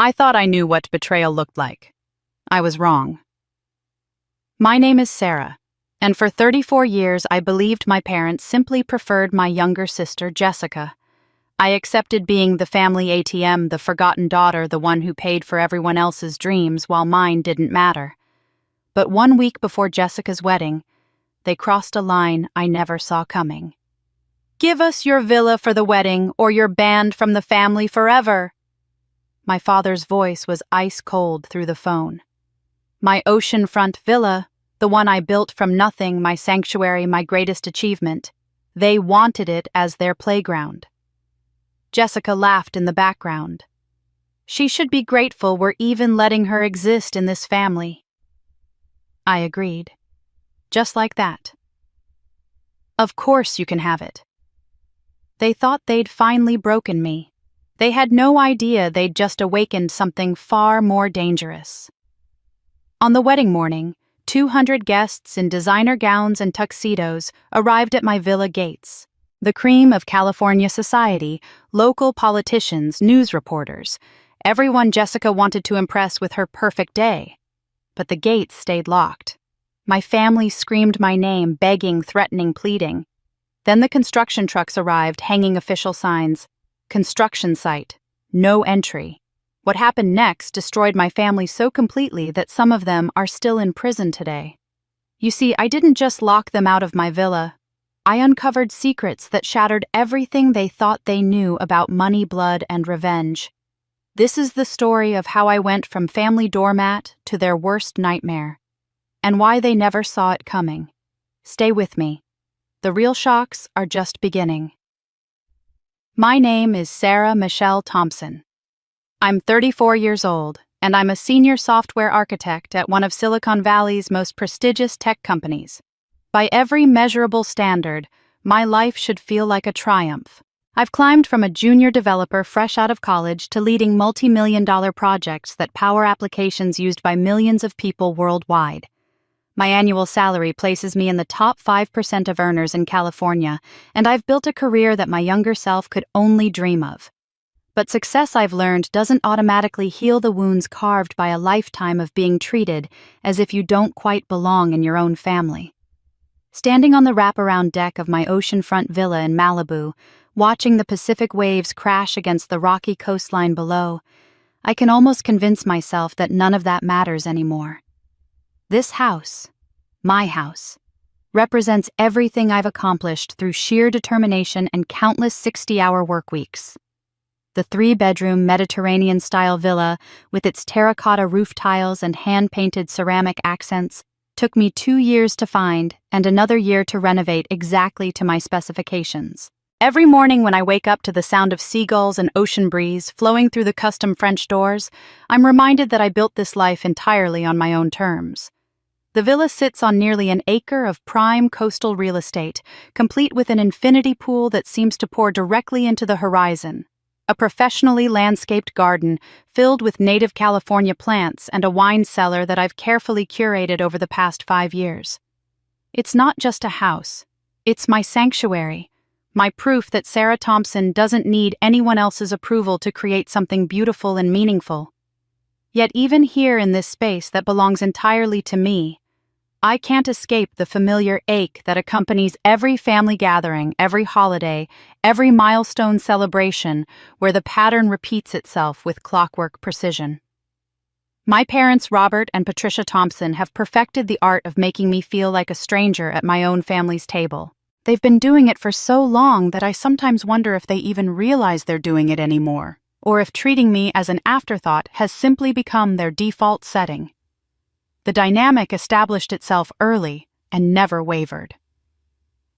I thought I knew what betrayal looked like. I was wrong. My name is Sarah, and for 34 years I believed my parents simply preferred my younger sister, Jessica. I accepted being the family ATM, the forgotten daughter, the one who paid for everyone else's dreams while mine didn't matter. But 1 week before Jessica's wedding, they crossed a line I never saw coming. "Give us your villa for the wedding, or you're banned from the family forever." My father's voice was ice cold through the phone. My oceanfront villa, the one I built from nothing, my sanctuary, my greatest achievement, they wanted it as their playground. Jessica laughed in the background. She should be grateful we're even letting her exist in this family. I agreed. Just like that. "Of course you can have it." They thought they'd finally broken me. They had no idea they'd just awakened something far more dangerous. On the wedding morning, 200 guests in designer gowns and tuxedos arrived at my villa gates. The cream of California society, local politicians, news reporters, everyone Jessica wanted to impress with her perfect day. But the gates stayed locked. My family screamed my name, begging, threatening, pleading. Then the construction trucks arrived, hanging official signs. "Construction site. No entry." What happened next destroyed my family so completely that some of them are still in prison today. You see, I didn't just lock them out of my villa. I uncovered secrets that shattered everything they thought they knew about money, blood, and revenge. This is the story of how I went from family doormat to their worst nightmare, and why they never saw it coming. Stay with me. The real shocks are just beginning. My name is Sarah Michelle Thompson. I'm 34 years old, and I'm a senior software architect at one of Silicon Valley's most prestigious tech companies. By every measurable standard, my life should feel like a triumph. I've climbed from a junior developer fresh out of college to leading multi-million-dollar projects that power applications used by millions of people worldwide. My annual salary places me in the top 5% of earners in California, and I've built a career that my younger self could only dream of. But success, I've learned, doesn't automatically heal the wounds carved by a lifetime of being treated as if you don't quite belong in your own family. Standing on the wraparound deck of my oceanfront villa in Malibu, watching the Pacific waves crash against the rocky coastline below, I can almost convince myself that none of that matters anymore. This house, my house, represents everything I've accomplished through sheer determination and countless 60-hour work weeks. The 3-bedroom Mediterranean-style villa, with its terracotta roof tiles and hand-painted ceramic accents, took me 2 years to find and another year to renovate exactly to my specifications. Every morning when I wake up to the sound of seagulls and ocean breeze flowing through the custom French doors, I'm reminded that I built this life entirely on my own terms. The villa sits on nearly an acre of prime coastal real estate, complete with an infinity pool that seems to pour directly into the horizon, a professionally landscaped garden filled with native California plants, and a wine cellar that I've carefully curated over the past 5 years. It's not just a house. It's my sanctuary, my proof that Sarah Thompson doesn't need anyone else's approval to create something beautiful and meaningful. Yet even here in this space that belongs entirely to me, I can't escape the familiar ache that accompanies every family gathering, every holiday, every milestone celebration, where the pattern repeats itself with clockwork precision. My parents, Robert and Patricia Thompson, have perfected the art of making me feel like a stranger at my own family's table. They've been doing it for so long that I sometimes wonder if they even realize they're doing it anymore, or if treating me as an afterthought has simply become their default setting. The dynamic established itself early and never wavered.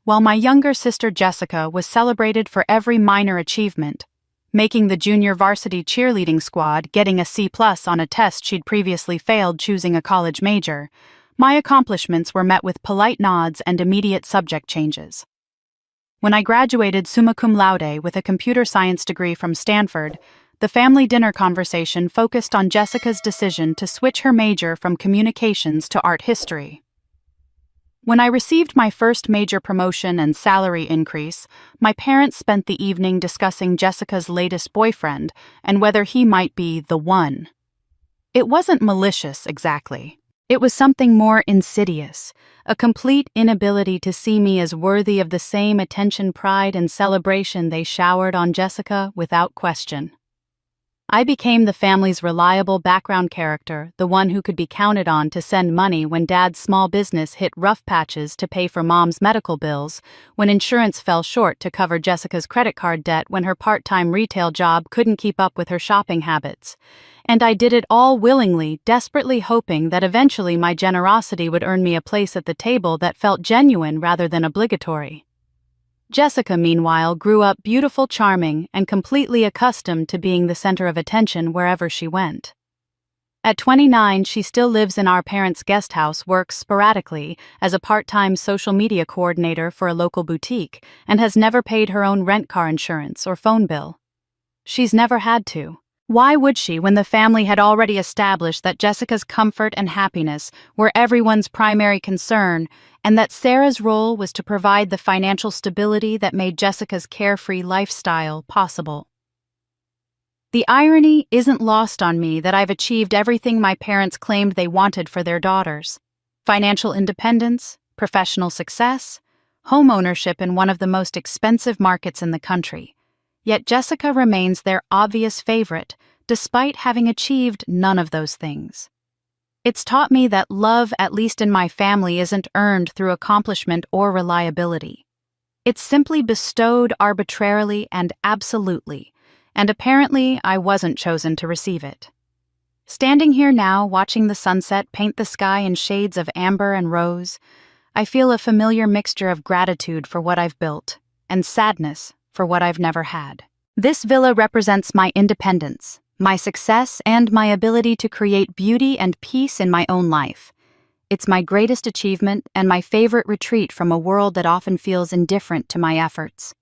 While my younger sister Jessica was celebrated for every minor achievement, making the junior varsity cheerleading squad, getting a C+ on a test she'd previously failed choosing a college major, my accomplishments were met with polite nods and immediate subject changes. When I graduated summa cum laude with a computer science degree from Stanford, the family dinner conversation focused on Jessica's decision to switch her major from communications to art history. When I received my first major promotion and salary increase, my parents spent the evening discussing Jessica's latest boyfriend and whether he might be the one. It wasn't malicious, exactly. It was something more insidious, a complete inability to see me as worthy of the same attention, pride, and celebration they showered on Jessica without question. I became the family's reliable background character, the one who could be counted on to send money when Dad's small business hit rough patches to pay for Mom's medical bills, when insurance fell short to cover Jessica's credit card debt, when her part-time retail job couldn't keep up with her shopping habits. And I did it all willingly, desperately hoping that eventually my generosity would earn me a place at the table that felt genuine rather than obligatory. Jessica, meanwhile, grew up beautiful, charming, and completely accustomed to being the center of attention wherever she went. At 29, she still lives in our parents' guest house, works sporadically as a part-time social media coordinator for a local boutique, and has never paid her own rent, car insurance, or phone bill. She's never had to. Why would she, when the family had already established that Jessica's comfort and happiness were everyone's primary concern, and that Sarah's role was to provide the financial stability that made Jessica's carefree lifestyle possible? The irony isn't lost on me that I've achieved everything my parents claimed they wanted for their daughters: financial independence, professional success, home ownership in one of the most expensive markets in the country. Yet Jessica remains their obvious favorite, despite having achieved none of those things. It's taught me that love, at least in my family, isn't earned through accomplishment or reliability. It's simply bestowed arbitrarily and absolutely, and apparently I wasn't chosen to receive it. Standing here now, watching the sunset paint the sky in shades of amber and rose, I feel a familiar mixture of gratitude for what I've built and sadness for what I've never had. This villa represents my independence, my success, and my ability to create beauty and peace in my own life. It's my greatest achievement and my favorite retreat from a world that often feels indifferent to my efforts.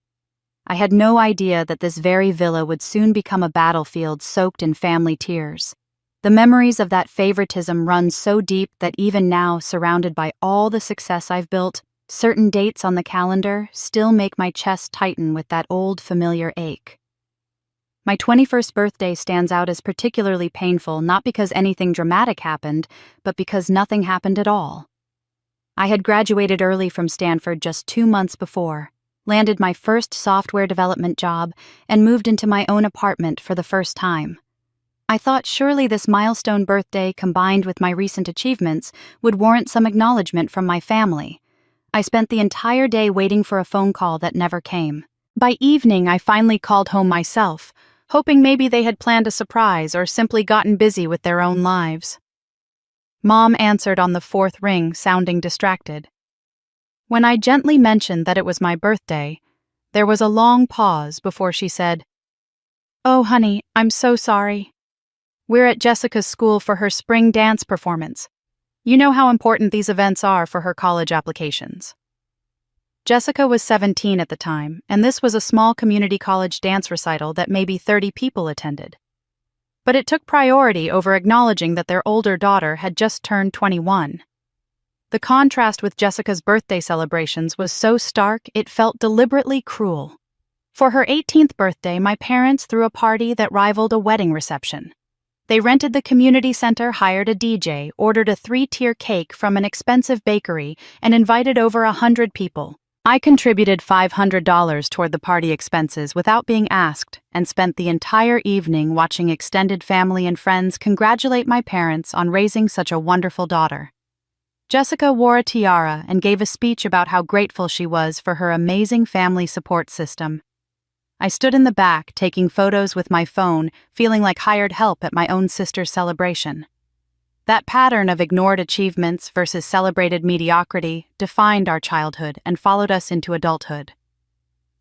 I had no idea that this very villa would soon become a battlefield soaked in family tears. The memories of that favoritism run so deep that even now, surrounded by all the success I've built, certain dates on the calendar still make my chest tighten with that old familiar ache. My 21st birthday stands out as particularly painful, not because anything dramatic happened, but because nothing happened at all. I had graduated early from Stanford just 2 months before, landed my first software development job, and moved into my own apartment for the first time. I thought surely this milestone birthday, combined with my recent achievements, would warrant some acknowledgement from my family. I spent the entire day waiting for a phone call that never came. By evening, I finally called home myself, hoping maybe they had planned a surprise or simply gotten busy with their own lives. Mom answered on the 4th ring, sounding distracted. When I gently mentioned that it was my birthday, there was a long pause before she said, "Oh, honey, I'm so sorry. We're at Jessica's school for her spring dance performance. You know how important these events are for her college applications." Jessica was 17 at the time, and this was a small community college dance recital that maybe 30 people attended. But it took priority over acknowledging that their older daughter had just turned 21. The contrast with Jessica's birthday celebrations was so stark it felt deliberately cruel. For her 18th birthday, my parents threw a party that rivaled a wedding reception. They rented the community center, hired a DJ, ordered a 3-tier cake from an expensive bakery, and invited over 100 people. I contributed $500 toward the party expenses without being asked, and spent the entire evening watching extended family and friends congratulate my parents on raising such a wonderful daughter. Jessica wore a tiara and gave a speech about how grateful she was for her amazing family support system. I stood in the back, taking photos with my phone, feeling like hired help at my own sister's celebration. That pattern of ignored achievements versus celebrated mediocrity defined our childhood and followed us into adulthood.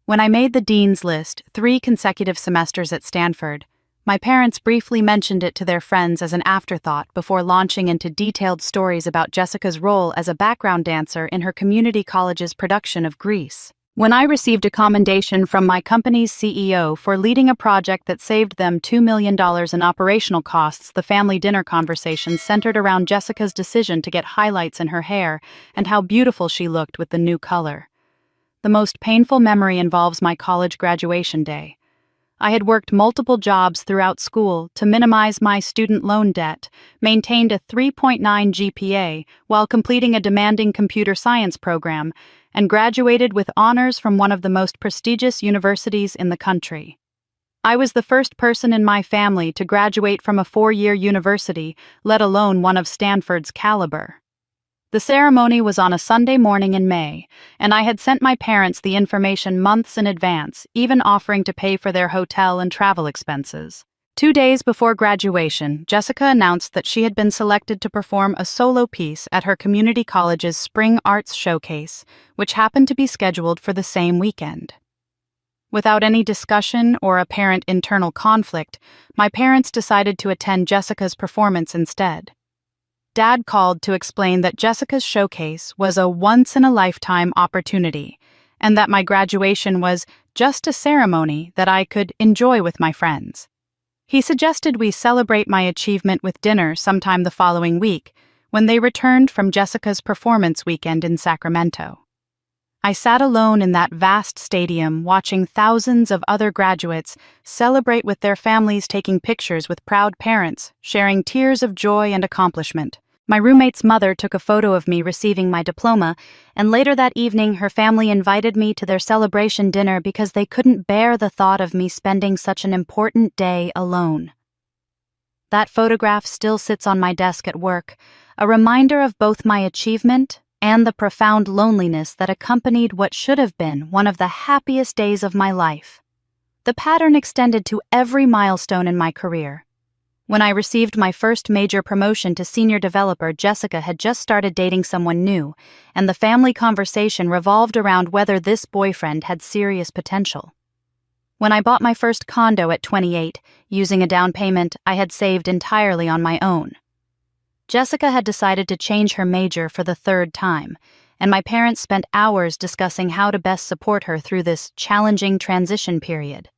When I made the dean's list, 3 consecutive semesters at Stanford, my parents briefly mentioned it to their friends as an afterthought before launching into detailed stories about Jessica's role as a background dancer in her community college's production of Grease. When I received a commendation from my company's CEO for leading a project that saved them $2 million in operational costs, the family dinner conversation centered around Jessica's decision to get highlights in her hair and how beautiful she looked with the new color. The most painful memory involves my college graduation day. I had worked multiple jobs throughout school to minimize my student loan debt, maintained a 3.9 GPA while completing a demanding computer science program, and graduated with honors from one of the most prestigious universities in the country. I was the first person in my family to graduate from a 4-year university, let alone one of Stanford's caliber. The ceremony was on a Sunday morning in May, and I had sent my parents the information months in advance, even offering to pay for their hotel and travel expenses. 2 days before graduation, Jessica announced that she had been selected to perform a solo piece at her community college's Spring Arts Showcase, which happened to be scheduled for the same weekend. Without any discussion or apparent internal conflict, my parents decided to attend Jessica's performance instead. Dad called to explain that Jessica's showcase was a once-in-a-lifetime opportunity, and that my graduation was just a ceremony that I could enjoy with my friends. He suggested we celebrate my achievement with dinner sometime the following week, when they returned from Jessica's performance weekend in Sacramento. I sat alone in that vast stadium watching thousands of other graduates celebrate with their families, taking pictures with proud parents, sharing tears of joy and accomplishment. My roommate's mother took a photo of me receiving my diploma, and later that evening her family invited me to their celebration dinner because they couldn't bear the thought of me spending such an important day alone. That photograph still sits on my desk at work, a reminder of both my achievement and the profound loneliness that accompanied what should have been one of the happiest days of my life. The pattern extended to every milestone in my career. When I received my first major promotion to senior developer, Jessica had just started dating someone new, and the family conversation revolved around whether this boyfriend had serious potential. When I bought my first condo at 28, using a down payment I had saved entirely on my own, Jessica had decided to change her major for the 3rd time, and my parents spent hours discussing how to best support her through this challenging transition period.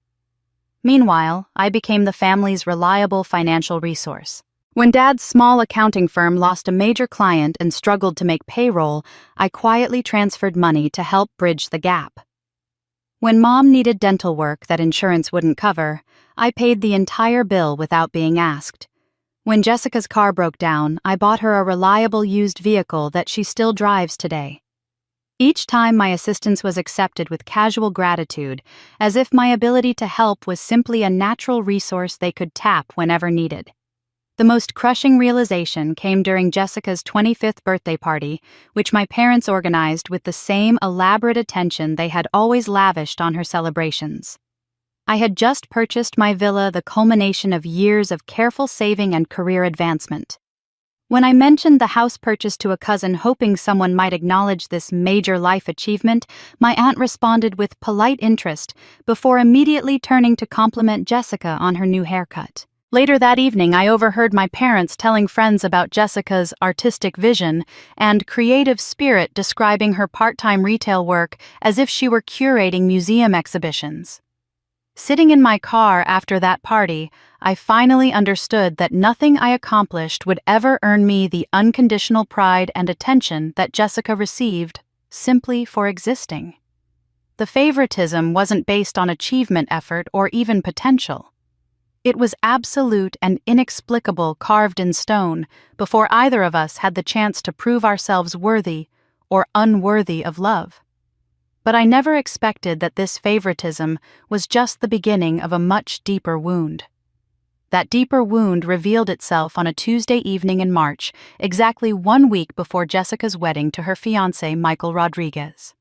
Meanwhile, I became the family's reliable financial resource. When Dad's small accounting firm lost a major client and struggled to make payroll, I quietly transferred money to help bridge the gap. When Mom needed dental work that insurance wouldn't cover, I paid the entire bill without being asked. When Jessica's car broke down, I bought her a reliable used vehicle that she still drives today. Each time my assistance was accepted with casual gratitude, as if my ability to help was simply a natural resource they could tap whenever needed. The most crushing realization came during Jessica's 25th birthday party, which my parents organized with the same elaborate attention they had always lavished on her celebrations. I had just purchased my villa, the culmination of years of careful saving and career advancement. When I mentioned the house purchase to a cousin hoping someone might acknowledge this major life achievement, my aunt responded with polite interest before immediately turning to compliment Jessica on her new haircut. Later that evening, I overheard my parents telling friends about Jessica's artistic vision and creative spirit, describing her part-time retail work as if she were curating museum exhibitions. Sitting in my car after that party, I finally understood that nothing I accomplished would ever earn me the unconditional pride and attention that Jessica received simply for existing. The favoritism wasn't based on achievement, effort, or even potential. It was absolute and inexplicable, carved in stone, before either of us had the chance to prove ourselves worthy or unworthy of love. But I never expected that this favoritism was just the beginning of a much deeper wound. That deeper wound revealed itself on a Tuesday evening in March, exactly 1 week before Jessica's wedding to her fiancé, Michael Rodriguez.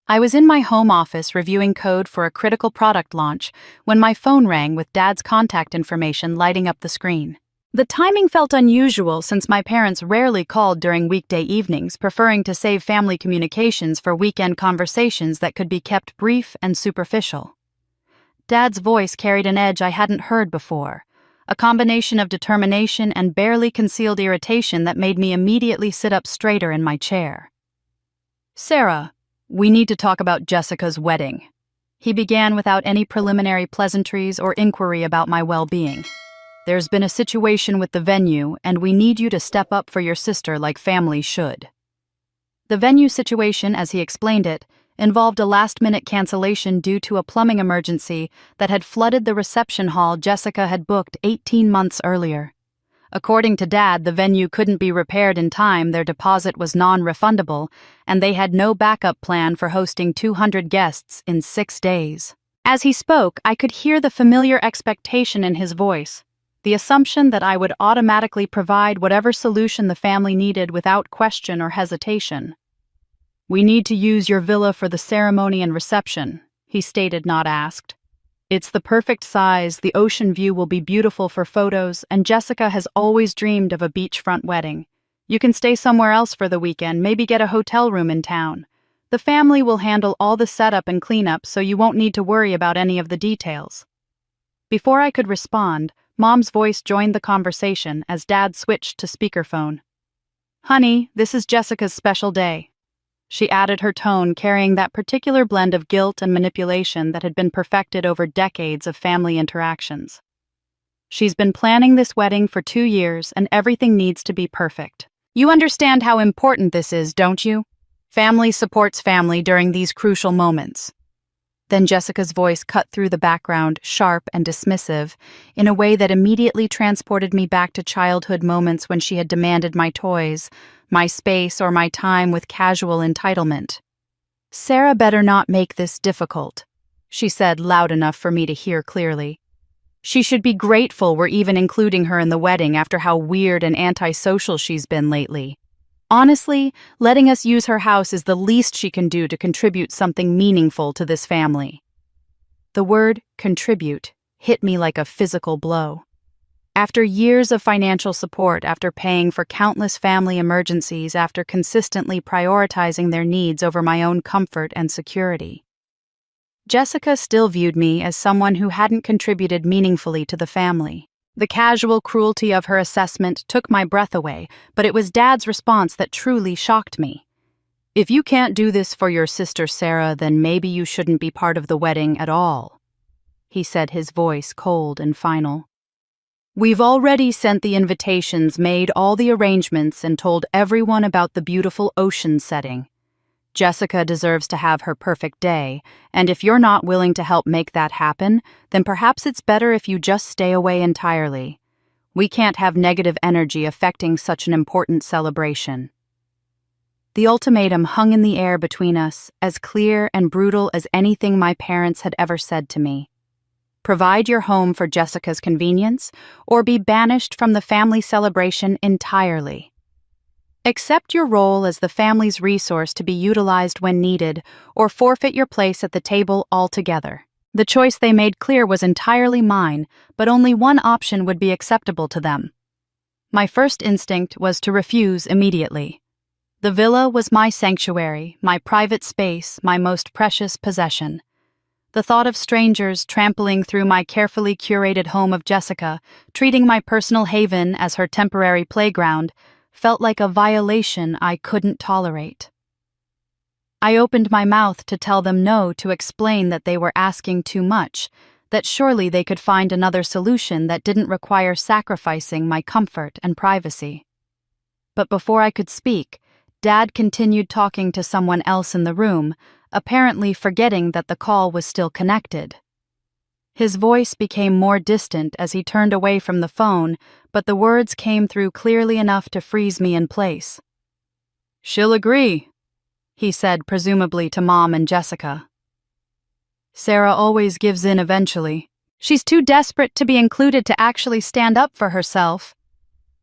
I was in my home office reviewing code for a critical product launch when my phone rang with Dad's contact information lighting up the screen. The timing felt unusual since my parents rarely called during weekday evenings, preferring to save family communications for weekend conversations that could be kept brief and superficial. Dad's voice carried an edge I hadn't heard before, a combination of determination and barely concealed irritation that made me immediately sit up straighter in my chair. "Sarah, "We need to talk about Jessica's wedding." He began without any preliminary pleasantries or inquiry about my well-being. "There's been a situation with the venue, and we need you to step up for your sister like family should." The venue situation, as he explained it, involved a last-minute cancellation due to a plumbing emergency that had flooded the reception hall Jessica had booked 18 months earlier. According to Dad, the venue couldn't be repaired in time, their deposit was non-refundable, and they had no backup plan for hosting 200 guests in 6 days. As he spoke, I could hear the familiar expectation in his voice, the assumption that I would automatically provide whatever solution the family needed without question or hesitation. "We need to use your villa for the ceremony and reception," he stated, not asked. "It's the perfect size, the ocean view will be beautiful for photos, and Jessica has always dreamed of a beachfront wedding. You can stay somewhere else for the weekend, maybe get a hotel room in town. The family will handle all the setup and cleanup, so you won't need to worry about any of the details." Before I could respond, Mom's voice joined the conversation as Dad switched to speakerphone. "Honey, this is Jessica's special day." She added, her tone carrying that particular blend of guilt and manipulation that had been perfected over decades of family interactions. "She's been planning this wedding for 2 years, and everything needs to be perfect. You understand how important this is, don't you? Family supports family during these crucial moments." Then Jessica's voice cut through the background, sharp and dismissive, in a way that immediately transported me back to childhood moments when she had demanded my toys, my space, or my time with casual entitlement. "Sarah better not make this difficult," she said loud enough for me to hear clearly. "She should be grateful we're even including her in the wedding after how weird and antisocial she's been lately. Honestly, letting us use her house is the least she can do to contribute something meaningful to this family." The word contribute hit me like a physical blow. After years of financial support, after paying for countless family emergencies, after consistently prioritizing their needs over my own comfort and security, Jessica still viewed me as someone who hadn't contributed meaningfully to the family. The casual cruelty of her assessment took my breath away, but it was Dad's response that truly shocked me. "If you can't do this for your sister Sarah, then maybe you shouldn't be part of the wedding at all," he said, his voice cold and final. "We've already sent the invitations, made all the arrangements, and told everyone about the beautiful ocean setting. Jessica deserves to have her perfect day, and if you're not willing to help make that happen, then perhaps it's better if you just stay away entirely. We can't have negative energy affecting such an important celebration." The ultimatum hung in the air between us, as clear and brutal as anything my parents had ever said to me. Provide your home for Jessica's convenience, or be banished from the family celebration entirely. Accept your role as the family's resource to be utilized when needed, or forfeit your place at the table altogether. The choice they made clear was entirely mine, but only one option would be acceptable to them. My first instinct was to refuse immediately. The villa was my sanctuary, my private space, my most precious possession. The thought of strangers trampling through my carefully curated home of Jessica, treating my personal haven as her temporary playground, felt like a violation I couldn't tolerate. I opened my mouth to tell them no, to explain that they were asking too much, that surely they could find another solution that didn't require sacrificing my comfort and privacy. But before I could speak, Dad continued talking to someone else in the room, apparently forgetting that the call was still connected. His voice became more distant as he turned away from the phone, but the words came through clearly enough to freeze me in place. "She'll agree," he said, presumably to Mom and Jessica. "Sarah always gives in eventually. She's too desperate to be included to actually stand up for herself."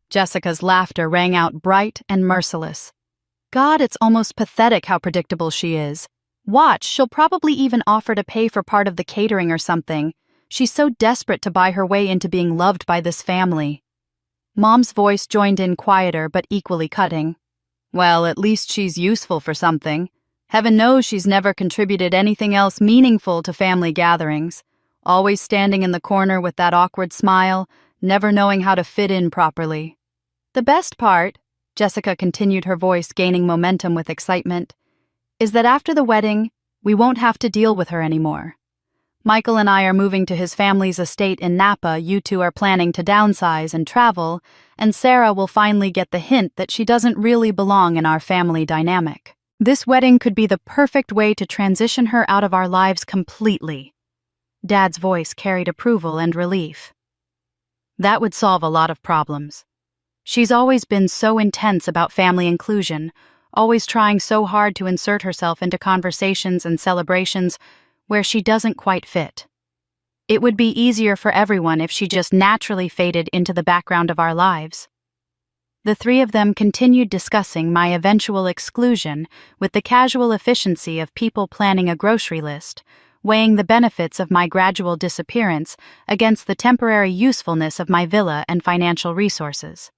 Jessica's laughter rang out bright and merciless. "God, it's almost pathetic how predictable she is. Watch, she'll probably even offer to pay for part of the catering or something. She's so desperate to buy her way into being loved by this family." Mom's voice joined in, quieter but equally cutting. "Well, at least she's useful for something. Heaven knows she's never contributed anything else meaningful to family gatherings. Always standing in the corner with that awkward smile, never knowing how to fit in properly. The best part," Jessica continued, her voice gaining momentum with excitement, is that after the wedding, we won't have to deal with her anymore. Michael and I are moving to his family's estate in Napa. You two are planning to downsize and travel, and Sarah will finally get the hint that she doesn't really belong in our family dynamic. This wedding could be the perfect way to transition her out of our lives completely. Dad's voice carried approval and relief. That would solve a lot of problems. She's always been so intense about family inclusion, always trying so hard to insert herself into conversations and celebrations where she doesn't quite fit. It would be easier for everyone if she just naturally faded into the background of our lives. The three of them continued discussing my eventual exclusion with the casual efficiency of people planning a grocery list, weighing the benefits of my gradual disappearance against the temporary usefulness of my villa and financial resources.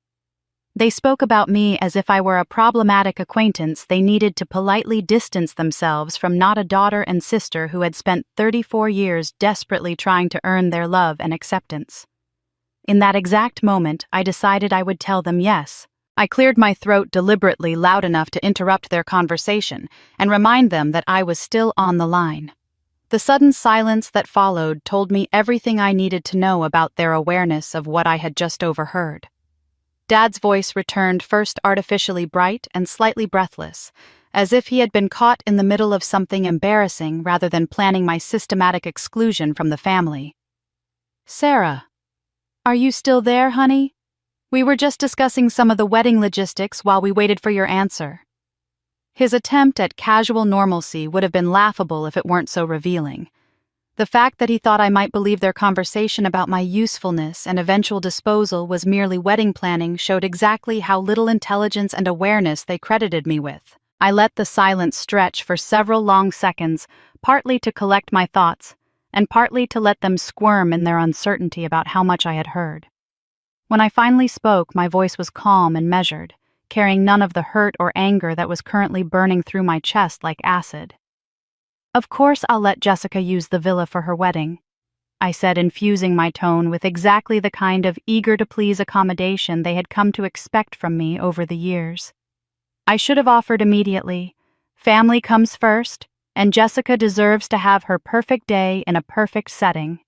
They spoke about me as if I were a problematic acquaintance they needed to politely distance themselves from, not a daughter and sister who had spent 34 years desperately trying to earn their love and acceptance. In that exact moment, I decided I would tell them yes. I cleared my throat deliberately loud enough to interrupt their conversation and remind them that I was still on the line. The sudden silence that followed told me everything I needed to know about their awareness of what I had just overheard. Dad's voice returned, first artificially bright and slightly breathless, as if he had been caught in the middle of something embarrassing rather than planning my systematic exclusion from the family. "Sarah, are you still there, honey? We were just discussing some of the wedding logistics while we waited for your answer." His attempt at casual normalcy would have been laughable if it weren't so revealing. The fact that he thought I might believe their conversation about my usefulness and eventual disposal was merely wedding planning showed exactly how little intelligence and awareness they credited me with. I let the silence stretch for several long seconds, partly to collect my thoughts, and partly to let them squirm in their uncertainty about how much I had heard. When I finally spoke, my voice was calm and measured, carrying none of the hurt or anger that was currently burning through my chest like acid. "Of course I'll let Jessica use the villa for her wedding," I said, infusing my tone with exactly the kind of eager-to-please accommodation they had come to expect from me over the years. I should have offered immediately, "Family comes first, and Jessica deserves to have her perfect day in a perfect setting."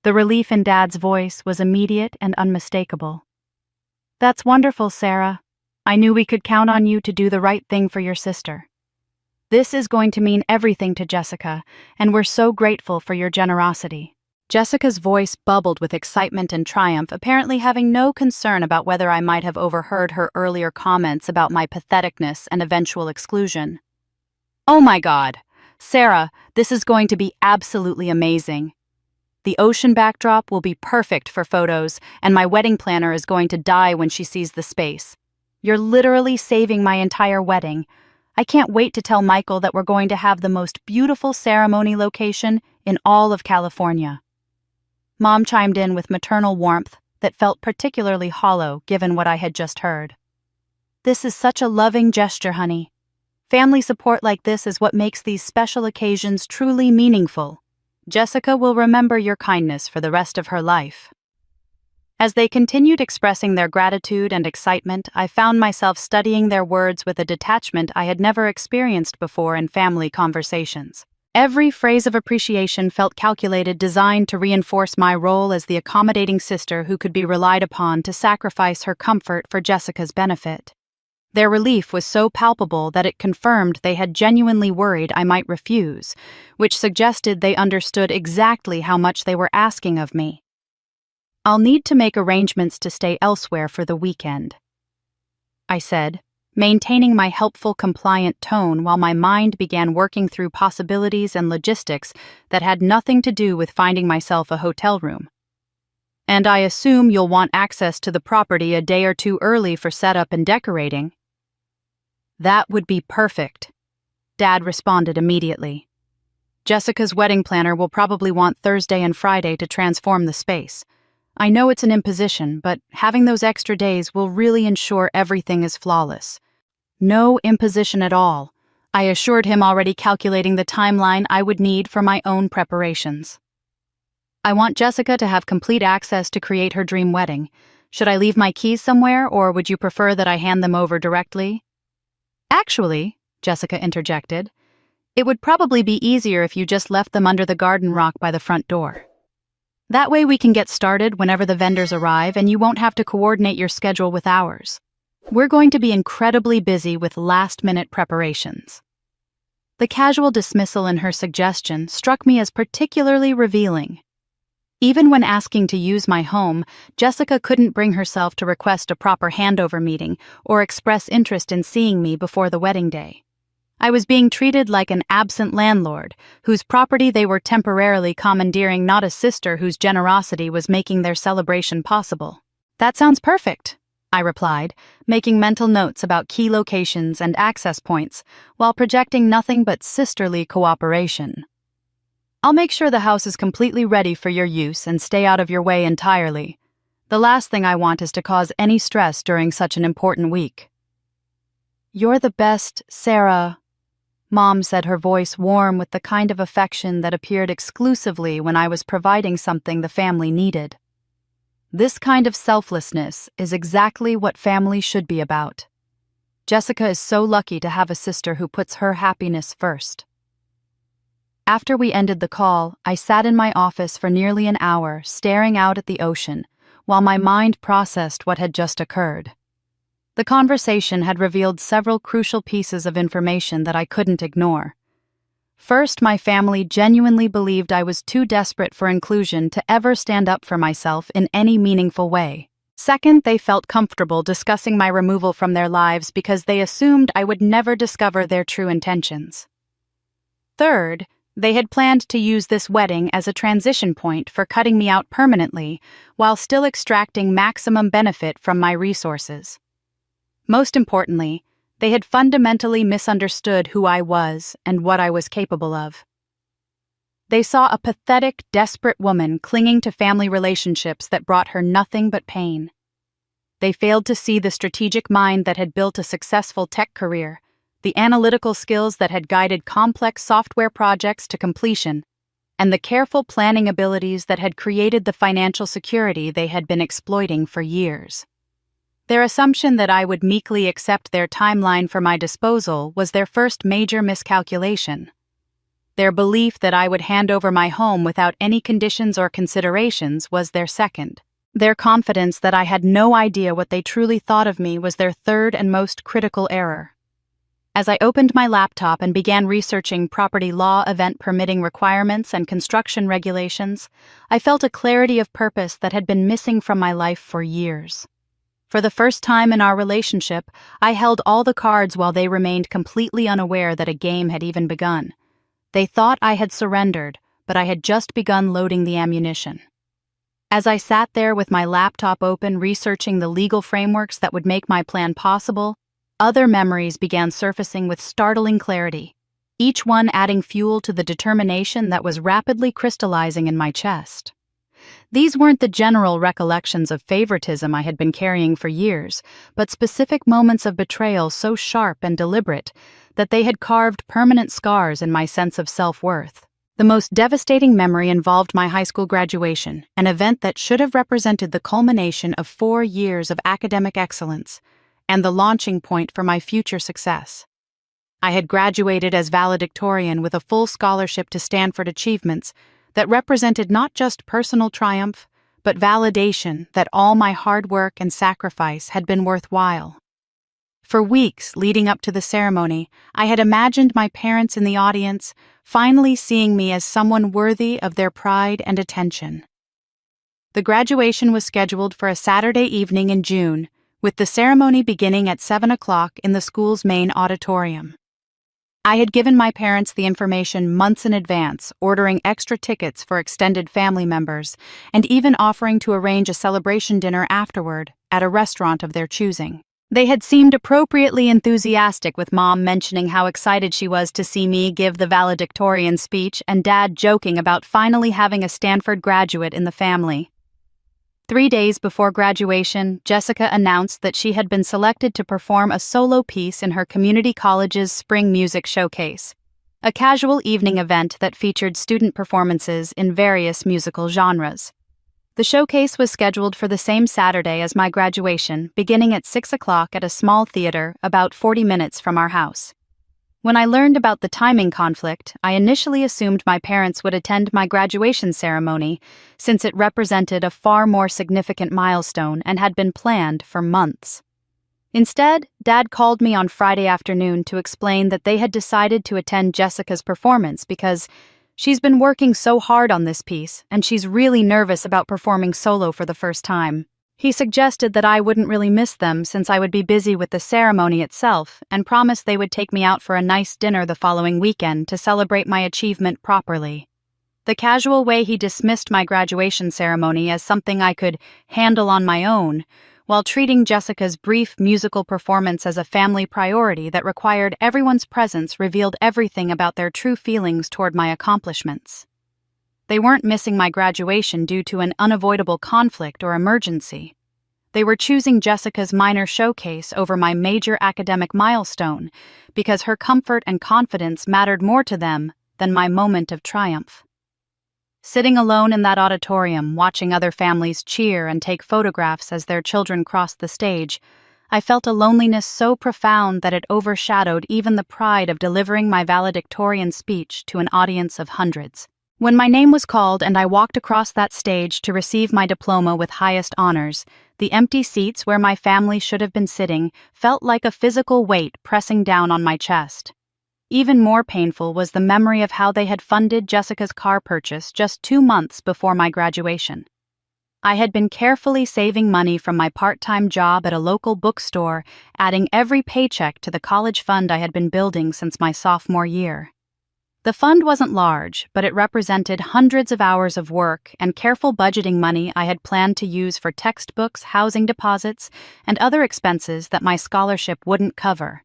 The relief in Dad's voice was immediate and unmistakable. "That's wonderful, Sarah. I knew we could count on you to do the right thing for your sister. This is going to mean everything to Jessica, and we're so grateful for your generosity." Jessica's voice bubbled with excitement and triumph, apparently having no concern about whether I might have overheard her earlier comments about my patheticness and eventual exclusion. "Oh my God! Sarah, this is going to be absolutely amazing. The ocean backdrop will be perfect for photos, and my wedding planner is going to die when she sees the space. You're literally saving my entire wedding. I can't wait to tell Michael that we're going to have the most beautiful ceremony location in all of California." Mom chimed in with maternal warmth that felt particularly hollow given what I had just heard. "This is such a loving gesture, honey. Family support like this is what makes these special occasions truly meaningful. Jessica will remember your kindness for the rest of her life." As they continued expressing their gratitude and excitement, I found myself studying their words with a detachment I had never experienced before in family conversations. Every phrase of appreciation felt calculated, designed to reinforce my role as the accommodating sister who could be relied upon to sacrifice her comfort for Jessica's benefit. Their relief was so palpable that it confirmed they had genuinely worried I might refuse, which suggested they understood exactly how much they were asking of me. "I'll need to make arrangements to stay elsewhere for the weekend," I said, maintaining my helpful, compliant tone while my mind began working through possibilities and logistics that had nothing to do with finding myself a hotel room. "And I assume you'll want access to the property a day or two early for setup and decorating." "That would be perfect," Dad responded immediately. "Jessica's wedding planner will probably want Thursday and Friday to transform the space. I know it's an imposition, but having those extra days will really ensure everything is flawless." "No imposition at all," I assured him, already calculating the timeline I would need for my own preparations. "I want Jessica to have complete access to create her dream wedding. Should I leave my keys somewhere, or would you prefer that I hand them over directly?" "Actually, Jessica interjected. "It would probably be easier if you just left them under the garden rock by the front door. That way we can get started whenever the vendors arrive and you won't have to coordinate your schedule with ours. We're going to be incredibly busy with last-minute preparations." The casual dismissal in her suggestion struck me as particularly revealing. Even when asking to use my home, Jessica couldn't bring herself to request a proper handover meeting or express interest in seeing me before the wedding day. I was being treated like an absent landlord, whose property they were temporarily commandeering, not a sister whose generosity was making their celebration possible. "That sounds perfect," I replied, making mental notes about key locations and access points, while projecting nothing but sisterly cooperation. "I'll make sure the house is completely ready for your use and stay out of your way entirely. The last thing I want is to cause any stress during such an important week." "You're the best, Sarah," Mom said, her voice warm with the kind of affection that appeared exclusively when I was providing something the family needed. This kind of selflessness is exactly what family should be about. Jessica is so lucky to have a sister who puts her happiness first. After we ended the call, I sat in my office for nearly an hour, staring out at the ocean, while my mind processed what had just occurred. The conversation had revealed several crucial pieces of information that I couldn't ignore. First, my family genuinely believed I was too desperate for inclusion to ever stand up for myself in any meaningful way. Second, they felt comfortable discussing my removal from their lives because they assumed I would never discover their true intentions. Third, they had planned to use this wedding as a transition point for cutting me out permanently while still extracting maximum benefit from my resources. Most importantly, they had fundamentally misunderstood who I was and what I was capable of. They saw a pathetic, desperate woman clinging to family relationships that brought her nothing but pain. They failed to see the strategic mind that had built a successful tech career, the analytical skills that had guided complex software projects to completion, and the careful planning abilities that had created the financial security they had been exploiting for years. Their assumption that I would meekly accept their timeline for my disposal was their first major miscalculation. Their belief that I would hand over my home without any conditions or considerations was their second. Their confidence that I had no idea what they truly thought of me was their third and most critical error. As I opened my laptop and began researching property law, event permitting requirements, and construction regulations, I felt a clarity of purpose that had been missing from my life for years. For the first time in our relationship, I held all the cards while they remained completely unaware that a game had even begun. They thought I had surrendered, but I had just begun loading the ammunition. As I sat there with my laptop open researching the legal frameworks that would make my plan possible, other memories began surfacing with startling clarity, each one adding fuel to the determination that was rapidly crystallizing in my chest. These weren't the general recollections of favoritism I had been carrying for years, but specific moments of betrayal so sharp and deliberate that they had carved permanent scars in my sense of self-worth. The most devastating memory involved my high school graduation, an event that should have represented the culmination of 4 years of academic excellence and the launching point for my future success. I had graduated as valedictorian with a full scholarship to Stanford Achievements that represented not just personal triumph, but validation that all my hard work and sacrifice had been worthwhile. For weeks leading up to the ceremony, I had imagined my parents in the audience finally seeing me as someone worthy of their pride and attention. The graduation was scheduled for a Saturday evening in June, with the ceremony beginning at 7 o'clock in the school's main auditorium. I had given my parents the information months in advance, ordering extra tickets for extended family members, and even offering to arrange a celebration dinner afterward at a restaurant of their choosing. They had seemed appropriately enthusiastic, with Mom mentioning how excited she was to see me give the valedictorian speech and Dad joking about finally having a Stanford graduate in the family. 3 days before graduation, Jessica announced that she had been selected to perform a solo piece in her community college's spring music showcase, a casual evening event that featured student performances in various musical genres. The showcase was scheduled for the same Saturday as my graduation, beginning at 6 o'clock at a small theater about 40 minutes from our house. When I learned about the timing conflict, I initially assumed my parents would attend my graduation ceremony, since it represented a far more significant milestone and had been planned for months. Instead, Dad called me on Friday afternoon to explain that they had decided to attend Jessica's performance because she's been working so hard on this piece and she's really nervous about performing solo for the first time. He suggested that I wouldn't really miss them since I would be busy with the ceremony itself and promised they would take me out for a nice dinner the following weekend to celebrate my achievement properly. The casual way he dismissed my graduation ceremony as something I could handle on my own, while treating Jessica's brief musical performance as a family priority that required everyone's presence, revealed everything about their true feelings toward my accomplishments. They weren't missing my graduation due to an unavoidable conflict or emergency. They were choosing Jessica's minor showcase over my major academic milestone because her comfort and confidence mattered more to them than my moment of triumph. Sitting alone in that auditorium, watching other families cheer and take photographs as their children crossed the stage, I felt a loneliness so profound that it overshadowed even the pride of delivering my valedictorian speech to an audience of hundreds. When my name was called and I walked across that stage to receive my diploma with highest honors, the empty seats where my family should have been sitting felt like a physical weight pressing down on my chest. Even more painful was the memory of how they had funded Jessica's car purchase just 2 months before my graduation. I had been carefully saving money from my part-time job at a local bookstore, adding every paycheck to the college fund I had been building since my sophomore year. The fund wasn't large, but it represented hundreds of hours of work and careful budgeting money I had planned to use for textbooks, housing deposits, and other expenses that my scholarship wouldn't cover.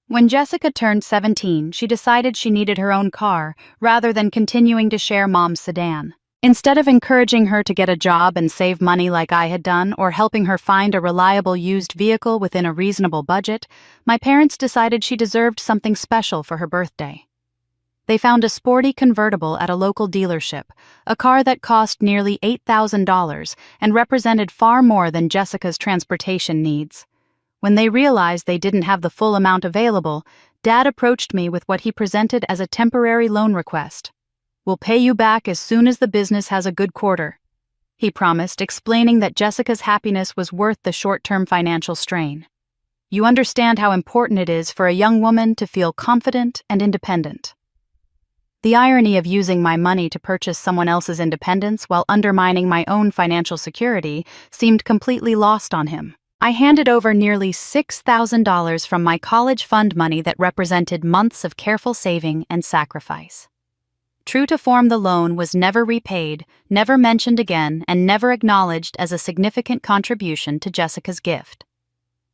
When Jessica turned 17, she decided she needed her own car, rather than continuing to share Mom's sedan. Instead of encouraging her to get a job and save money like I had done, or helping her find a reliable used vehicle within a reasonable budget, my parents decided she deserved something special for her birthday. They found a sporty convertible at a local dealership, a car that cost nearly $8,000 and represented far more than Jessica's transportation needs. When they realized they didn't have the full amount available, Dad approached me with what he presented as a temporary loan request. "We'll pay you back as soon as the business has a good quarter," he promised, explaining that Jessica's happiness was worth the short-term financial strain. "You understand how important it is for a young woman to feel confident and independent." The irony of using my money to purchase someone else's independence while undermining my own financial security seemed completely lost on him. I handed over nearly $6,000 from my college fund money that represented months of careful saving and sacrifice. True to form, the loan was never repaid, never mentioned again, and never acknowledged as a significant contribution to Jessica's gift.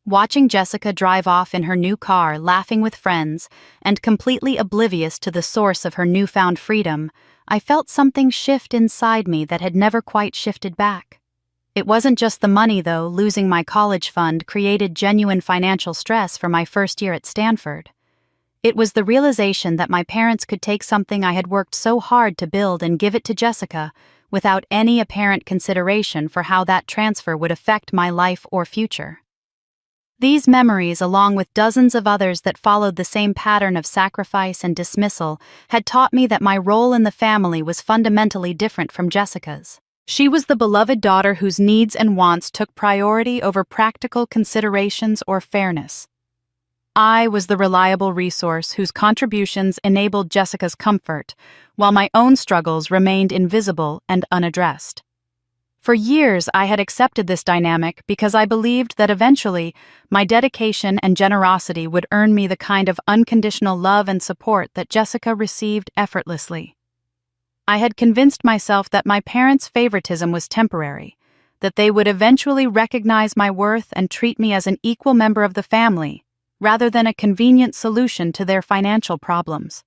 Watching Jessica drive off in her new car, laughing with friends, and completely oblivious to the source of her newfound freedom, I felt something shift inside me that had never quite shifted back. It wasn't just the money, though. Losing my college fund created genuine financial stress for my first year at Stanford. It was the realization that my parents could take something I had worked so hard to build and give it to Jessica, without any apparent consideration for how that transfer would affect my life or future. These memories, along with dozens of others that followed the same pattern of sacrifice and dismissal, had taught me that my role in the family was fundamentally different from Jessica's. She was the beloved daughter whose needs and wants took priority over practical considerations or fairness. I was the reliable resource whose contributions enabled Jessica's comfort, while my own struggles remained invisible and unaddressed. For years, I had accepted this dynamic because I believed that eventually my dedication and generosity would earn me the kind of unconditional love and support that Jessica received effortlessly. I had convinced myself that my parents' favoritism was temporary, that they would eventually recognize my worth and treat me as an equal member of the family, rather than a convenient solution to their financial problems.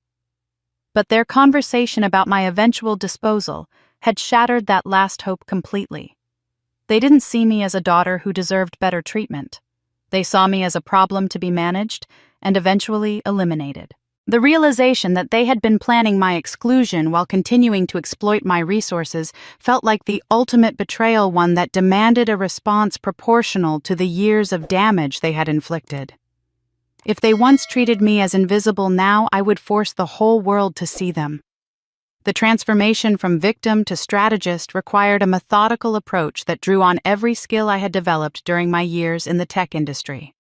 But their conversation about my eventual disposal had shattered that last hope completely. They didn't see me as a daughter who deserved better treatment. They saw me as a problem to be managed and eventually eliminated. The realization that they had been planning my exclusion while continuing to exploit my resources felt like the ultimate betrayal, one that demanded a response proportional to the years of damage they had inflicted. If they once treated me as invisible, now I would force the whole world to see them. The transformation from victim to strategist required a methodical approach that drew on every skill I had developed during my years in the tech industry.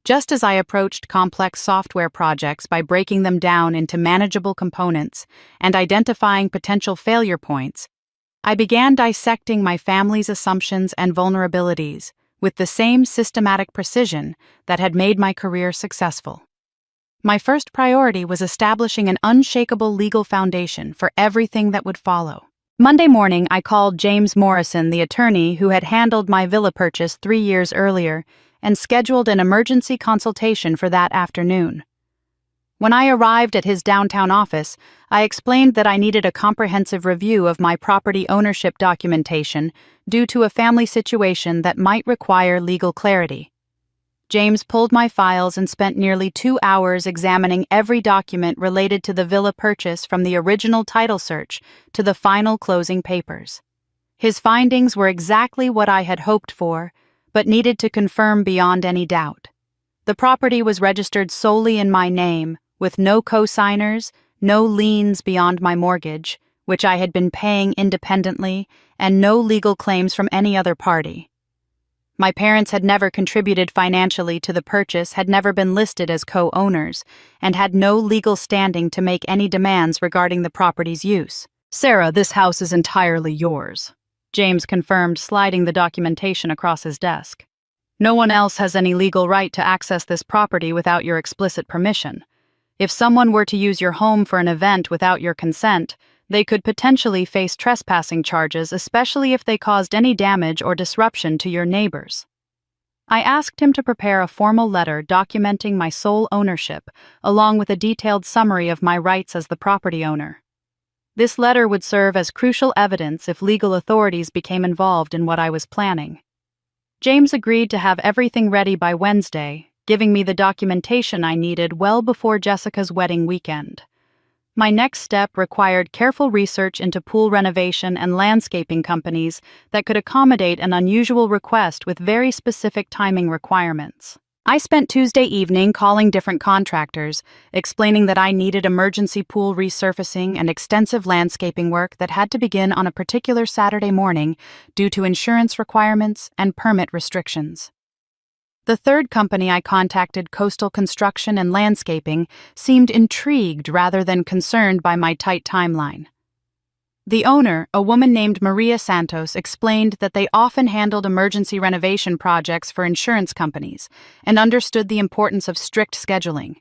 Just as I approached complex software projects by breaking them down into manageable components and identifying potential failure points, I began dissecting my family's assumptions and vulnerabilities with the same systematic precision that had made my career successful. My first priority was establishing an unshakable legal foundation for everything that would follow. Monday morning, I called James Morrison, the attorney who had handled my villa purchase 3 years earlier, and scheduled an emergency consultation for that afternoon. When I arrived at his downtown office, I explained that I needed a comprehensive review of my property ownership documentation due to a family situation that might require legal clarity. James pulled my files and spent nearly 2 hours examining every document related to the villa purchase, from the original title search to the final closing papers. His findings were exactly what I had hoped for, but needed to confirm beyond any doubt. The property was registered solely in my name, with no co-signers, no liens beyond my mortgage, which I had been paying independently, and no legal claims from any other party. My parents had never contributed financially to the purchase, had never been listed as co-owners, and had no legal standing to make any demands regarding the property's use. "Sarah, this house is entirely yours," James confirmed, sliding the documentation across his desk. "No one else has any legal right to access this property without your explicit permission. If someone were to use your home for an event without your consent, they could potentially face trespassing charges, especially if they caused any damage or disruption to your neighbors." I asked him to prepare a formal letter documenting my sole ownership, along with a detailed summary of my rights as the property owner. This letter would serve as crucial evidence if legal authorities became involved in what I was planning. James agreed to have everything ready by Wednesday, giving me the documentation I needed well before Jessica's wedding weekend. My next step required careful research into pool renovation and landscaping companies that could accommodate an unusual request with very specific timing requirements. I spent Tuesday evening calling different contractors, explaining that I needed emergency pool resurfacing and extensive landscaping work that had to begin on a particular Saturday morning due to insurance requirements and permit restrictions. The third company I contacted, Coastal Construction and Landscaping, seemed intrigued rather than concerned by my tight timeline. The owner, a woman named Maria Santos, explained that they often handled emergency renovation projects for insurance companies and understood the importance of strict scheduling.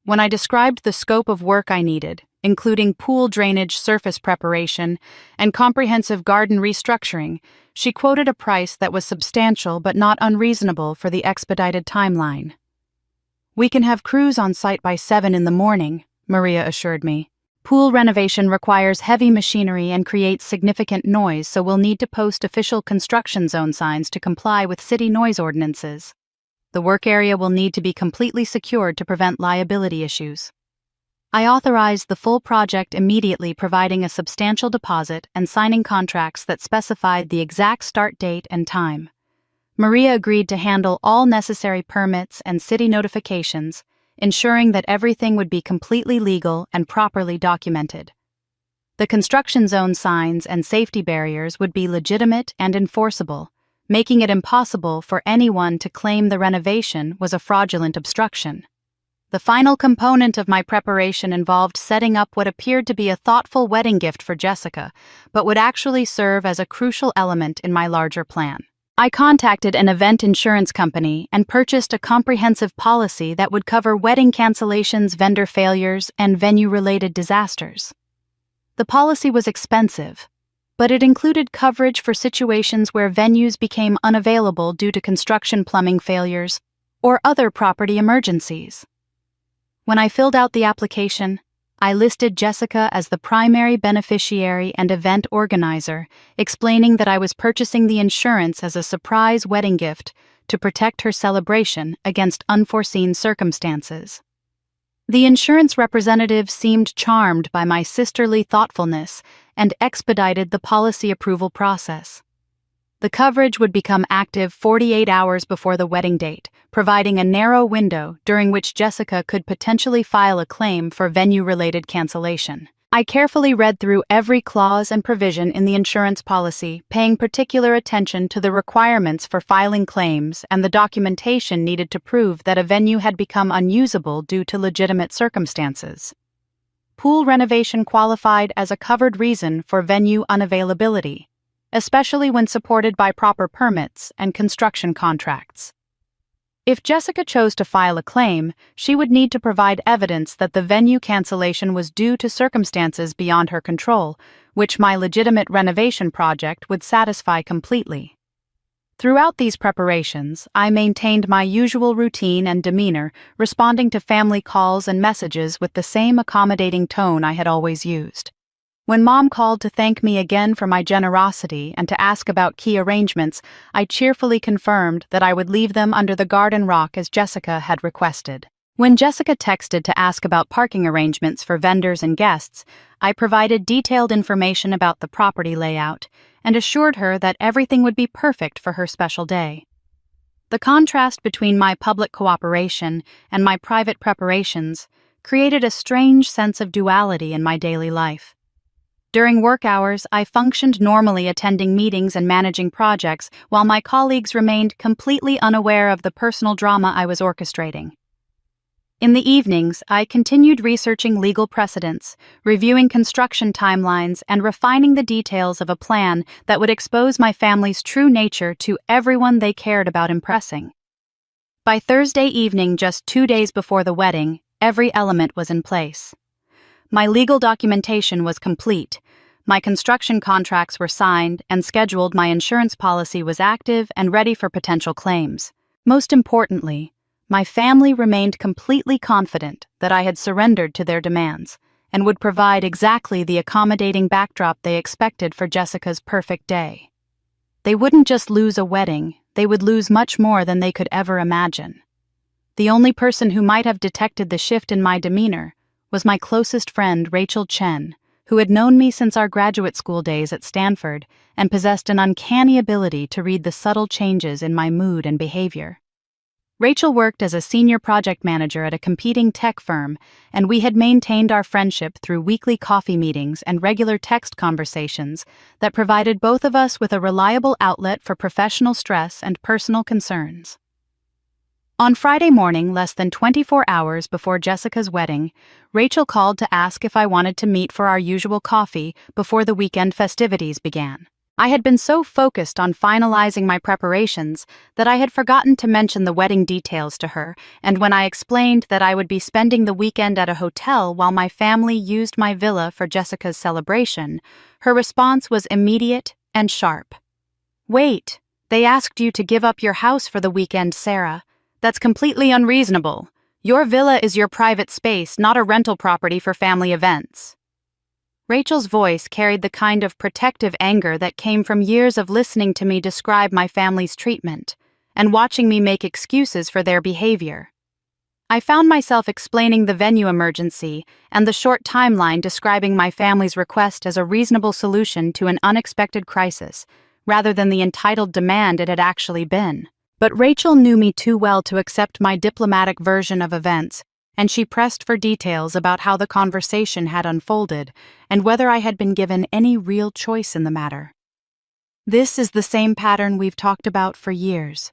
When I described the scope of work I needed, including pool drainage surface preparation and comprehensive garden restructuring, she quoted a price that was substantial but not unreasonable for the expedited timeline. "We can have crews on site by 7 in the morning, Maria assured me. "Pool renovation requires heavy machinery and creates significant noise, so we'll need to post official construction zone signs to comply with city noise ordinances. The work area will need to be completely secured to prevent liability issues." I authorized the full project immediately, providing a substantial deposit and signing contracts that specified the exact start date and time. Maria agreed to handle all necessary permits and city notifications, ensuring that everything would be completely legal and properly documented. The construction zone signs and safety barriers would be legitimate and enforceable, making it impossible for anyone to claim the renovation was a fraudulent obstruction. The final component of my preparation involved setting up what appeared to be a thoughtful wedding gift for Jessica, but would actually serve as a crucial element in my larger plan. I contacted an event insurance company and purchased a comprehensive policy that would cover wedding cancellations, vendor failures, and venue-related disasters. The policy was expensive, but it included coverage for situations where venues became unavailable due to construction plumbing failures or other property emergencies. When I filled out the application, I listed Jessica as the primary beneficiary and event organizer, explaining that I was purchasing the insurance as a surprise wedding gift to protect her celebration against unforeseen circumstances. The insurance representative seemed charmed by my sisterly thoughtfulness and expedited the policy approval process. The coverage would become active 48 hours before the wedding date, providing a narrow window during which Jessica could potentially file a claim for venue-related cancellation. I carefully read through every clause and provision in the insurance policy, paying particular attention to the requirements for filing claims and the documentation needed to prove that a venue had become unusable due to legitimate circumstances. Pool renovation qualified as a covered reason for venue unavailability, especially when supported by proper permits and construction contracts. If Jessica chose to file a claim, she would need to provide evidence that the venue cancellation was due to circumstances beyond her control, which my legitimate renovation project would satisfy completely. Throughout these preparations, I maintained my usual routine and demeanor, responding to family calls and messages with the same accommodating tone I had always used. When Mom called to thank me again for my generosity and to ask about key arrangements, I cheerfully confirmed that I would leave them under the garden rock as Jessica had requested. When Jessica texted to ask about parking arrangements for vendors and guests, I provided detailed information about the property layout and assured her that everything would be perfect for her special day. The contrast between my public cooperation and my private preparations created a strange sense of duality in my daily life. During work hours, I functioned normally, attending meetings and managing projects, while my colleagues remained completely unaware of the personal drama I was orchestrating. In the evenings, I continued researching legal precedents, reviewing construction timelines, and refining the details of a plan that would expose my family's true nature to everyone they cared about impressing. By Thursday evening, just 2 days before the wedding, every element was in place. My legal documentation was complete, my construction contracts were signed and scheduled, my insurance policy was active and ready for potential claims. Most importantly, my family remained completely confident that I had surrendered to their demands and would provide exactly the accommodating backdrop they expected for Jessica's perfect day. They wouldn't just lose a wedding, they would lose much more than they could ever imagine. The only person who might have detected the shift in my demeanor was my closest friend, Rachel Chen, who had known me since our graduate school days at Stanford and possessed an uncanny ability to read the subtle changes in my mood and behavior. Rachel worked as a senior project manager at a competing tech firm, and we had maintained our friendship through weekly coffee meetings and regular text conversations that provided both of us with a reliable outlet for professional stress and personal concerns. On Friday morning, less than 24 hours before Jessica's wedding, Rachel called to ask if I wanted to meet for our usual coffee before the weekend festivities began. I had been so focused on finalizing my preparations that I had forgotten to mention the wedding details to her, and when I explained that I would be spending the weekend at a hotel while my family used my villa for Jessica's celebration, her response was immediate and sharp. "Wait, they asked you to give up your house for the weekend, Sarah. That's completely unreasonable. Your villa is your private space, not a rental property for family events." Rachel's voice carried the kind of protective anger that came from years of listening to me describe my family's treatment and watching me make excuses for their behavior. I found myself explaining the venue emergency and the short timeline describing my family's request as a reasonable solution to an unexpected crisis, rather than the entitled demand it had actually been. But Rachel knew me too well to accept my diplomatic version of events, and she pressed for details about how the conversation had unfolded and whether I had been given any real choice in the matter. "This is the same pattern we've talked about for years,"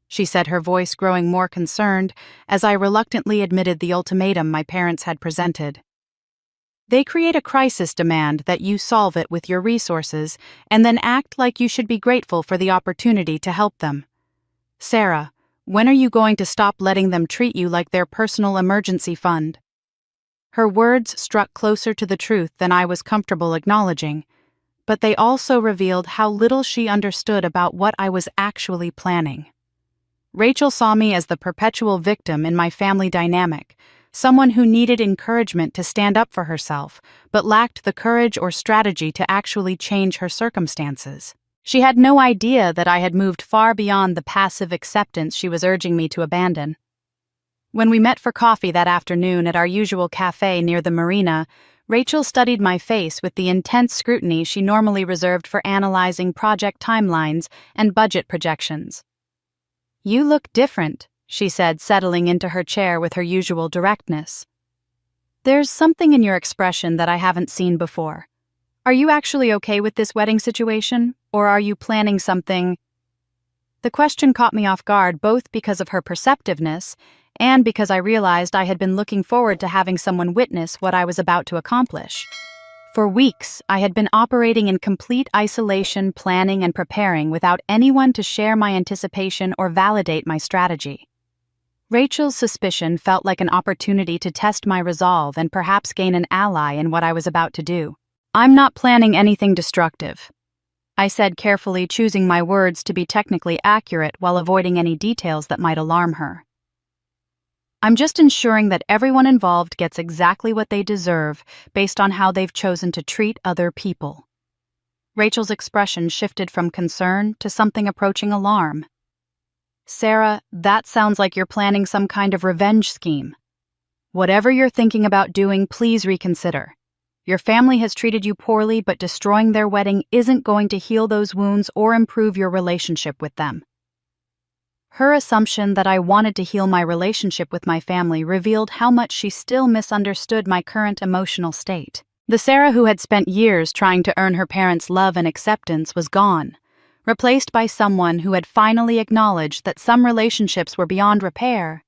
she said, her voice growing more concerned as I reluctantly admitted the ultimatum my parents had presented. "They create a crisis demand that you solve it with your resources and then act like you should be grateful for the opportunity to help them. Sarah, when are you going to stop letting them treat you like their personal emergency fund?" Her words struck closer to the truth than I was comfortable acknowledging, but they also revealed how little she understood about what I was actually planning. Rachel saw me as the perpetual victim in my family dynamic, someone who needed encouragement to stand up for herself, but lacked the courage or strategy to actually change her circumstances. She had no idea that I had moved far beyond the passive acceptance she was urging me to abandon. When we met for coffee that afternoon at our usual cafe near the marina, Rachel studied my face with the intense scrutiny she normally reserved for analyzing project timelines and budget projections. "You look different," she said, settling into her chair with her usual directness. There's something in your expression that I haven't seen before. Are you actually okay with this wedding situation, or are you planning something? The question caught me off guard both because of her perceptiveness and because I realized I had been looking forward to having someone witness what I was about to accomplish. For weeks, I had been operating in complete isolation, planning and preparing without anyone to share my anticipation or validate my strategy. Rachel's suspicion felt like an opportunity to test my resolve and perhaps gain an ally in what I was about to do. I'm not planning anything destructive, I said, carefully choosing my words to be technically accurate while avoiding any details that might alarm her. I'm just ensuring that everyone involved gets exactly what they deserve based on how they've chosen to treat other people. Rachel's expression shifted from concern to something approaching alarm. Sarah, that sounds like you're planning some kind of revenge scheme. Whatever you're thinking about doing, please reconsider. Your family has treated you poorly, but destroying their wedding isn't going to heal those wounds or improve your relationship with them. Her assumption that I wanted to heal my relationship with my family revealed how much she still misunderstood my current emotional state. The Sarah who had spent years trying to earn her parents' love and acceptance was gone, replaced by someone who had finally acknowledged that some relationships were beyond repair,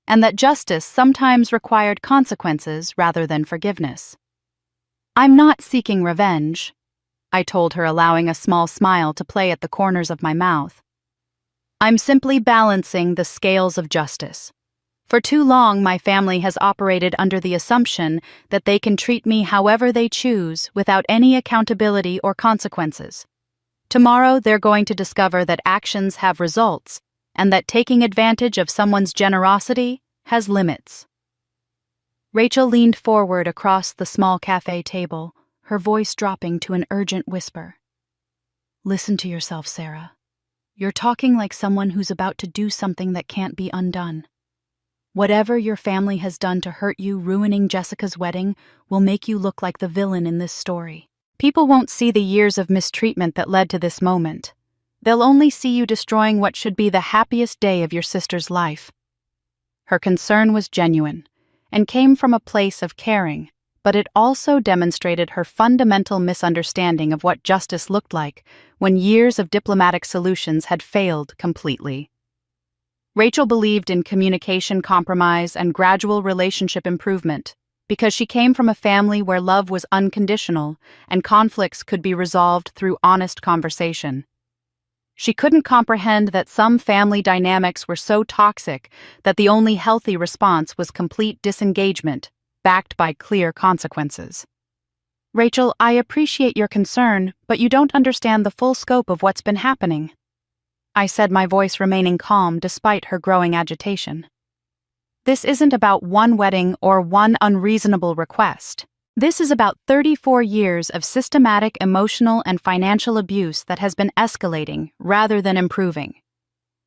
and that justice sometimes required consequences rather than forgiveness. I'm not seeking revenge, I told her, allowing a small smile to play at the corners of my mouth. I'm simply balancing the scales of justice. For too long, my family has operated under the assumption that they can treat me however they choose without any accountability or consequences. Tomorrow, they're going to discover that actions have results and that taking advantage of someone's generosity has limits. Rachel leaned forward across the small cafe table, her voice dropping to an urgent whisper. Listen to yourself, Sarah. You're talking like someone who's about to do something that can't be undone. Whatever your family has done to hurt you, ruining Jessica's wedding will make you look like the villain in this story. People won't see the years of mistreatment that led to this moment. They'll only see you destroying what should be the happiest day of your sister's life. Her concern was genuine and came from a place of caring, but it also demonstrated her fundamental misunderstanding of what justice looked like when years of diplomatic solutions had failed completely. Rachel believed in communication, compromise, and gradual relationship improvement because she came from a family where love was unconditional and conflicts could be resolved through honest conversation. She couldn't comprehend that some family dynamics were so toxic that the only healthy response was complete disengagement, backed by clear consequences. Rachel, I appreciate your concern, but you don't understand the full scope of what's been happening, I said, my voice remaining calm despite her growing agitation. This isn't about one wedding or one unreasonable request. This is about 34 years of systematic emotional and financial abuse that has been escalating rather than improving.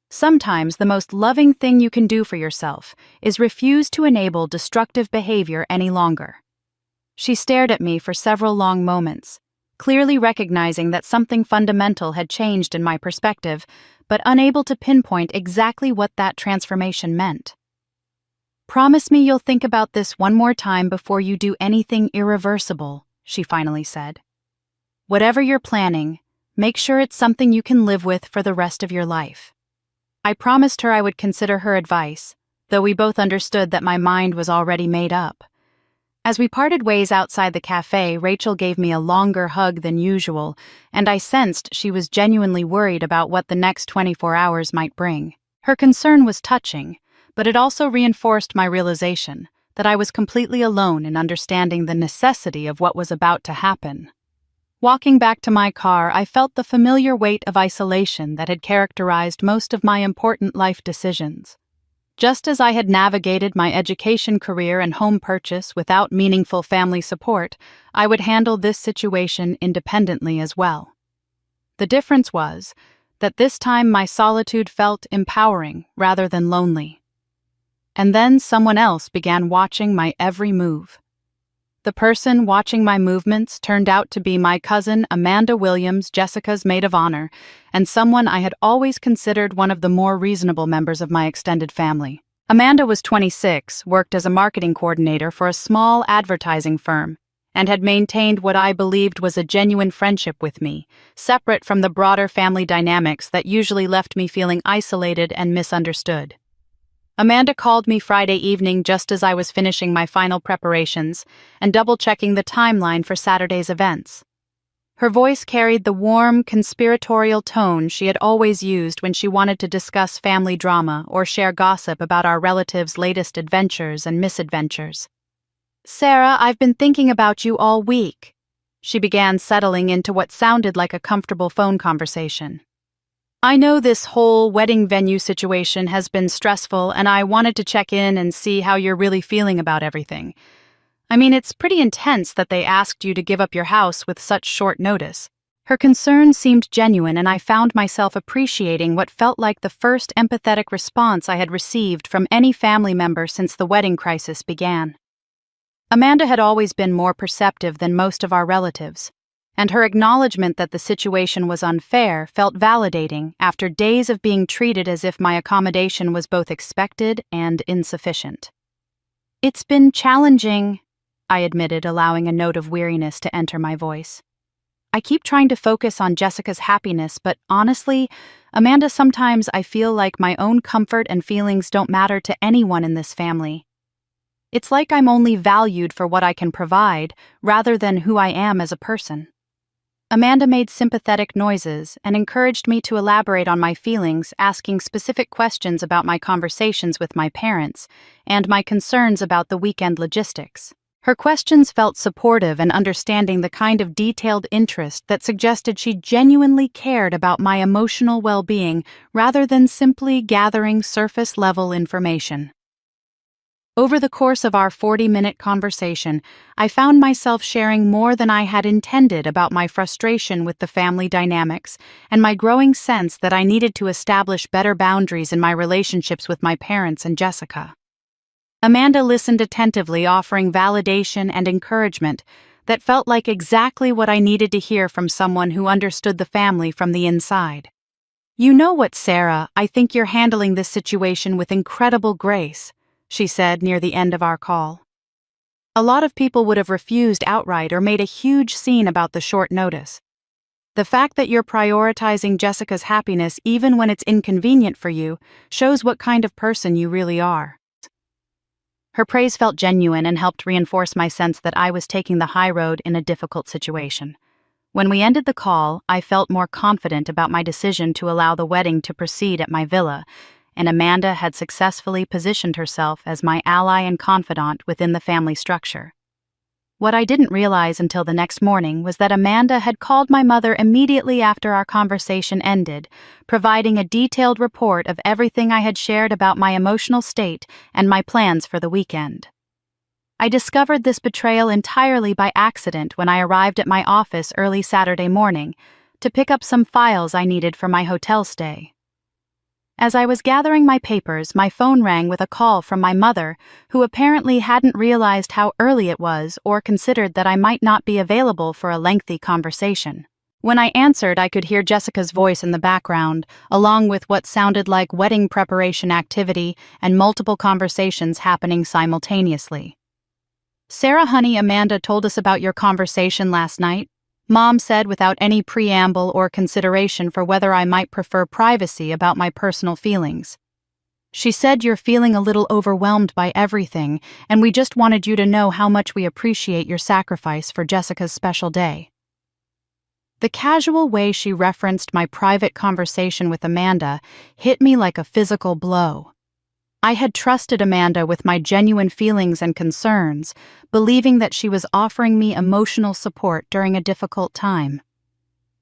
Sometimes the most loving thing you can do for yourself is refuse to enable destructive behavior any longer. She stared at me for several long moments, clearly recognizing that something fundamental had changed in my perspective, but unable to pinpoint exactly what that transformation meant. Promise me you'll think about this one more time before you do anything irreversible, she finally said. Whatever you're planning, make sure it's something you can live with for the rest of your life. I promised her I would consider her advice, though we both understood that my mind was already made up. As we parted ways outside the cafe, Rachel gave me a longer hug than usual, and I sensed she was genuinely worried about what the next 24 hours might bring. Her concern was touching, but it also reinforced my realization that I was completely alone in understanding the necessity of what was about to happen. Walking back to my car, I felt the familiar weight of isolation that had characterized most of my important life decisions. Just as I had navigated my education, career, and home purchase without meaningful family support, I would handle this situation independently as well. The difference was that this time my solitude felt empowering rather than lonely. And then someone else began watching my every move. The person watching my movements turned out to be my cousin Amanda Williams, Jessica's maid of honor, and someone I had always considered one of the more reasonable members of my extended family. Amanda was 26, worked as a marketing coordinator for a small advertising firm, and had maintained what I believed was a genuine friendship with me, separate from the broader family dynamics that usually left me feeling isolated and misunderstood. Amanda called me Friday evening just as I was finishing my final preparations and double-checking the timeline for Saturday's events. Her voice carried the warm, conspiratorial tone she had always used when she wanted to discuss family drama or share gossip about our relatives' latest adventures and misadventures. "Sarah, I've been thinking about you all week." She began settling into what sounded like a comfortable phone conversation. "I know this whole wedding venue situation has been stressful, and I wanted to check in and see how you're really feeling about everything. I mean, it's pretty intense that they asked you to give up your house with such short notice." Her concern seemed genuine, and I found myself appreciating what felt like the first empathetic response I had received from any family member since the wedding crisis began. Amanda had always been more perceptive than most of our relatives, and her acknowledgement that the situation was unfair felt validating after days of being treated as if my accommodation was both expected and insufficient. "It's been challenging," I admitted, allowing a note of weariness to enter my voice. "I keep trying to focus on Jessica's happiness, but honestly, Amanda, sometimes I feel like my own comfort and feelings don't matter to anyone in this family. It's like I'm only valued for what I can provide, rather than who I am as a person." Amanda made sympathetic noises and encouraged me to elaborate on my feelings, asking specific questions about my conversations with my parents and my concerns about the weekend logistics. Her questions felt supportive and understanding, the kind of detailed interest that suggested she genuinely cared about my emotional well-being rather than simply gathering surface-level information. Over the course of our 40-minute conversation, I found myself sharing more than I had intended about my frustration with the family dynamics and my growing sense that I needed to establish better boundaries in my relationships with my parents and Jessica. Amanda listened attentively, offering validation and encouragement that felt like exactly what I needed to hear from someone who understood the family from the inside. "You know what, Sarah, I think you're handling this situation with incredible grace," she said near the end of our call. "A lot of people would have refused outright or made a huge scene about the short notice. The fact that you're prioritizing Jessica's happiness even when it's inconvenient for you shows what kind of person you really are." Her praise felt genuine and helped reinforce my sense that I was taking the high road in a difficult situation. When we ended the call, I felt more confident about my decision to allow the wedding to proceed at my villa, and Amanda had successfully positioned herself as my ally and confidant within the family structure. What I didn't realize until the next morning was that Amanda had called my mother immediately after our conversation ended, providing a detailed report of everything I had shared about my emotional state and my plans for the weekend. I discovered this betrayal entirely by accident when I arrived at my office early Saturday morning to pick up some files I needed for my hotel stay. As I was gathering my papers, my phone rang with a call from my mother, who apparently hadn't realized how early it was or considered that I might not be available for a lengthy conversation. When I answered, I could hear Jessica's voice in the background, along with what sounded like wedding preparation activity and multiple conversations happening simultaneously. "Sarah, honey, Amanda told us about your conversation last night," Mom said without any preamble or consideration for whether I might prefer privacy about my personal feelings. "She said you're feeling a little overwhelmed by everything, and we just wanted you to know how much we appreciate your sacrifice for Jessica's special day." The casual way she referenced my private conversation with Amanda hit me like a physical blow. I had trusted Amanda with my genuine feelings and concerns, believing that she was offering me emotional support during a difficult time.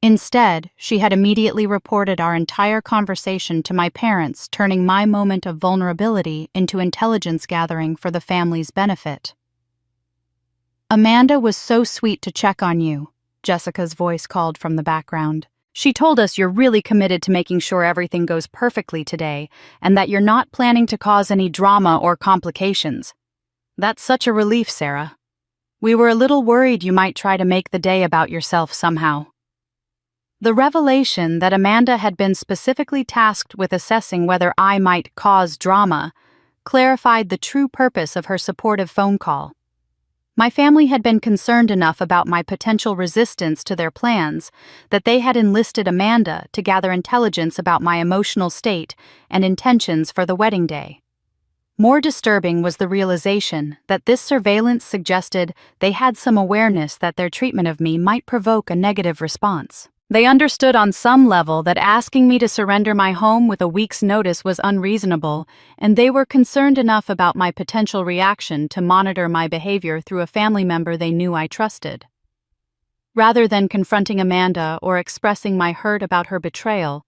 Instead, she had immediately reported our entire conversation to my parents, turning my moment of vulnerability into intelligence gathering for the family's benefit. "Amanda was so sweet to check on you," Jessica's voice called from the background. "She told us you're really committed to making sure everything goes perfectly today, and that you're not planning to cause any drama or complications. That's such a relief, Sarah. We were a little worried you might try to make the day about yourself somehow." The revelation that Amanda had been specifically tasked with assessing whether I might cause drama clarified the true purpose of her supportive phone call. My family had been concerned enough about my potential resistance to their plans that they had enlisted Amanda to gather intelligence about my emotional state and intentions for the wedding day. More disturbing was the realization that this surveillance suggested they had some awareness that their treatment of me might provoke a negative response. They understood on some level that asking me to surrender my home with a week's notice was unreasonable, and they were concerned enough about my potential reaction to monitor my behavior through a family member they knew I trusted. Rather than confronting Amanda or expressing my hurt about her betrayal,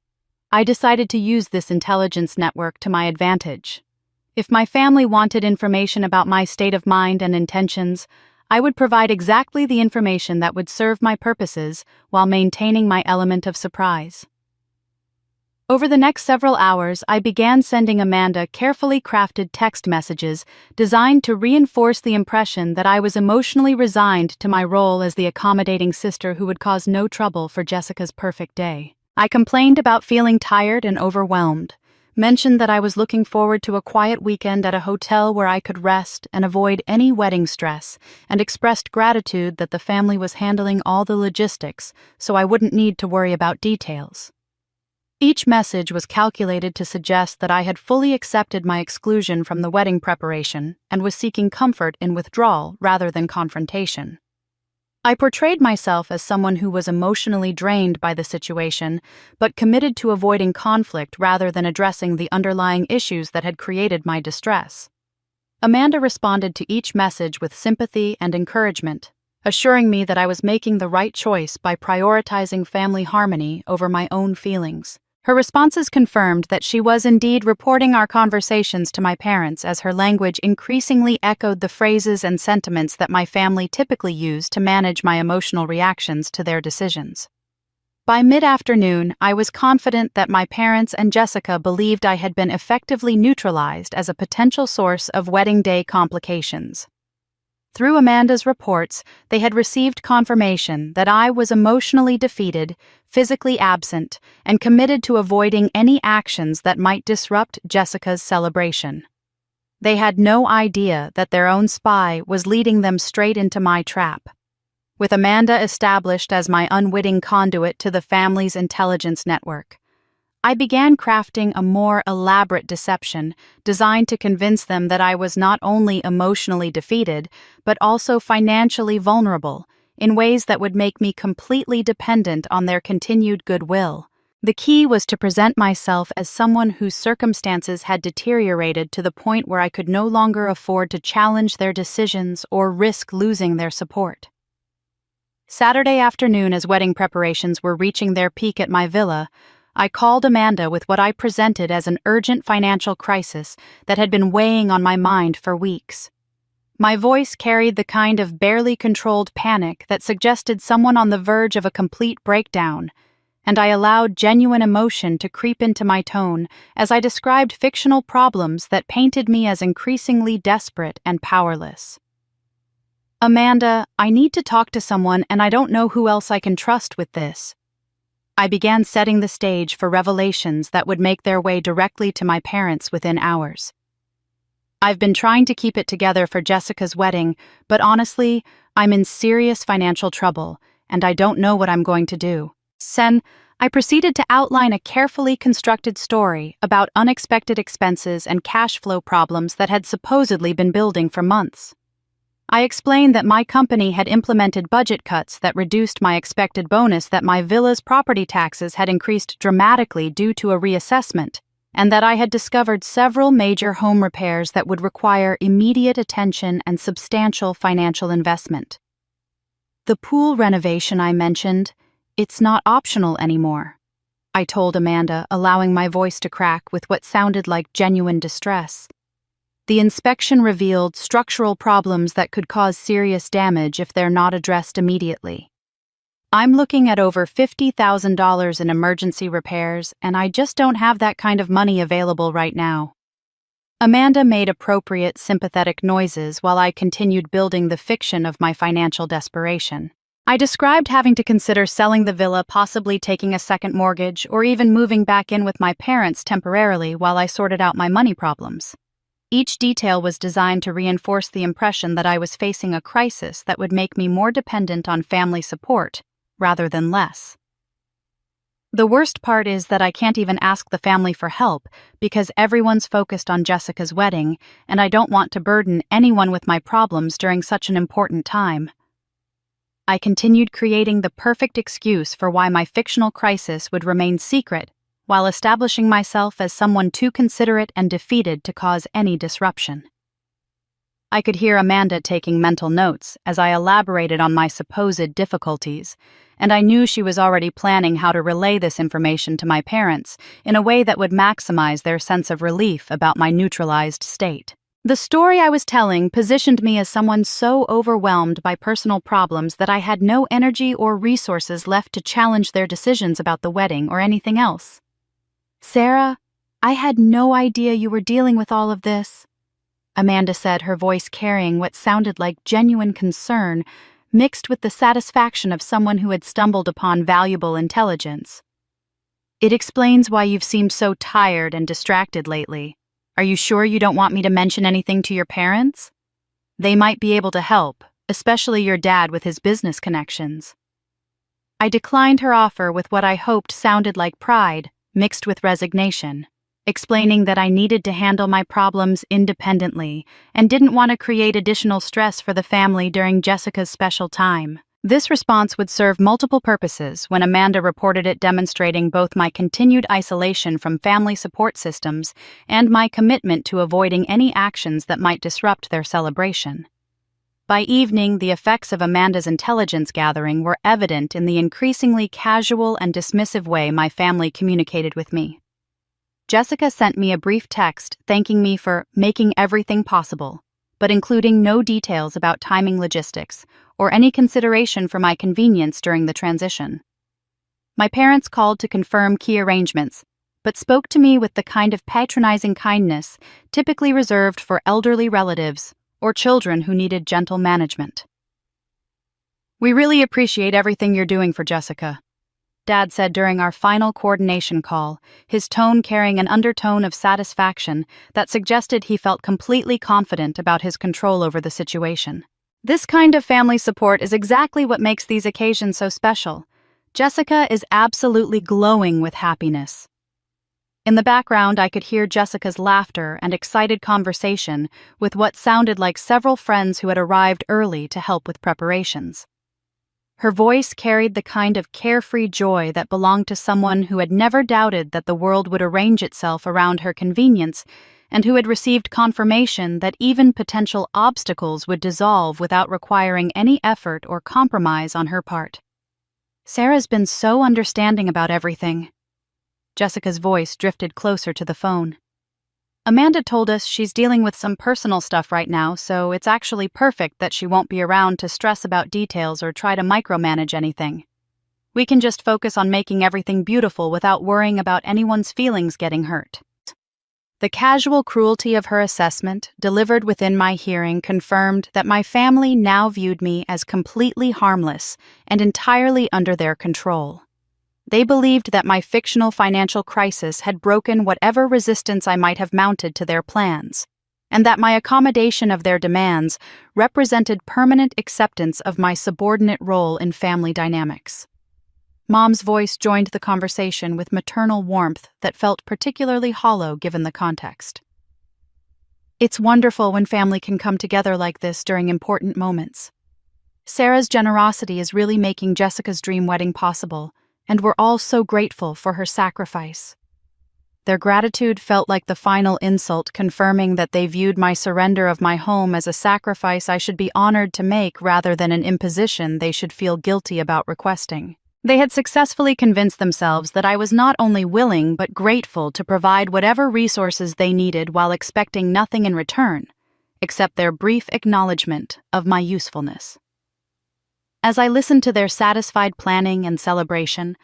I decided to use this intelligence network to my advantage. If my family wanted information about my state of mind and intentions, I would provide exactly the information that would serve my purposes while maintaining my element of surprise. Over the next several hours, I began sending Amanda carefully crafted text messages designed to reinforce the impression that I was emotionally resigned to my role as the accommodating sister who would cause no trouble for Jessica's perfect day. I complained about feeling tired and overwhelmed, mentioned that I was looking forward to a quiet weekend at a hotel where I could rest and avoid any wedding stress, and expressed gratitude that the family was handling all the logistics so I wouldn't need to worry about details. Each message was calculated to suggest that I had fully accepted my exclusion from the wedding preparation and was seeking comfort in withdrawal rather than confrontation. I portrayed myself as someone who was emotionally drained by the situation, but committed to avoiding conflict rather than addressing the underlying issues that had created my distress. Amanda responded to each message with sympathy and encouragement, assuring me that I was making the right choice by prioritizing family harmony over my own feelings. Her responses confirmed that she was indeed reporting our conversations to my parents, as her language increasingly echoed the phrases and sentiments that my family typically used to manage my emotional reactions to their decisions. By mid-afternoon, I was confident that my parents and Jessica believed I had been effectively neutralized as a potential source of wedding day complications. Through Amanda's reports, they had received confirmation that I was emotionally defeated, physically absent, and committed to avoiding any actions that might disrupt Jessica's celebration. They had no idea that their own spy was leading them straight into my trap. With Amanda established as my unwitting conduit to the family's intelligence network, I began crafting a more elaborate deception designed to convince them that I was not only emotionally defeated, but also financially vulnerable, in ways that would make me completely dependent on their continued goodwill. The key was to present myself as someone whose circumstances had deteriorated to the point where I could no longer afford to challenge their decisions or risk losing their support. Saturday afternoon, as wedding preparations were reaching their peak at my villa, I called Amanda with what I presented as an urgent financial crisis that had been weighing on my mind for weeks. My voice carried the kind of barely controlled panic that suggested someone on the verge of a complete breakdown, and I allowed genuine emotion to creep into my tone as I described fictional problems that painted me as increasingly desperate and powerless. "Amanda, I need to talk to someone, and I don't know who else I can trust with this." I began setting the stage for revelations that would make their way directly to my parents within hours. "I've been trying to keep it together for Jessica's wedding, but honestly, I'm in serious financial trouble, and I don't know what I'm going to do." I proceeded to outline a carefully constructed story about unexpected expenses and cash flow problems that had supposedly been building for months. I explained that my company had implemented budget cuts that reduced my expected bonus, that my villa's property taxes had increased dramatically due to a reassessment, and that I had discovered several major home repairs that would require immediate attention and substantial financial investment. The pool renovation I mentioned, it's not optional anymore, I told Amanda, allowing my voice to crack with what sounded like genuine distress. The inspection revealed structural problems that could cause serious damage if they're not addressed immediately. I'm looking at over $50,000 in emergency repairs, and I just don't have that kind of money available right now. Amanda made appropriate, sympathetic noises while I continued building the fiction of my financial desperation. I described having to consider selling the villa, possibly taking a second mortgage, or even moving back in with my parents temporarily while I sorted out my money problems. Each detail was designed to reinforce the impression that I was facing a crisis that would make me more dependent on family support, rather than less. The worst part is that I can't even ask the family for help because everyone's focused on Jessica's wedding, and I don't want to burden anyone with my problems during such an important time. I continued creating the perfect excuse for why my fictional crisis would remain secret, while establishing myself as someone too considerate and defeated to cause any disruption. I could hear Amanda taking mental notes as I elaborated on my supposed difficulties, and I knew she was already planning how to relay this information to my parents in a way that would maximize their sense of relief about my neutralized state. The story I was telling positioned me as someone so overwhelmed by personal problems that I had no energy or resources left to challenge their decisions about the wedding or anything else. "Sarah, I had no idea you were dealing with all of this," Amanda said, her voice carrying what sounded like genuine concern, mixed with the satisfaction of someone who had stumbled upon valuable intelligence. "It explains why you've seemed so tired and distracted lately. Are you sure you don't want me to mention anything to your parents? They might be able to help, especially your dad with his business connections." I declined her offer with what I hoped sounded like pride, mixed with resignation, explaining that I needed to handle my problems independently and didn't want to create additional stress for the family during Jessica's special time. This response would serve multiple purposes when Amanda reported it, demonstrating both my continued isolation from family support systems and my commitment to avoiding any actions that might disrupt their celebration. By evening, the effects of Amanda's intelligence gathering were evident in the increasingly casual and dismissive way my family communicated with me. Jessica sent me a brief text thanking me for making everything possible, but including no details about timing logistics or any consideration for my convenience during the transition. My parents called to confirm key arrangements, but spoke to me with the kind of patronizing kindness typically reserved for elderly relatives or children who needed gentle management. "We really appreciate everything you're doing for Jessica," Dad said during our final coordination call, his tone carrying an undertone of satisfaction that suggested he felt completely confident about his control over the situation. "This kind of family support is exactly what makes these occasions so special. Jessica is absolutely glowing with happiness." In the background, I could hear Jessica's laughter and excited conversation with what sounded like several friends who had arrived early to help with preparations. Her voice carried the kind of carefree joy that belonged to someone who had never doubted that the world would arrange itself around her convenience and who had received confirmation that even potential obstacles would dissolve without requiring any effort or compromise on her part. "Sarah's been so understanding about everything." Jessica's voice drifted closer to the phone. "Amanda told us she's dealing with some personal stuff right now, so it's actually perfect that she won't be around to stress about details or try to micromanage anything. We can just focus on making everything beautiful without worrying about anyone's feelings getting hurt." The casual cruelty of her assessment, delivered within my hearing, confirmed that my family now viewed me as completely harmless and entirely under their control. They believed that my fictional financial crisis had broken whatever resistance I might have mounted to their plans, and that my accommodation of their demands represented permanent acceptance of my subordinate role in family dynamics. Mom's voice joined the conversation with maternal warmth that felt particularly hollow given the context. "It's wonderful when family can come together like this during important moments. Sarah's generosity is really making Jessica's dream wedding possible, and we're all so grateful for her sacrifice." Their gratitude felt like the final insult, confirming that they viewed my surrender of my home as a sacrifice I should be honored to make rather than an imposition they should feel guilty about requesting. They had successfully convinced themselves that I was not only willing but grateful to provide whatever resources they needed while expecting nothing in return, except their brief acknowledgement of my usefulness. As I listened to their satisfied planning and celebration,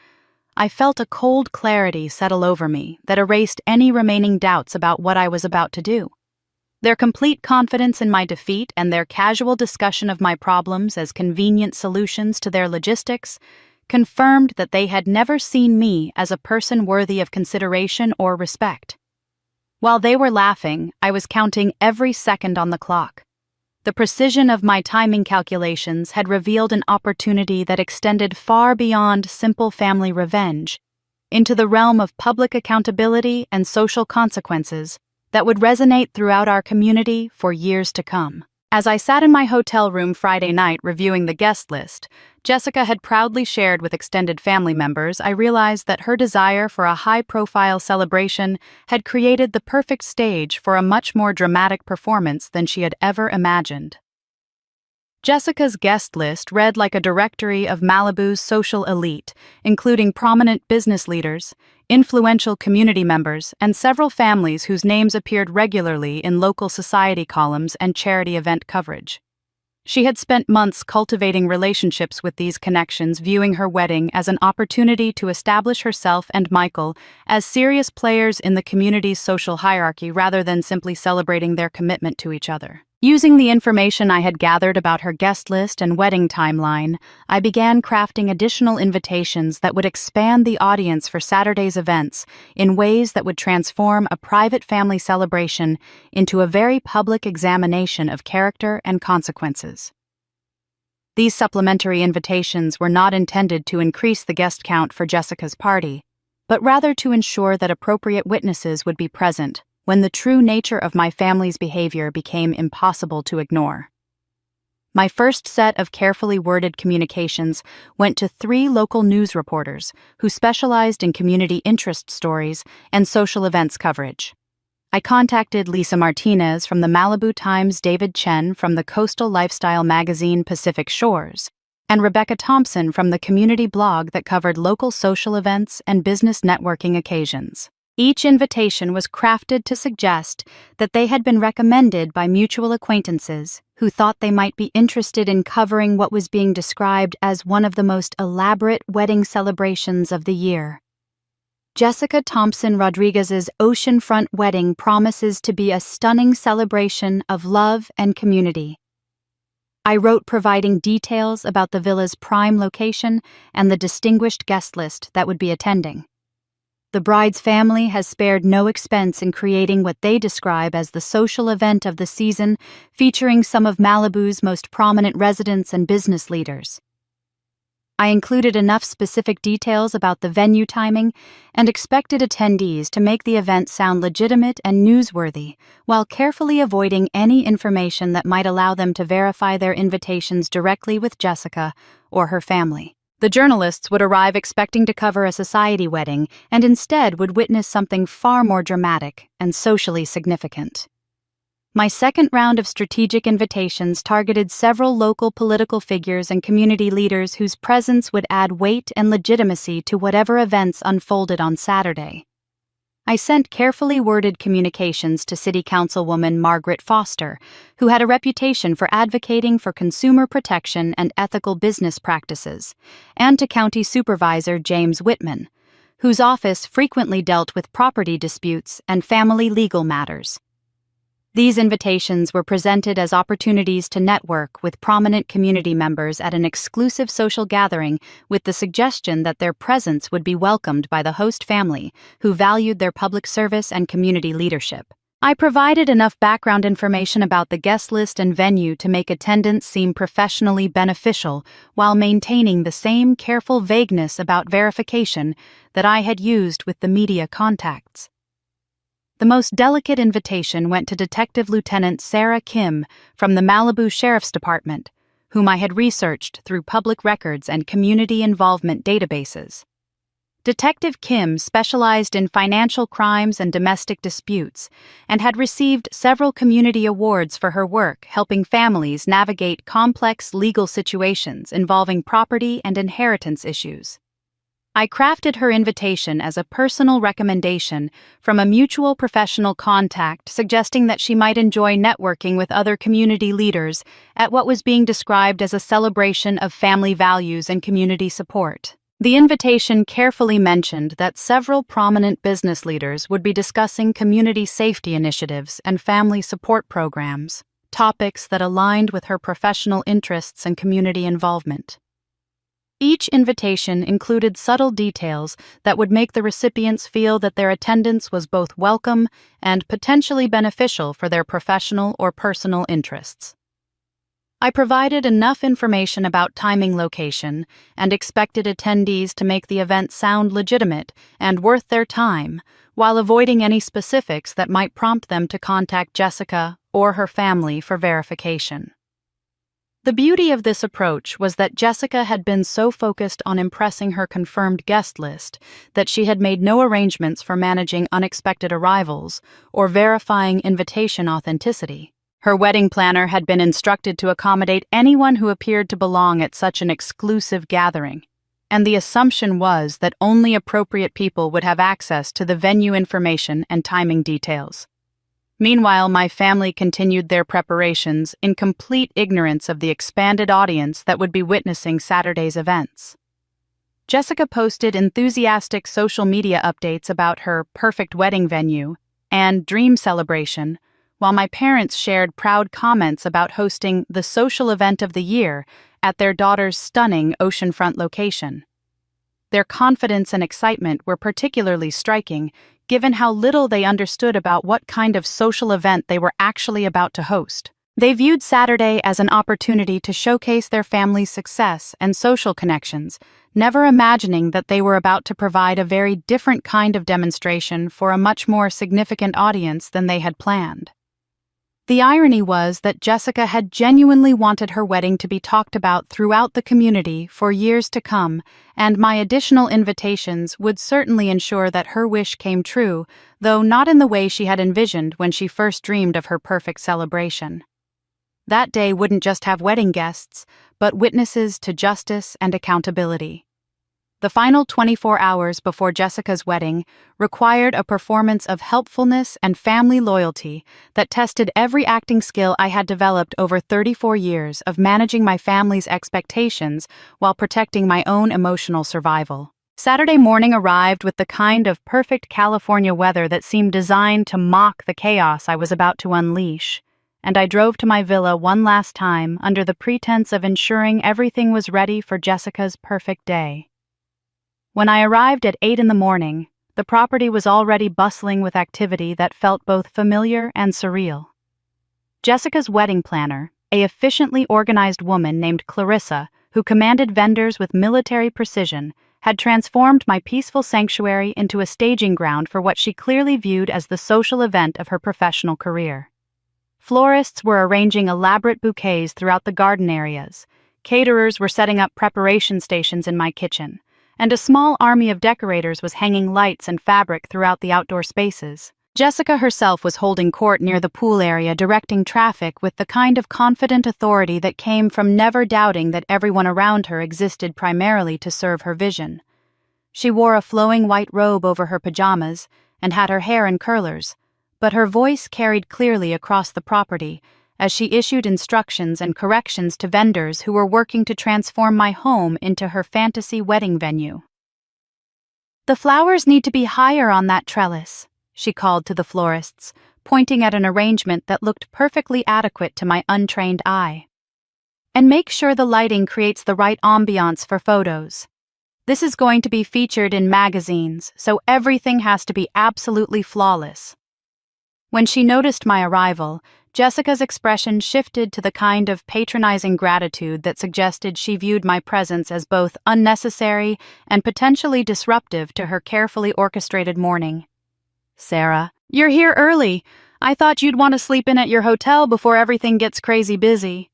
I felt a cold clarity settle over me that erased any remaining doubts about what I was about to do. Their complete confidence in my defeat and their casual discussion of my problems as convenient solutions to their logistics confirmed that they had never seen me as a person worthy of consideration or respect. While they were laughing, I was counting every second on the clock. The precision of my timing calculations had revealed an opportunity that extended far beyond simple family revenge into the realm of public accountability and social consequences that would resonate throughout our community for years to come. As I sat in my hotel room Friday night reviewing the guest list Jessica had proudly shared with extended family members, I realized that her desire for a high-profile celebration had created the perfect stage for a much more dramatic performance than she had ever imagined. Jessica's guest list read like a directory of Malibu's social elite, including prominent business leaders, influential community members, and several families whose names appeared regularly in local society columns and charity event coverage. She had spent months cultivating relationships with these connections, viewing her wedding as an opportunity to establish herself and Michael as serious players in the community's social hierarchy rather than simply celebrating their commitment to each other. Using the information I had gathered about her guest list and wedding timeline, I began crafting additional invitations that would expand the audience for Saturday's events in ways that would transform a private family celebration into a very public examination of character and consequences. These supplementary invitations were not intended to increase the guest count for Jessica's party, but rather to ensure that appropriate witnesses would be present when the true nature of my family's behavior became impossible to ignore. My first set of carefully worded communications went to 3 local news reporters who specialized in community interest stories and social events coverage. I contacted Lisa Martinez from the Malibu Times, David Chen from the coastal lifestyle magazine Pacific Shores, and Rebecca Thompson from the community blog that covered local social events and business networking occasions. Each invitation was crafted to suggest that they had been recommended by mutual acquaintances who thought they might be interested in covering what was being described as one of the most elaborate wedding celebrations of the year. Jessica Thompson Rodriguez's oceanfront wedding promises to be a stunning celebration of love and community. I wrote providing details about the villa's prime location and the distinguished guest list that would be attending. The bride's family has spared no expense in creating what they describe as the social event of the season, featuring some of Malibu's most prominent residents and business leaders. I included enough specific details about the venue timing and expected attendees to make the event sound legitimate and newsworthy, while carefully avoiding any information that might allow them to verify their invitations directly with Jessica or her family. The journalists would arrive expecting to cover a society wedding and instead would witness something far more dramatic and socially significant. My second round of strategic invitations targeted several local political figures and community leaders whose presence would add weight and legitimacy to whatever events unfolded on Saturday. I sent carefully worded communications to City Councilwoman Margaret Foster, who had a reputation for advocating for consumer protection and ethical business practices, and to County Supervisor James Whitman, whose office frequently dealt with property disputes and family legal matters. These invitations were presented as opportunities to network with prominent community members at an exclusive social gathering with the suggestion that their presence would be welcomed by the host family, who valued their public service and community leadership. I provided enough background information about the guest list and venue to make attendance seem professionally beneficial while maintaining the same careful vagueness about verification that I had used with the media contacts. The most delicate invitation went to Detective Lieutenant Sarah Kim from the Malibu Sheriff's Department, whom I had researched through public records and community involvement databases. Detective Kim specialized in financial crimes and domestic disputes and had received several community awards for her work helping families navigate complex legal situations involving property and inheritance issues. I crafted her invitation as a personal recommendation from a mutual professional contact suggesting that she might enjoy networking with other community leaders at what was being described as a celebration of family values and community support. The invitation carefully mentioned that several prominent business leaders would be discussing community safety initiatives and family support programs, topics that aligned with her professional interests and community involvement. Each invitation included subtle details that would make the recipients feel that their attendance was both welcome and potentially beneficial for their professional or personal interests. I provided enough information about timing, location, and expected attendees to make the event sound legitimate and worth their time, while avoiding any specifics that might prompt them to contact Jessica or her family for verification. The beauty of this approach was that Jessica had been so focused on impressing her confirmed guest list that she had made no arrangements for managing unexpected arrivals or verifying invitation authenticity. Her wedding planner had been instructed to accommodate anyone who appeared to belong at such an exclusive gathering, and the assumption was that only appropriate people would have access to the venue information and timing details. Meanwhile, my family continued their preparations in complete ignorance of the expanded audience that would be witnessing Saturday's events. Jessica posted enthusiastic social media updates about her perfect wedding venue and dream celebration, while my parents shared proud comments about hosting the social event of the year at their daughter's stunning oceanfront location. Their confidence and excitement were particularly striking, given how little they understood about what kind of social event they were actually about to host. They viewed Saturday as an opportunity to showcase their family's success and social connections, never imagining that they were about to provide a very different kind of demonstration for a much more significant audience than they had planned. The irony was that Jessica had genuinely wanted her wedding to be talked about throughout the community for years to come, and my additional invitations would certainly ensure that her wish came true, though not in the way she had envisioned when she first dreamed of her perfect celebration. That day wouldn't just have wedding guests, but witnesses to justice and accountability. The final 24 hours before Jessica's wedding required a performance of helpfulness and family loyalty that tested every acting skill I had developed over 34 years of managing my family's expectations while protecting my own emotional survival. Saturday morning arrived with the kind of perfect California weather that seemed designed to mock the chaos I was about to unleash, and I drove to my villa one last time under the pretense of ensuring everything was ready for Jessica's perfect day. When I arrived at 8 in the morning, the property was already bustling with activity that felt both familiar and surreal. Jessica's wedding planner, an efficiently organized woman named Clarissa, who commanded vendors with military precision, had transformed my peaceful sanctuary into a staging ground for what she clearly viewed as the social event of her professional career. Florists were arranging elaborate bouquets throughout the garden areas, caterers were setting up preparation stations in my kitchen, and a small army of decorators was hanging lights and fabric throughout the outdoor spaces. Jessica herself was holding court near the pool area, directing traffic with the kind of confident authority that came from never doubting that everyone around her existed primarily to serve her vision. She wore a flowing white robe over her pajamas and had her hair in curlers, but her voice carried clearly across the property as she issued instructions and corrections to vendors who were working to transform my home into her fantasy wedding venue. "The flowers need to be higher on that trellis," she called to the florists, pointing at an arrangement that looked perfectly adequate to my untrained eye. "And make sure the lighting creates the right ambiance for photos. This is going to be featured in magazines, so everything has to be absolutely flawless." When she noticed my arrival, Jessica's expression shifted to the kind of patronizing gratitude that suggested she viewed my presence as both unnecessary and potentially disruptive to her carefully orchestrated morning. "Sarah, you're here early. I thought you'd want to sleep in at your hotel before everything gets crazy busy."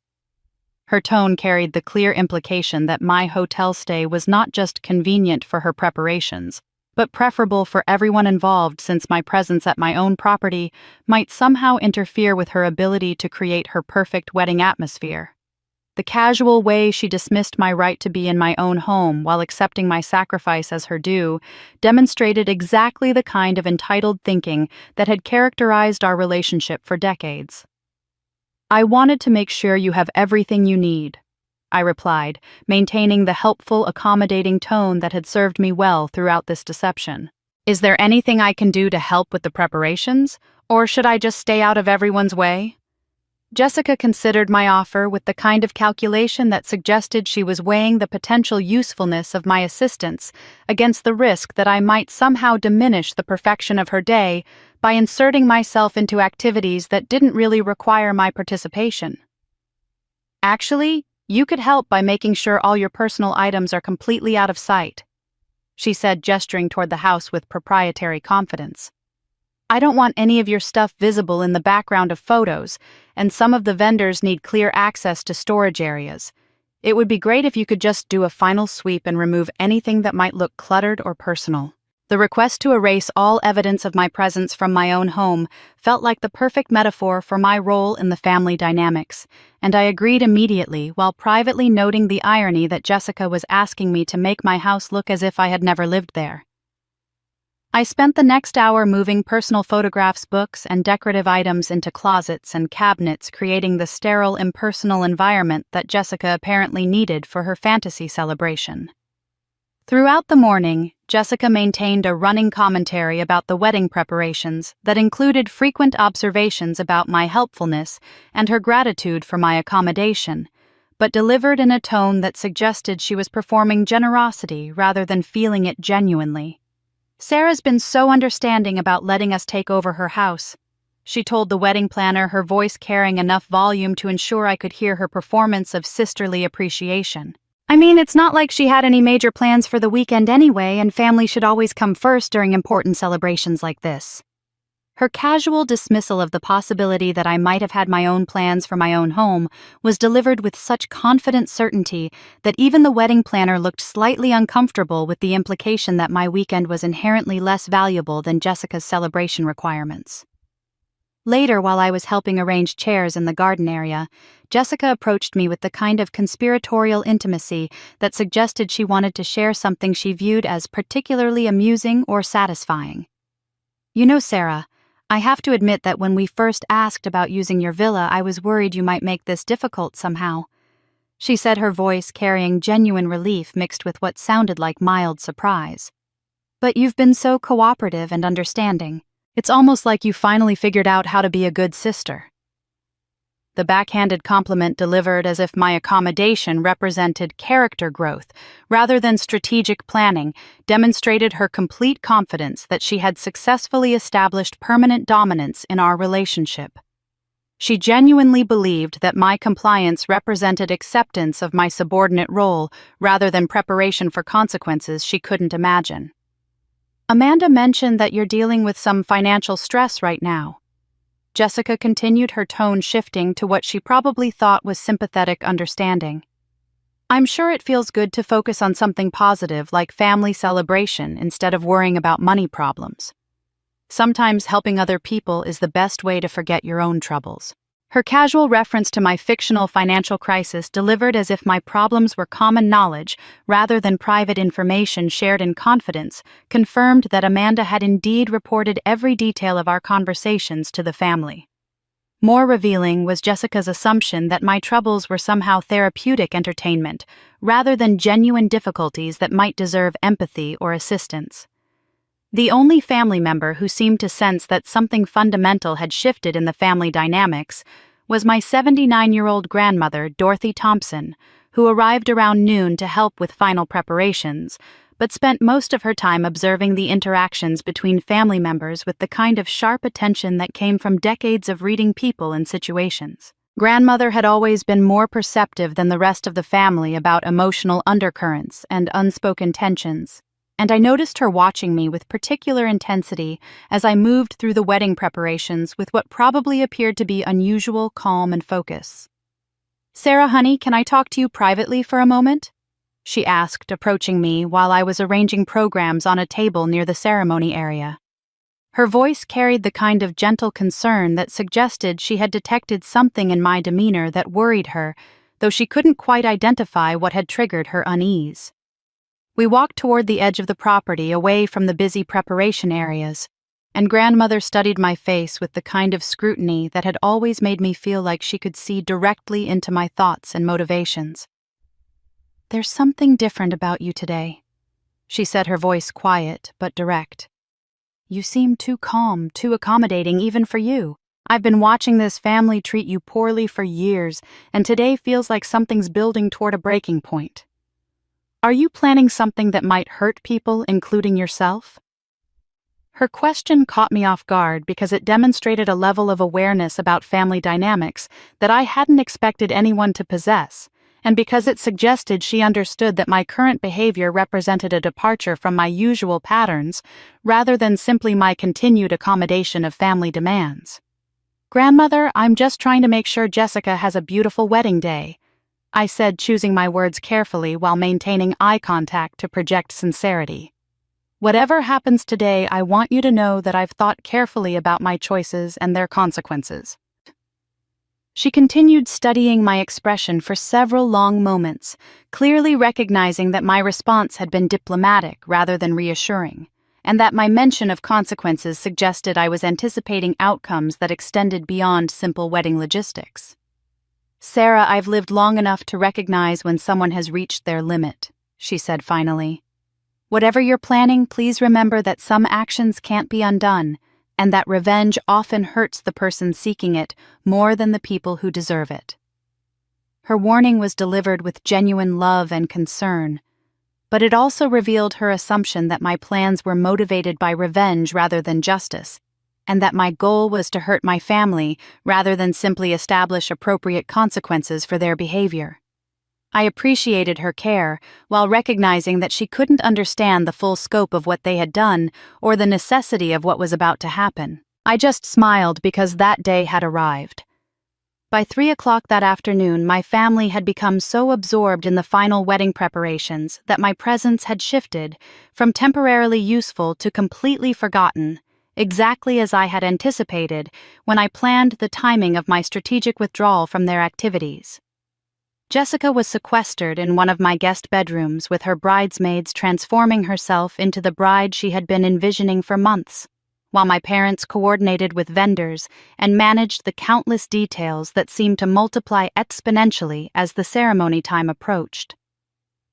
Her tone carried the clear implication that my hotel stay was not just convenient for her preparations, but preferable for everyone involved, since my presence at my own property might somehow interfere with her ability to create her perfect wedding atmosphere. The casual way she dismissed my right to be in my own home while accepting my sacrifice as her due demonstrated exactly the kind of entitled thinking that had characterized our relationship for decades. "I wanted to make sure you have everything you need." I replied, maintaining the helpful, accommodating tone that had served me well throughout this deception. Is there anything I can do to help with the preparations, or should I just stay out of everyone's way? Jessica considered my offer with the kind of calculation that suggested she was weighing the potential usefulness of my assistance against the risk that I might somehow diminish the perfection of her day by inserting myself into activities that didn't really require my participation. Actually, you could help by making sure all your personal items are completely out of sight, she said, gesturing toward the house with proprietary confidence. I don't want any of your stuff visible in the background of photos, and some of the vendors need clear access to storage areas. It would be great if you could just do a final sweep and remove anything that might look cluttered or personal. The request to erase all evidence of my presence from my own home felt like the perfect metaphor for my role in the family dynamics, and I agreed immediately while privately noting the irony that Jessica was asking me to make my house look as if I had never lived there. I spent the next hour moving personal photographs, books, and decorative items into closets and cabinets, creating the sterile, impersonal environment that Jessica apparently needed for her fantasy celebration. Throughout the morning, Jessica maintained a running commentary about the wedding preparations that included frequent observations about my helpfulness and her gratitude for my accommodation, but delivered in a tone that suggested she was performing generosity rather than feeling it genuinely. Sarah's been so understanding about letting us take over her house, she told the wedding planner, her voice carrying enough volume to ensure I could hear her performance of sisterly appreciation. I mean, it's not like she had any major plans for the weekend anyway, and family should always come first during important celebrations like this. Her casual dismissal of the possibility that I might have had my own plans for my own home was delivered with such confident certainty that even the wedding planner looked slightly uncomfortable with the implication that my weekend was inherently less valuable than Jessica's celebration requirements. Later, while I was helping arrange chairs in the garden area, Jessica approached me with the kind of conspiratorial intimacy that suggested she wanted to share something she viewed as particularly amusing or satisfying. You know, Sarah, I have to admit that when we first asked about using your villa, I was worried you might make this difficult somehow, she said, her voice carrying genuine relief mixed with what sounded like mild surprise. But you've been so cooperative and understanding. It's almost like you finally figured out how to be a good sister. The backhanded compliment delivered as if my accommodation represented character growth rather than strategic planning demonstrated her complete confidence that she had successfully established permanent dominance in our relationship. She genuinely believed that my compliance represented acceptance of my subordinate role rather than preparation for consequences she couldn't imagine. Amanda mentioned that you're dealing with some financial stress right now. Jessica continued, her tone shifting to what she probably thought was sympathetic understanding. I'm sure it feels good to focus on something positive like family celebration instead of worrying about money problems. Sometimes helping other people is the best way to forget your own troubles. Her casual reference to my fictional financial crisis delivered as if my problems were common knowledge rather than private information shared in confidence confirmed that Amanda had indeed reported every detail of our conversations to the family. More revealing was Jessica's assumption that my troubles were somehow therapeutic entertainment rather than genuine difficulties that might deserve empathy or assistance. The only family member who seemed to sense that something fundamental had shifted in the family dynamics was my 79-year-old grandmother, Dorothy Thompson, who arrived around noon to help with final preparations, but spent most of her time observing the interactions between family members with the kind of sharp attention that came from decades of reading people and situations. Grandmother had always been more perceptive than the rest of the family about emotional undercurrents and unspoken tensions, and I noticed her watching me with particular intensity as I moved through the wedding preparations with what probably appeared to be unusual calm and focus. "Sarah, honey, can I talk to you privately for a moment?" she asked, approaching me while I was arranging programs on a table near the ceremony area. Her voice carried the kind of gentle concern that suggested she had detected something in my demeanor that worried her, though she couldn't quite identify what had triggered her unease. We walked toward the edge of the property, away from the busy preparation areas, and grandmother studied my face with the kind of scrutiny that had always made me feel like she could see directly into my thoughts and motivations. "There's something different about you today," she said, her voice quiet but direct. "You seem too calm, too accommodating even for you. I've been watching this family treat you poorly for years, and today feels like something's building toward a breaking point. Are you planning something that might hurt people, including yourself?" Her question caught me off guard because it demonstrated a level of awareness about family dynamics that I hadn't expected anyone to possess, and because it suggested she understood that my current behavior represented a departure from my usual patterns rather than simply my continued accommodation of family demands. "Grandmother, I'm just trying to make sure Jessica has a beautiful wedding day," I said, choosing my words carefully while maintaining eye contact to project sincerity. "Whatever happens today, I want you to know that I've thought carefully about my choices and their consequences." She continued studying my expression for several long moments, clearly recognizing that my response had been diplomatic rather than reassuring, and that my mention of consequences suggested I was anticipating outcomes that extended beyond simple wedding logistics. "Sarah, I've lived long enough to recognize when someone has reached their limit," she said finally. "Whatever you're planning, please remember that some actions can't be undone, and that revenge often hurts the person seeking it more than the people who deserve it." Her warning was delivered with genuine love and concern, but it also revealed her assumption that my plans were motivated by revenge rather than justice, and that my goal was to hurt my family rather than simply establish appropriate consequences for their behavior. I appreciated her care, while recognizing that she couldn't understand the full scope of what they had done or the necessity of what was about to happen. I just smiled because that day had arrived. By 3 o'clock that afternoon, my family had become so absorbed in the final wedding preparations that my presence had shifted from temporarily useful to completely forgotten, exactly as I had anticipated when I planned the timing of my strategic withdrawal from their activities. Jessica was sequestered in one of my guest bedrooms with her bridesmaids transforming herself into the bride she had been envisioning for months, while my parents coordinated with vendors and managed the countless details that seemed to multiply exponentially as the ceremony time approached.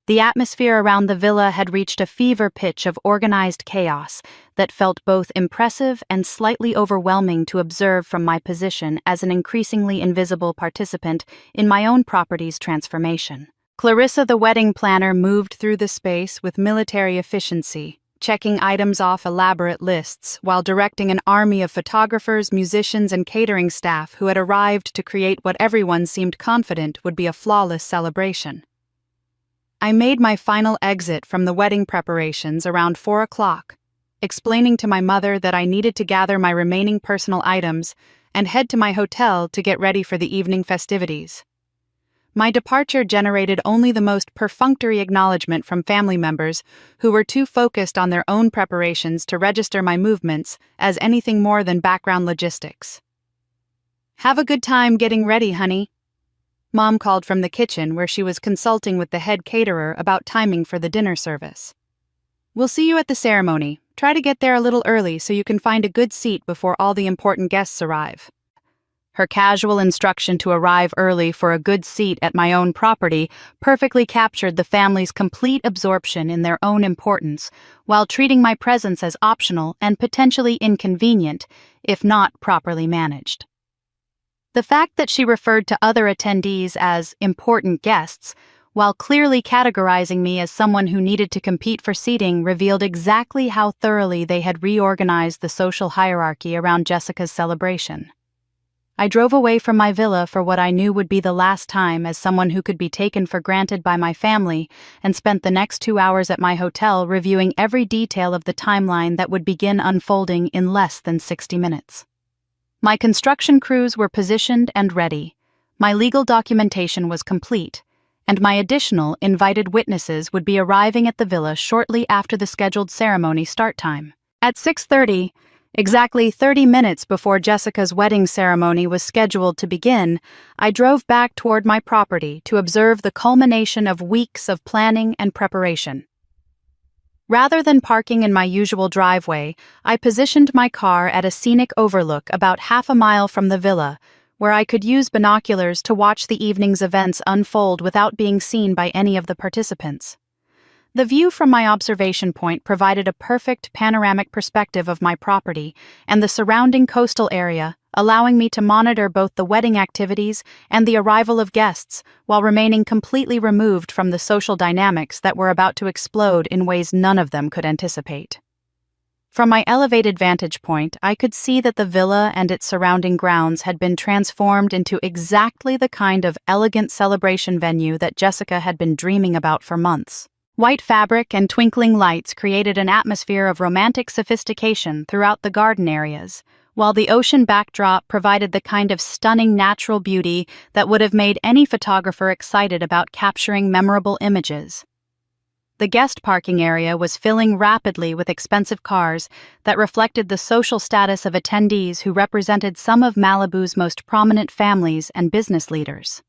The atmosphere around the villa had reached a fever pitch of organized chaos that felt both impressive and slightly overwhelming to observe from my position as an increasingly invisible participant in my own property's transformation. Clarissa, the wedding planner, moved through the space with military efficiency, checking items off elaborate lists while directing an army of photographers, musicians, and catering staff who had arrived to create what everyone seemed confident would be a flawless celebration. I made my final exit from the wedding preparations around 4 o'clock, explaining to my mother that I needed to gather my remaining personal items and head to my hotel to get ready for the evening festivities. My departure generated only the most perfunctory acknowledgement from family members who were too focused on their own preparations to register my movements as anything more than background logistics. "Have a good time getting ready, honey," Mom called from the kitchen where she was consulting with the head caterer about timing for the dinner service. "We'll see you at the ceremony. Try to get there a little early so you can find a good seat before all the important guests arrive." Her casual instruction to arrive early for a good seat at my own property perfectly captured the family's complete absorption in their own importance, while treating my presence as optional and potentially inconvenient, if not properly managed. The fact that she referred to other attendees as important guests, while clearly categorizing me as someone who needed to compete for seating, revealed exactly how thoroughly they had reorganized the social hierarchy around Jessica's celebration. I drove away from my villa for what I knew would be the last time as someone who could be taken for granted by my family, and spent the next 2 hours at my hotel reviewing every detail of the timeline that would begin unfolding in less than 60 minutes. My construction crews were positioned and ready, my legal documentation was complete, and my additional invited witnesses would be arriving at the villa shortly after the scheduled ceremony start time. At 6:30, exactly 30 minutes before Jessica's wedding ceremony was scheduled to begin, I drove back toward my property to observe the culmination of weeks of planning and preparation. Rather than parking in my usual driveway, I positioned my car at a scenic overlook about half a mile from the villa, where I could use binoculars to watch the evening's events unfold without being seen by any of the participants. The view from my observation point provided a perfect panoramic perspective of my property and the surrounding coastal area, allowing me to monitor both the wedding activities and the arrival of guests while remaining completely removed from the social dynamics that were about to explode in ways none of them could anticipate. From my elevated vantage point, I could see that the villa and its surrounding grounds had been transformed into exactly the kind of elegant celebration venue that Jessica had been dreaming about for months. White fabric and twinkling lights created an atmosphere of romantic sophistication throughout the garden areas, while the ocean backdrop provided the kind of stunning natural beauty that would have made any photographer excited about capturing memorable images. The guest parking area was filling rapidly with expensive cars that reflected the social status of attendees who represented some of Malibu's most prominent families and business leaders.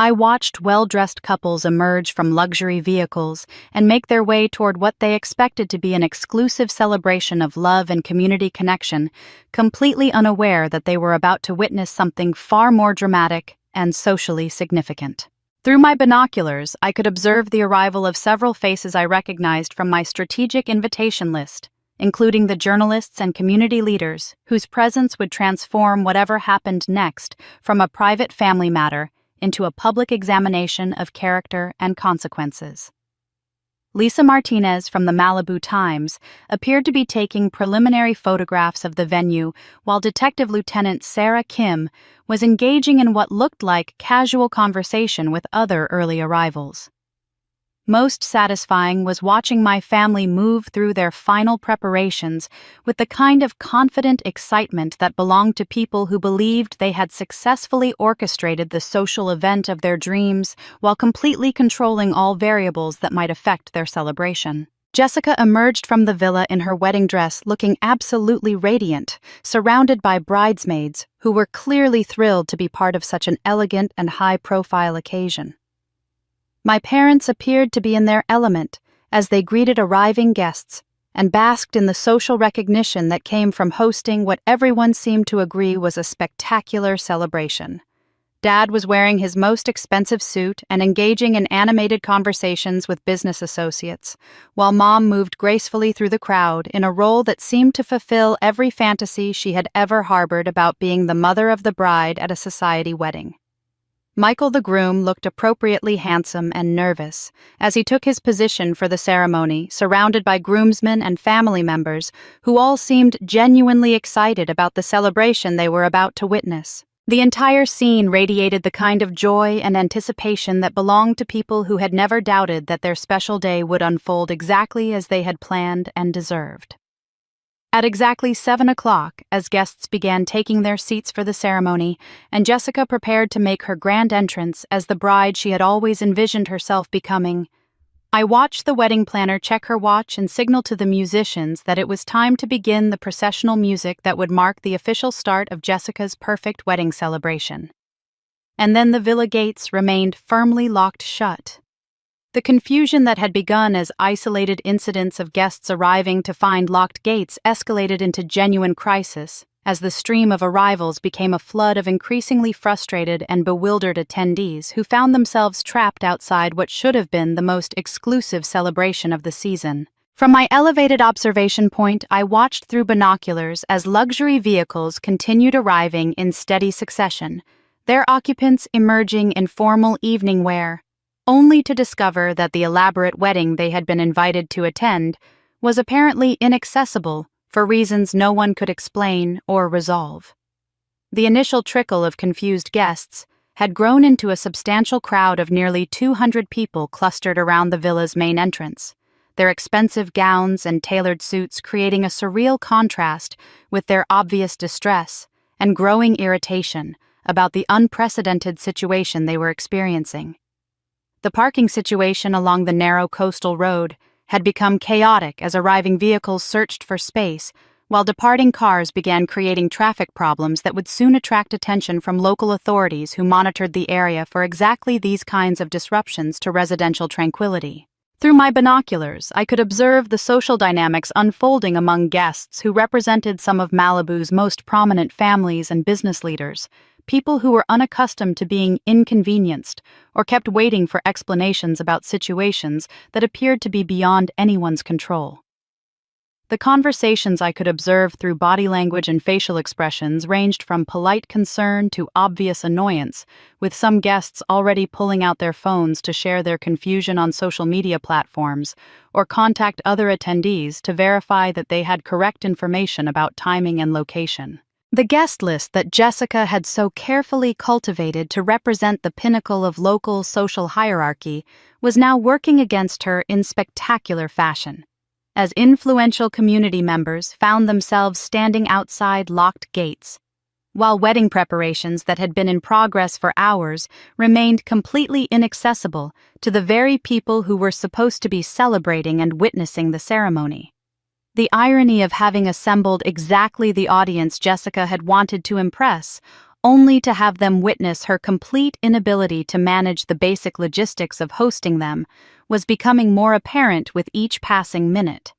I watched well-dressed couples emerge from luxury vehicles and make their way toward what they expected to be an exclusive celebration of love and community connection, completely unaware that they were about to witness something far more dramatic and socially significant. Through my binoculars, I could observe the arrival of several faces I recognized from my strategic invitation list, including the journalists and community leaders whose presence would transform whatever happened next from a private family matter into a public examination of character and consequences. Lisa Martinez from the Malibu Times appeared to be taking preliminary photographs of the venue, while Detective Lieutenant Sarah Kim was engaging in what looked like casual conversation with other early arrivals. Most satisfying was watching my family move through their final preparations with the kind of confident excitement that belonged to people who believed they had successfully orchestrated the social event of their dreams while completely controlling all variables that might affect their celebration. Jessica emerged from the villa in her wedding dress looking absolutely radiant, surrounded by bridesmaids who were clearly thrilled to be part of such an elegant and high-profile occasion. My parents appeared to be in their element as they greeted arriving guests and basked in the social recognition that came from hosting what everyone seemed to agree was a spectacular celebration. Dad was wearing his most expensive suit and engaging in animated conversations with business associates, while Mom moved gracefully through the crowd in a role that seemed to fulfill every fantasy she had ever harbored about being the mother of the bride at a society wedding. Michael the groom looked appropriately handsome and nervous as he took his position for the ceremony, surrounded by groomsmen and family members who all seemed genuinely excited about the celebration they were about to witness. The entire scene radiated the kind of joy and anticipation that belonged to people who had never doubted that their special day would unfold exactly as they had planned and deserved. At exactly 7 o'clock, as guests began taking their seats for the ceremony, and Jessica prepared to make her grand entrance as the bride she had always envisioned herself becoming, I watched the wedding planner check her watch and signal to the musicians that it was time to begin the processional music that would mark the official start of Jessica's perfect wedding celebration. And then the villa gates remained firmly locked shut. The confusion that had begun as isolated incidents of guests arriving to find locked gates escalated into genuine crisis as the stream of arrivals became a flood of increasingly frustrated and bewildered attendees who found themselves trapped outside what should have been the most exclusive celebration of the season. From my elevated observation point, I watched through binoculars as luxury vehicles continued arriving in steady succession, their occupants emerging in formal evening wear, only to discover that the elaborate wedding they had been invited to attend was apparently inaccessible for reasons no one could explain or resolve. The initial trickle of confused guests had grown into a substantial crowd of nearly 200 people clustered around the villa's main entrance, their expensive gowns and tailored suits creating a surreal contrast with their obvious distress and growing irritation about the unprecedented situation they were experiencing. The parking situation along the narrow coastal road had become chaotic as arriving vehicles searched for space, while departing cars began creating traffic problems that would soon attract attention from local authorities who monitored the area for exactly these kinds of disruptions to residential tranquility. Through my binoculars, I could observe the social dynamics unfolding among guests who represented some of Malibu's most prominent families and business leaders, people who were unaccustomed to being inconvenienced or kept waiting for explanations about situations that appeared to be beyond anyone's control. The conversations I could observe through body language and facial expressions ranged from polite concern to obvious annoyance, with some guests already pulling out their phones to share their confusion on social media platforms or contact other attendees to verify that they had correct information about timing and location. The guest list that Jessica had so carefully cultivated to represent the pinnacle of local social hierarchy was now working against her in spectacular fashion, as influential community members found themselves standing outside locked gates, while wedding preparations that had been in progress for hours remained completely inaccessible to the very people who were supposed to be celebrating and witnessing the ceremony. The irony of having assembled exactly the audience Jessica had wanted to impress, only to have them witness her complete inability to manage the basic logistics of hosting them, was becoming more apparent with each passing minute.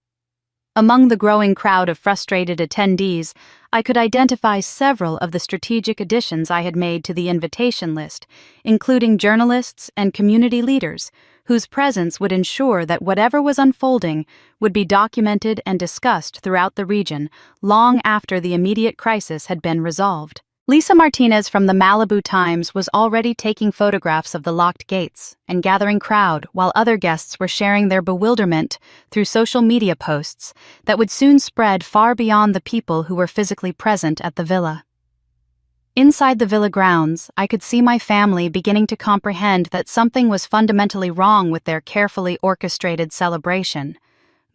Among the growing crowd of frustrated attendees, I could identify several of the strategic additions I had made to the invitation list, including journalists and community leaders, whose presence would ensure that whatever was unfolding would be documented and discussed throughout the region long after the immediate crisis had been resolved. Lisa Martinez from the Malibu Times was already taking photographs of the locked gates and gathering crowd while other guests were sharing their bewilderment through social media posts that would soon spread far beyond the people who were physically present at the villa. Inside the villa grounds, I could see my family beginning to comprehend that something was fundamentally wrong with their carefully orchestrated celebration,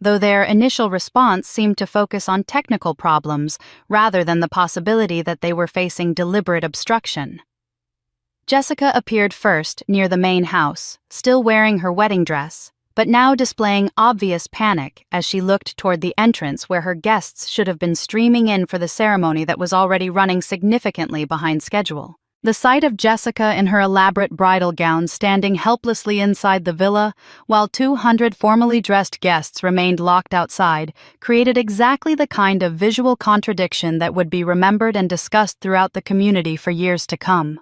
though their initial response seemed to focus on technical problems rather than the possibility that they were facing deliberate obstruction. Jessica appeared first near the main house, still wearing her wedding dress, but now displaying obvious panic as she looked toward the entrance where her guests should have been streaming in for the ceremony that was already running significantly behind schedule. The sight of Jessica in her elaborate bridal gown standing helplessly inside the villa, while 200 formally dressed guests remained locked outside, created exactly the kind of visual contradiction that would be remembered and discussed throughout the community for years to come.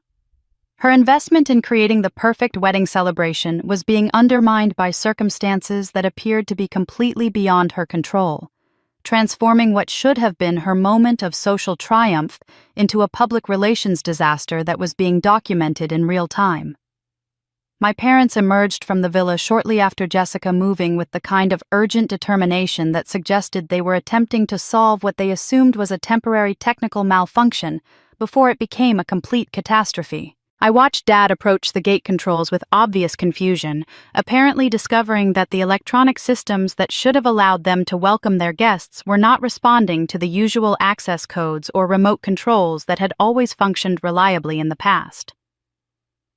Her investment in creating the perfect wedding celebration was being undermined by circumstances that appeared to be completely beyond her control, transforming what should have been her moment of social triumph into a public relations disaster that was being documented in real time. My parents emerged from the villa shortly after Jessica moving with the kind of urgent determination that suggested they were attempting to solve what they assumed was a temporary technical malfunction before it became a complete catastrophe. I watched Dad approach the gate controls with obvious confusion, apparently discovering that the electronic systems that should have allowed them to welcome their guests were not responding to the usual access codes or remote controls that had always functioned reliably in the past.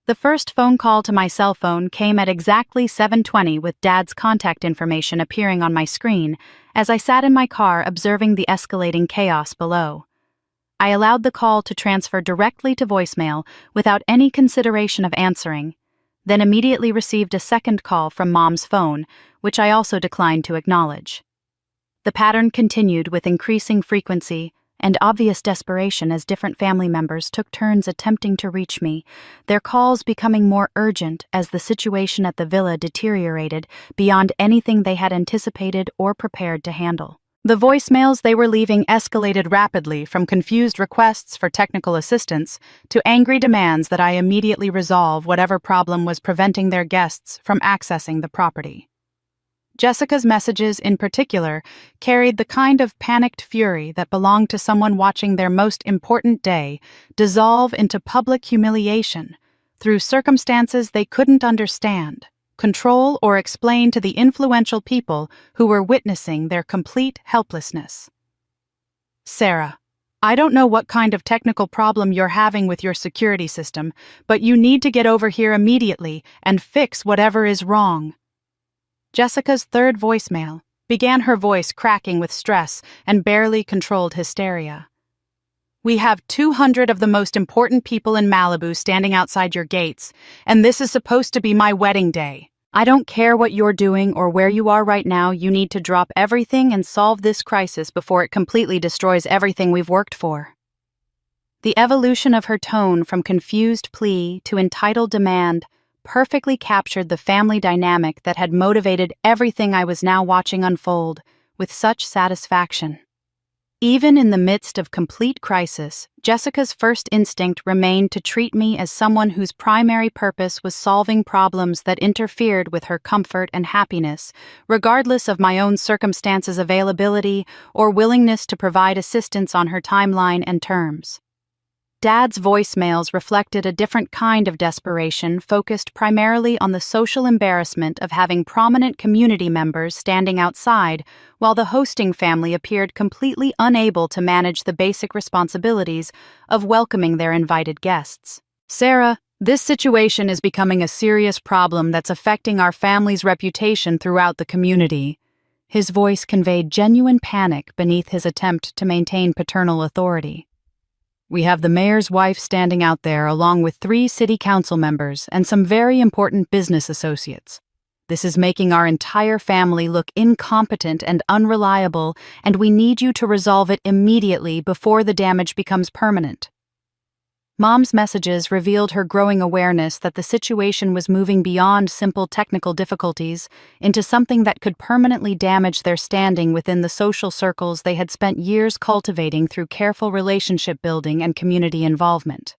The first phone call to my cell phone came at exactly 7:20 with Dad's contact information appearing on my screen as I sat in my car observing the escalating chaos below. I allowed the call to transfer directly to voicemail without any consideration of answering, then immediately received a second call from Mom's phone, which I also declined to acknowledge. The pattern continued with increasing frequency and obvious desperation as different family members took turns attempting to reach me, their calls becoming more urgent as the situation at the villa deteriorated beyond anything they had anticipated or prepared to handle. The voicemails they were leaving escalated rapidly from confused requests for technical assistance to angry demands that I immediately resolve whatever problem was preventing their guests from accessing the property. Jessica's messages, in particular, carried the kind of panicked fury that belonged to someone watching their most important day dissolve into public humiliation through circumstances they couldn't understand, control, or explain to the influential people who were witnessing their complete helplessness. Sarah, I don't know what kind of technical problem you're having with your security system, but you need to get over here immediately and fix whatever is wrong. Jessica's third voicemail began, her voice cracking with stress and barely controlled hysteria. We have 200 of the most important people in Malibu standing outside your gates, and this is supposed to be my wedding day. I don't care what you're doing or where you are right now, you need to drop everything and solve this crisis before it completely destroys everything we've worked for. The evolution of her tone from confused plea to entitled demand perfectly captured the family dynamic that had motivated everything I was now watching unfold with such satisfaction. Even in the midst of complete crisis, Jessica's first instinct remained to treat me as someone whose primary purpose was solving problems that interfered with her comfort and happiness, regardless of my own circumstances' availability or willingness to provide assistance on her timeline and terms. Dad's voicemails reflected a different kind of desperation focused primarily on the social embarrassment of having prominent community members standing outside, while the hosting family appeared completely unable to manage the basic responsibilities of welcoming their invited guests. "Sarah, this situation is becoming a serious problem that's affecting our family's reputation throughout the community." His voice conveyed genuine panic beneath his attempt to maintain paternal authority. "We have the mayor's wife standing out there along with 3 city council members and some very important business associates. This is making our entire family look incompetent and unreliable, and we need you to resolve it immediately before the damage becomes permanent." Mom's messages revealed her growing awareness that the situation was moving beyond simple technical difficulties into something that could permanently damage their standing within the social circles they had spent years cultivating through careful relationship building and community involvement.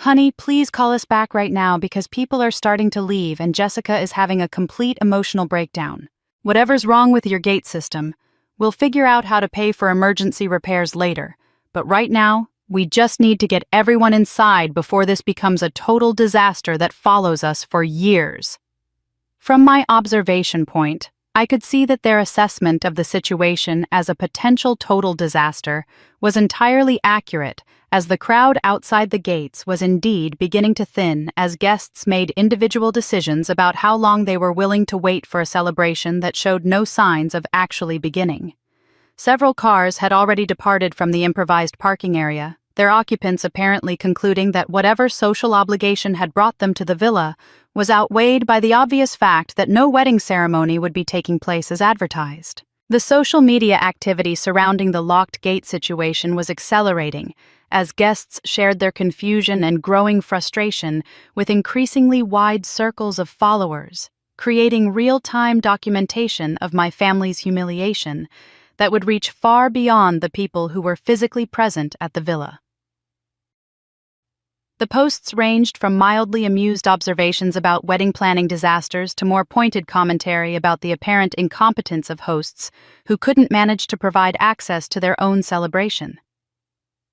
"Honey, please call us back right now because people are starting to leave and Jessica is having a complete emotional breakdown. Whatever's wrong with your gate system, we'll figure out how to pay for emergency repairs later, but right now, we just need to get everyone inside before this becomes a total disaster that follows us for years." From my observation point, I could see that their assessment of the situation as a potential total disaster was entirely accurate, as the crowd outside the gates was indeed beginning to thin as guests made individual decisions about how long they were willing to wait for a celebration that showed no signs of actually beginning. Several cars had already departed from the improvised parking area, their occupants apparently concluding that whatever social obligation had brought them to the villa was outweighed by the obvious fact that no wedding ceremony would be taking place as advertised. The social media activity surrounding the locked gate situation was accelerating as guests shared their confusion and growing frustration with increasingly wide circles of followers, creating real-time documentation of my family's humiliation that would reach far beyond the people who were physically present at the villa. The posts ranged from mildly amused observations about wedding planning disasters to more pointed commentary about the apparent incompetence of hosts who couldn't manage to provide access to their own celebration.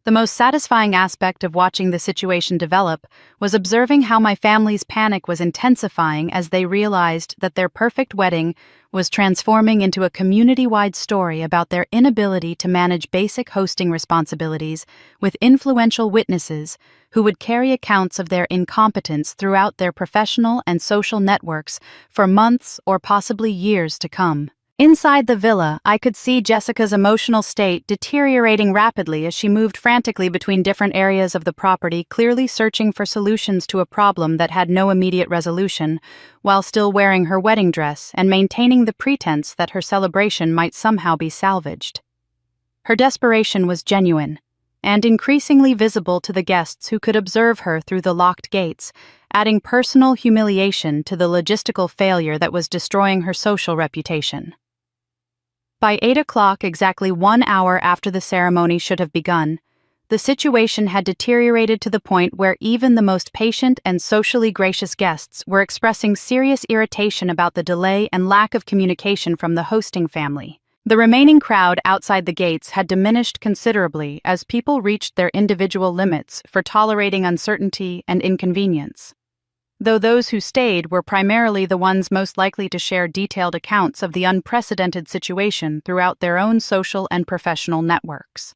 The most satisfying aspect of watching the situation develop was observing how my family's panic was intensifying as they realized that their perfect wedding was transforming into a community-wide story about their inability to manage basic hosting responsibilities with influential witnesses who would carry accounts of their incompetence throughout their professional and social networks for months or possibly years to come. Inside the villa, I could see Jessica's emotional state deteriorating rapidly as she moved frantically between different areas of the property, clearly searching for solutions to a problem that had no immediate resolution, while still wearing her wedding dress and maintaining the pretense that her celebration might somehow be salvaged. Her desperation was genuine, and increasingly visible to the guests who could observe her through the locked gates, adding personal humiliation to the logistical failure that was destroying her social reputation. By 8 o'clock, exactly 1 hour after the ceremony should have begun, the situation had deteriorated to the point where even the most patient and socially gracious guests were expressing serious irritation about the delay and lack of communication from the hosting family. The remaining crowd outside the gates had diminished considerably as people reached their individual limits for tolerating uncertainty and inconvenience, though those who stayed were primarily the ones most likely to share detailed accounts of the unprecedented situation throughout their own social and professional networks.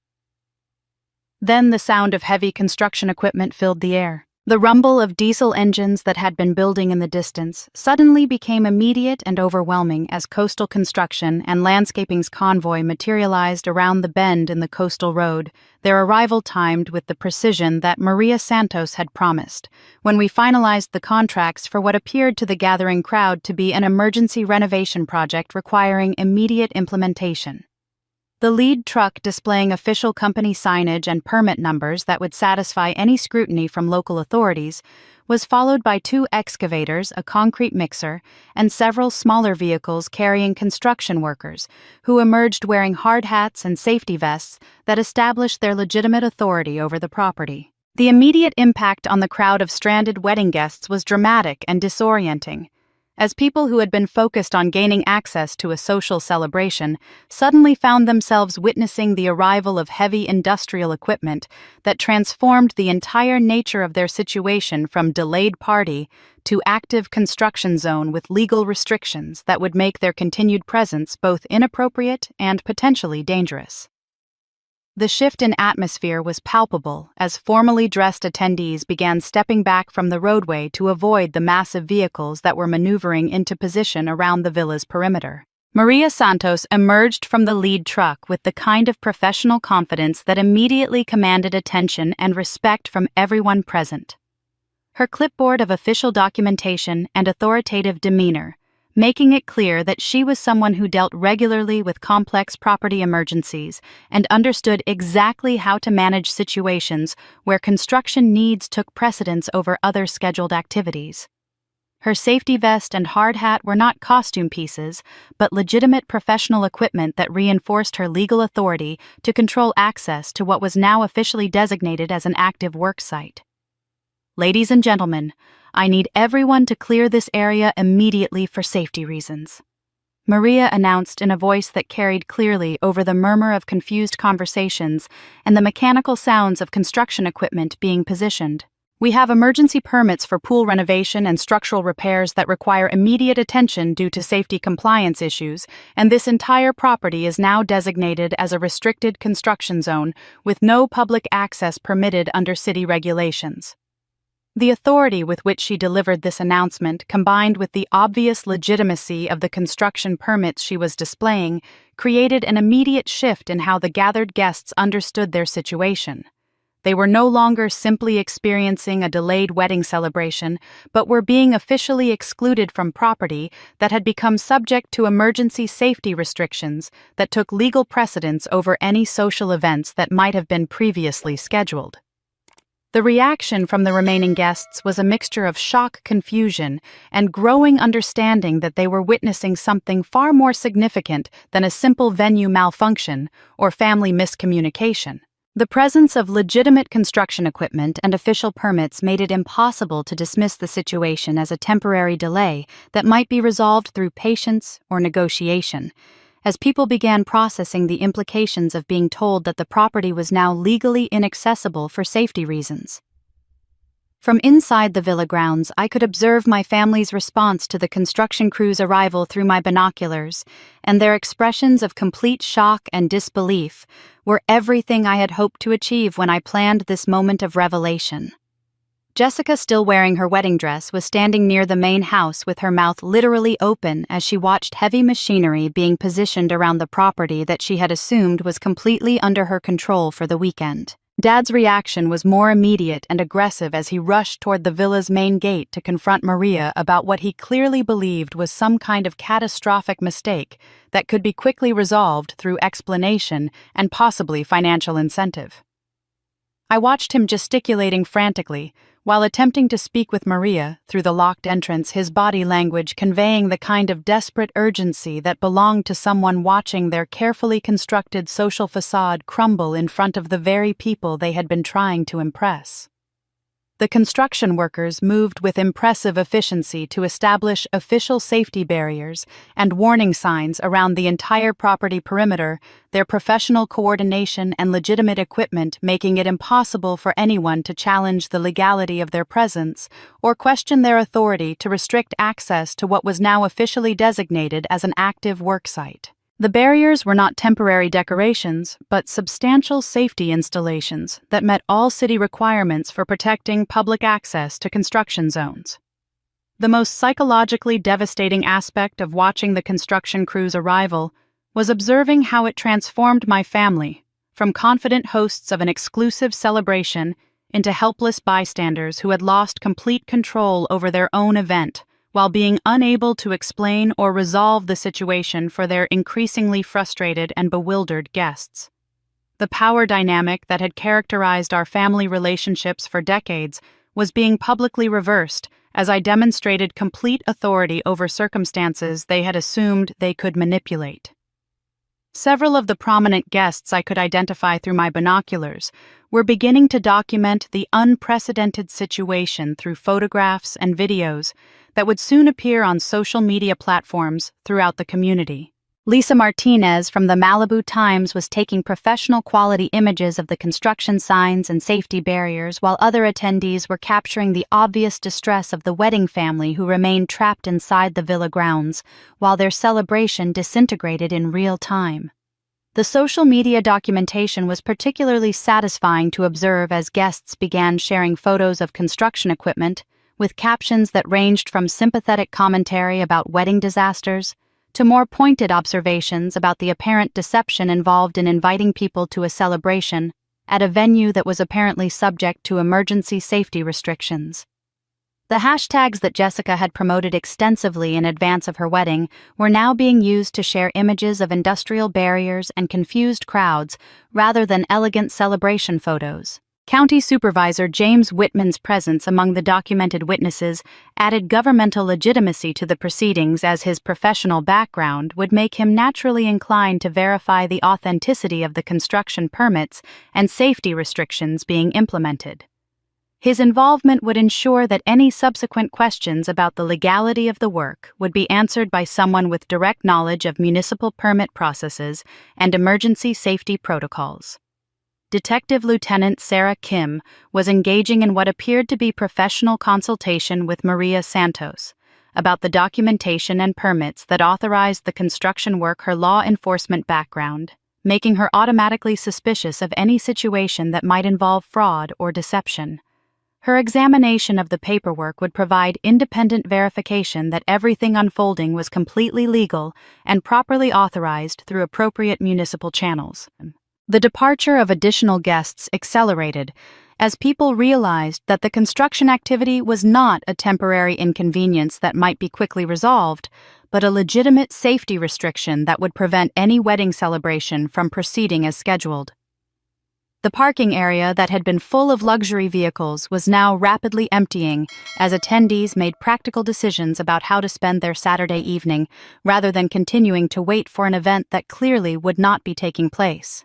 Then the sound of heavy construction equipment filled the air. The rumble of diesel engines that had been building in the distance suddenly became immediate and overwhelming as coastal construction and landscaping's convoy materialized around the bend in the coastal road, their arrival timed with the precision that Maria Santos had promised, when we finalized the contracts for what appeared to the gathering crowd to be an emergency renovation project requiring immediate implementation. The lead truck, displaying official company signage and permit numbers that would satisfy any scrutiny from local authorities, was followed by 2 excavators, a concrete mixer, and several smaller vehicles carrying construction workers, who emerged wearing hard hats and safety vests that established their legitimate authority over the property. The immediate impact on the crowd of stranded wedding guests was dramatic and disorienting, as people who had been focused on gaining access to a social celebration suddenly found themselves witnessing the arrival of heavy industrial equipment that transformed the entire nature of their situation from delayed party to active construction zone with legal restrictions that would make their continued presence both inappropriate and potentially dangerous. The shift in atmosphere was palpable as formally dressed attendees began stepping back from the roadway to avoid the massive vehicles that were maneuvering into position around the villa's perimeter. Maria Santos emerged from the lead truck with the kind of professional confidence that immediately commanded attention and respect from everyone present. Her clipboard of official documentation and authoritative demeanor, making it clear that she was someone who dealt regularly with complex property emergencies and understood exactly how to manage situations where construction needs took precedence over other scheduled activities. Her safety vest and hard hat were not costume pieces, but legitimate professional equipment that reinforced her legal authority to control access to what was now officially designated as an active work site. Ladies and gentlemen, I need everyone to clear this area immediately for safety reasons, Maria announced in a voice that carried clearly over the murmur of confused conversations and the mechanical sounds of construction equipment being positioned. We have emergency permits for pool renovation and structural repairs that require immediate attention due to safety compliance issues, and this entire property is now designated as a restricted construction zone with no public access permitted under city regulations. The authority with which she delivered this announcement, combined with the obvious legitimacy of the construction permits she was displaying, created an immediate shift in how the gathered guests understood their situation. They were no longer simply experiencing a delayed wedding celebration, but were being officially excluded from property that had become subject to emergency safety restrictions that took legal precedence over any social events that might have been previously scheduled. The reaction from the remaining guests was a mixture of shock, confusion, and growing understanding that they were witnessing something far more significant than a simple venue malfunction or family miscommunication. The presence of legitimate construction equipment and official permits made it impossible to dismiss the situation as a temporary delay that might be resolved through patience or negotiation, as people began processing the implications of being told that the property was now legally inaccessible for safety reasons. From inside the villa grounds, I could observe my family's response to the construction crew's arrival through my binoculars, and their expressions of complete shock and disbelief were everything I had hoped to achieve when I planned this moment of revelation. Jessica, still wearing her wedding dress, was standing near the main house with her mouth literally open as she watched heavy machinery being positioned around the property that she had assumed was completely under her control for the weekend. Dad's reaction was more immediate and aggressive as he rushed toward the villa's main gate to confront Maria about what he clearly believed was some kind of catastrophic mistake that could be quickly resolved through explanation and possibly financial incentive. I watched him gesticulating frantically, while attempting to speak with Maria through the locked entrance, his body language conveying the kind of desperate urgency that belonged to someone watching their carefully constructed social facade crumble in front of the very people they had been trying to impress. The construction workers moved with impressive efficiency to establish official safety barriers and warning signs around the entire property perimeter, their professional coordination and legitimate equipment making it impossible for anyone to challenge the legality of their presence or question their authority to restrict access to what was now officially designated as an active work site. The barriers were not temporary decorations, but substantial safety installations that met all city requirements for protecting public access to construction zones. The most psychologically devastating aspect of watching the construction crew's arrival was observing how it transformed my family from confident hosts of an exclusive celebration into helpless bystanders who had lost complete control over their own event while being unable to explain or resolve the situation for their increasingly frustrated and bewildered guests. The power dynamic that had characterized our family relationships for decades was being publicly reversed as I demonstrated complete authority over circumstances they had assumed they could manipulate. Several of the prominent guests I could identify through my binoculars were beginning to document the unprecedented situation through photographs and videos that would soon appear on social media platforms throughout the community. Lisa Martinez from the Malibu Times was taking professional quality images of the construction signs and safety barriers, while other attendees were capturing the obvious distress of the wedding family who remained trapped inside the villa grounds, while their celebration disintegrated in real time. The social media documentation was particularly satisfying to observe as guests began sharing photos of construction equipment, with captions that ranged from sympathetic commentary about wedding disasters to more pointed observations about the apparent deception involved in inviting people to a celebration at a venue that was apparently subject to emergency safety restrictions. The hashtags that Jessica had promoted extensively in advance of her wedding were now being used to share images of industrial barriers and confused crowds rather than elegant celebration photos. County Supervisor James Whitman's presence among the documented witnesses added governmental legitimacy to the proceedings, as his professional background would make him naturally inclined to verify the authenticity of the construction permits and safety restrictions being implemented. His involvement would ensure that any subsequent questions about the legality of the work would be answered by someone with direct knowledge of municipal permit processes and emergency safety protocols. Detective Lieutenant Sarah Kim was engaging in what appeared to be professional consultation with Maria Santos about the documentation and permits that authorized the construction work. Her law enforcement background, making her automatically suspicious of any situation that might involve fraud or deception. Her examination of the paperwork would provide independent verification that everything unfolding was completely legal and properly authorized through appropriate municipal channels. The departure of additional guests accelerated as people realized that the construction activity was not a temporary inconvenience that might be quickly resolved, but a legitimate safety restriction that would prevent any wedding celebration from proceeding as scheduled. The parking area that had been full of luxury vehicles was now rapidly emptying as attendees made practical decisions about how to spend their Saturday evening rather than continuing to wait for an event that clearly would not be taking place.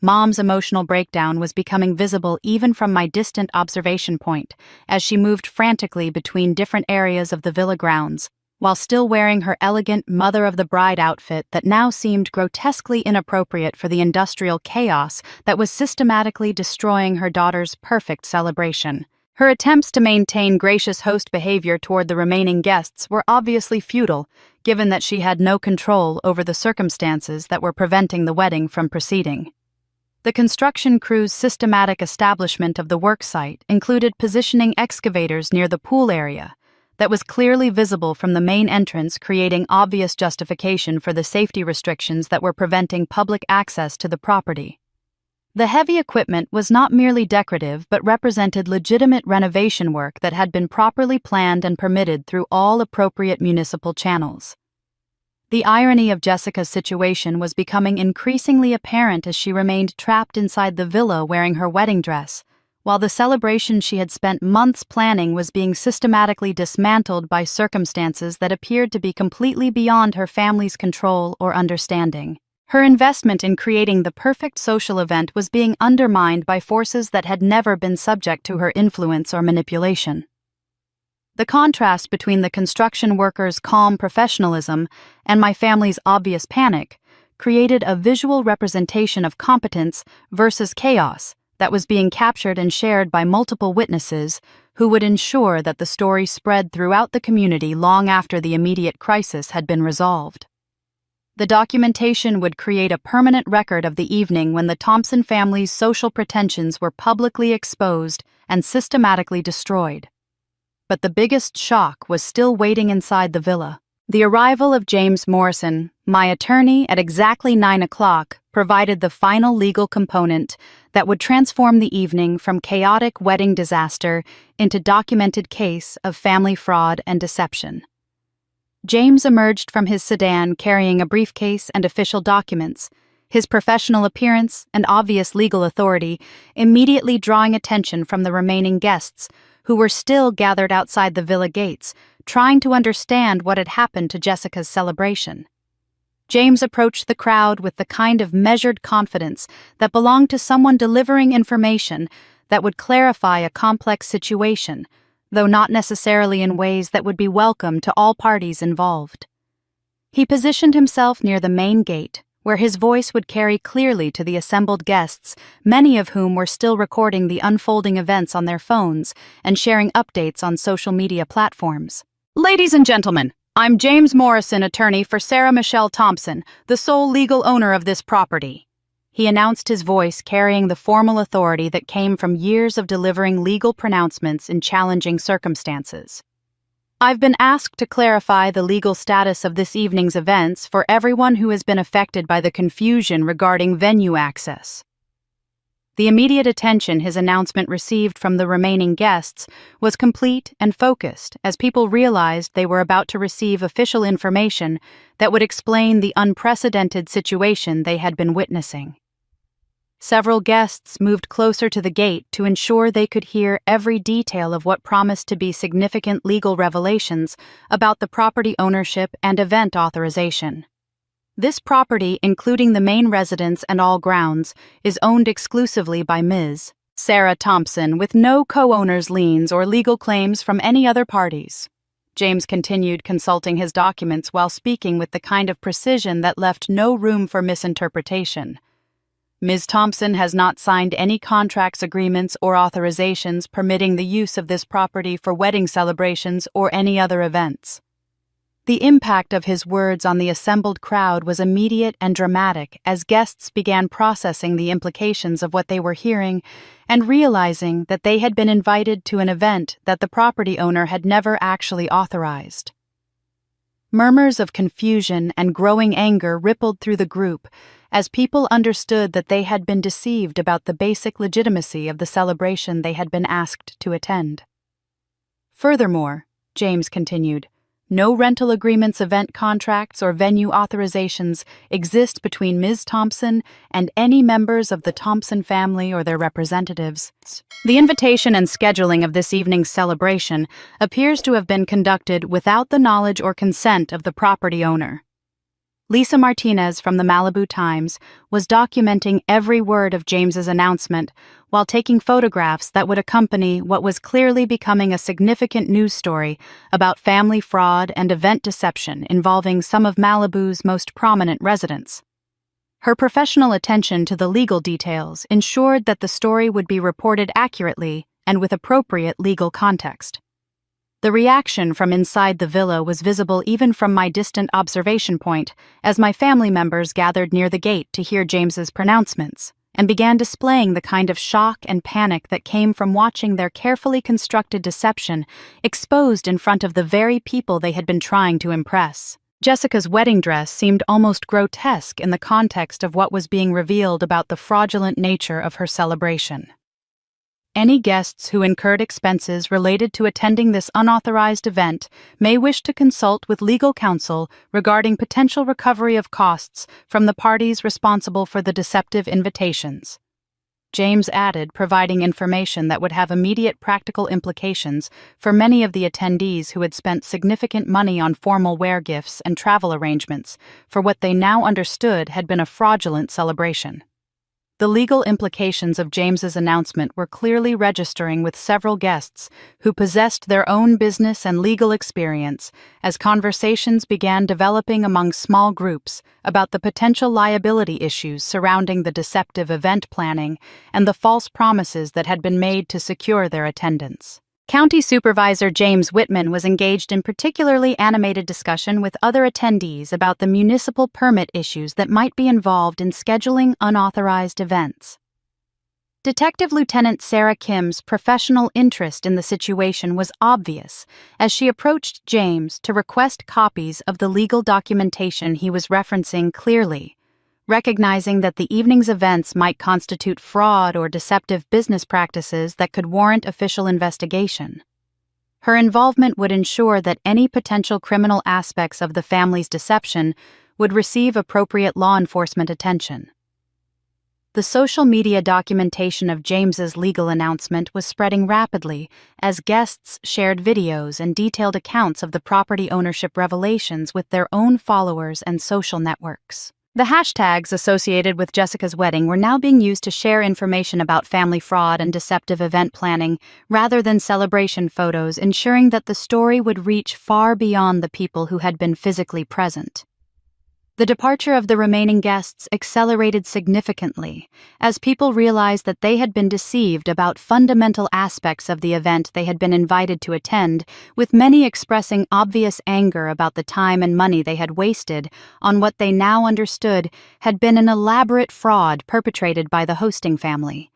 Mom's emotional breakdown was becoming visible even from my distant observation point as she moved frantically between different areas of the villa grounds, while still wearing her elegant mother-of-the-bride outfit that now seemed grotesquely inappropriate for the industrial chaos that was systematically destroying her daughter's perfect celebration. Her attempts to maintain gracious host behavior toward the remaining guests were obviously futile, given that she had no control over the circumstances that were preventing the wedding from proceeding. The construction crew's systematic establishment of the work site included positioning excavators near the pool area that was clearly visible from the main entrance, creating obvious justification for the safety restrictions that were preventing public access to the property. The heavy equipment was not merely decorative but represented legitimate renovation work that had been properly planned and permitted through all appropriate municipal channels. The irony of Jessica's situation was becoming increasingly apparent as she remained trapped inside the villa wearing her wedding dress, while the celebration she had spent months planning was being systematically dismantled by circumstances that appeared to be completely beyond her family's control or understanding. Her investment in creating the perfect social event was being undermined by forces that had never been subject to her influence or manipulation. The contrast between the construction workers' calm professionalism and my family's obvious panic created a visual representation of competence versus chaos that was being captured and shared by multiple witnesses who would ensure that the story spread throughout the community long after the immediate crisis had been resolved. The documentation would create a permanent record of the evening when the Thompson family's social pretensions were publicly exposed and systematically destroyed. But the biggest shock was still waiting inside the villa. The arrival of James Morrison, my attorney, at exactly 9 o'clock provided the final legal component that would transform the evening from chaotic wedding disaster into documented case of family fraud and deception. James emerged from his sedan carrying a briefcase and official documents, his professional appearance and obvious legal authority immediately drawing attention from the remaining guests, who were still gathered outside the villa gates, trying to understand what had happened to Jessica's celebration. James approached the crowd with the kind of measured confidence that belonged to someone delivering information that would clarify a complex situation, though not necessarily in ways that would be welcome to all parties involved. He positioned himself near the main gate, where his voice would carry clearly to the assembled guests, many of whom were still recording the unfolding events on their phones and sharing updates on social media platforms. Ladies and gentlemen, I'm James Morrison, attorney for Sarah Michelle Thompson, the sole legal owner of this property. He announced, his voice carrying the formal authority that came from years of delivering legal pronouncements in challenging circumstances. I've been asked to clarify the legal status of this evening's events for everyone who has been affected by the confusion regarding venue access. The immediate attention his announcement received from the remaining guests was complete and focused as people realized they were about to receive official information that would explain the unprecedented situation they had been witnessing. Several guests moved closer to the gate to ensure they could hear every detail of what promised to be significant legal revelations about the property ownership and event authorization. This property, including the main residence and all grounds, is owned exclusively by Ms. Sarah Thompson, with no co-owners' liens or legal claims from any other parties. James continued consulting his documents while speaking with the kind of precision that left no room for misinterpretation. Ms. Thompson has not signed any contracts, agreements, or authorizations permitting the use of this property for wedding celebrations or any other events. The impact of his words on the assembled crowd was immediate and dramatic as guests began processing the implications of what they were hearing and realizing that they had been invited to an event that the property owner had never actually authorized. Murmurs of confusion and growing anger rippled through the group as people understood that they had been deceived about the basic legitimacy of the celebration they had been asked to attend. Furthermore, James continued, no rental agreements, event contracts, or venue authorizations exist between Ms. Thompson and any members of the Thompson family or their representatives. The invitation and scheduling of this evening's celebration appears to have been conducted without the knowledge or consent of the property owner. Lisa Martinez from the Malibu Times was documenting every word of James's announcement while taking photographs that would accompany what was clearly becoming a significant news story about family fraud and event deception involving some of Malibu's most prominent residents. Her professional attention to the legal details ensured that the story would be reported accurately and with appropriate legal context. The reaction from inside the villa was visible even from my distant observation point as my family members gathered near the gate to hear James's pronouncements and began displaying the kind of shock and panic that came from watching their carefully constructed deception exposed in front of the very people they had been trying to impress. Jessica's wedding dress seemed almost grotesque in the context of what was being revealed about the fraudulent nature of her celebration. Any guests who incurred expenses related to attending this unauthorized event may wish to consult with legal counsel regarding potential recovery of costs from the parties responsible for the deceptive invitations. James added, providing information that would have immediate practical implications for many of the attendees who had spent significant money on formal wear gifts and travel arrangements for what they now understood had been a fraudulent celebration. The legal implications of James's announcement were clearly registering with several guests who possessed their own business and legal experience as conversations began developing among small groups about the potential liability issues surrounding the deceptive event planning and the false promises that had been made to secure their attendance. County Supervisor James Whitman was engaged in particularly animated discussion with other attendees about the municipal permit issues that might be involved in scheduling unauthorized events. Detective Lieutenant Sarah Kim's professional interest in the situation was obvious as she approached James to request copies of the legal documentation he was referencing clearly, recognizing that the evening's events might constitute fraud or deceptive business practices that could warrant official investigation. Her involvement would ensure that any potential criminal aspects of the family's deception would receive appropriate law enforcement attention. The social media documentation of James's legal announcement was spreading rapidly as guests shared videos and detailed accounts of the property ownership revelations with their own followers and social networks. The hashtags associated with Jessica's wedding were now being used to share information about family fraud and deceptive event planning rather than celebration photos, ensuring that the story would reach far beyond the people who had been physically present. The departure of the remaining guests accelerated significantly as people realized that they had been deceived about fundamental aspects of the event they had been invited to attend, with many expressing obvious anger about the time and money they had wasted on what they now understood had been an elaborate fraud perpetrated by the hosting family.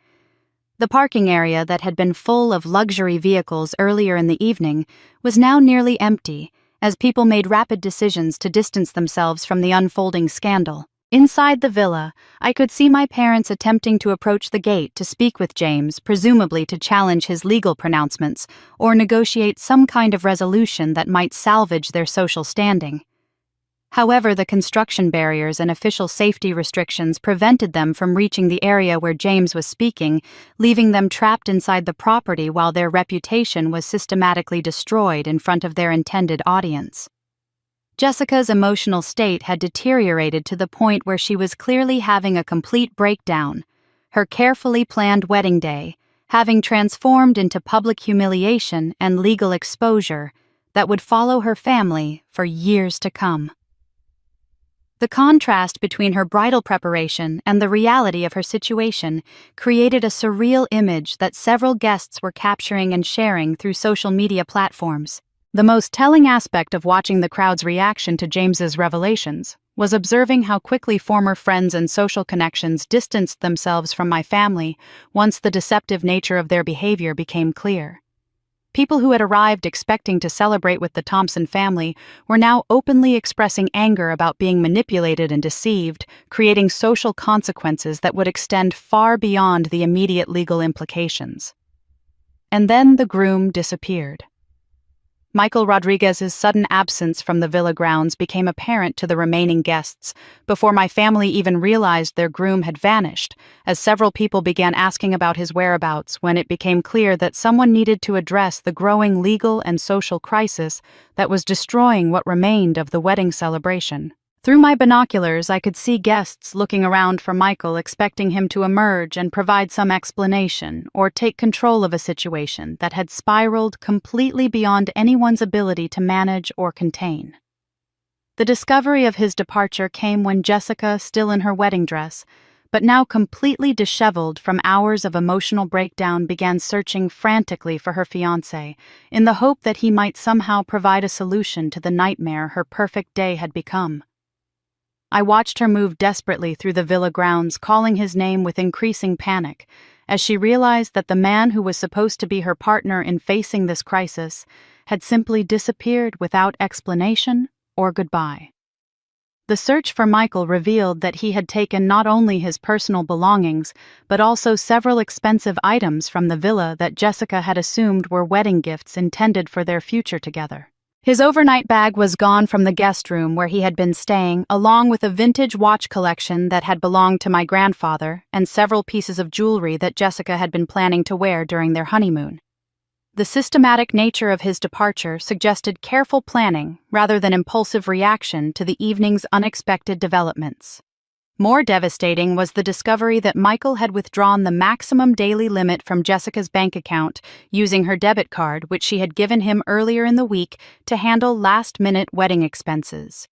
The parking area that had been full of luxury vehicles earlier in the evening was now nearly empty, as people made rapid decisions to distance themselves from the unfolding scandal. Inside the villa, I could see my parents attempting to approach the gate to speak with James, presumably to challenge his legal pronouncements or negotiate some kind of resolution that might salvage their social standing. However, the construction barriers and official safety restrictions prevented them from reaching the area where James was speaking, leaving them trapped inside the property while their reputation was systematically destroyed in front of their intended audience. Jessica's emotional state had deteriorated to the point where she was clearly having a complete breakdown, her carefully planned wedding day having transformed into public humiliation and legal exposure that would follow her family for years to come. The contrast between her bridal preparation and the reality of her situation created a surreal image that several guests were capturing and sharing through social media platforms. The most telling aspect of watching the crowd's reaction to James's revelations was observing how quickly former friends and social connections distanced themselves from my family once the deceptive nature of their behavior became clear. People who had arrived expecting to celebrate with the Thompson family were now openly expressing anger about being manipulated and deceived, creating social consequences that would extend far beyond the immediate legal implications. And then the groom disappeared. Michael Rodriguez's sudden absence from the villa grounds became apparent to the remaining guests before my family even realized their groom had vanished, as several people began asking about his whereabouts when it became clear that someone needed to address the growing legal and social crisis that was destroying what remained of the wedding celebration. Through my binoculars, I could see guests looking around for Michael, expecting him to emerge and provide some explanation or take control of a situation that had spiraled completely beyond anyone's ability to manage or contain. The discovery of his departure came when Jessica, still in her wedding dress, but now completely disheveled from hours of emotional breakdown, began searching frantically for her fiancé in the hope that he might somehow provide a solution to the nightmare her perfect day had become. I watched her move desperately through the villa grounds, calling his name with increasing panic, as she realized that the man who was supposed to be her partner in facing this crisis had simply disappeared without explanation or goodbye. The search for Michael revealed that he had taken not only his personal belongings, but also several expensive items from the villa that Jessica had assumed were wedding gifts intended for their future together. His overnight bag was gone from the guest room where he had been staying, along with a vintage watch collection that had belonged to my grandfather and several pieces of jewelry that Jessica had been planning to wear during their honeymoon. The systematic nature of his departure suggested careful planning rather than impulsive reaction to the evening's unexpected developments. More devastating was the discovery that Michael had withdrawn the maximum daily limit from Jessica's bank account using her debit card, which she had given him earlier in the week to handle last-minute wedding expenses.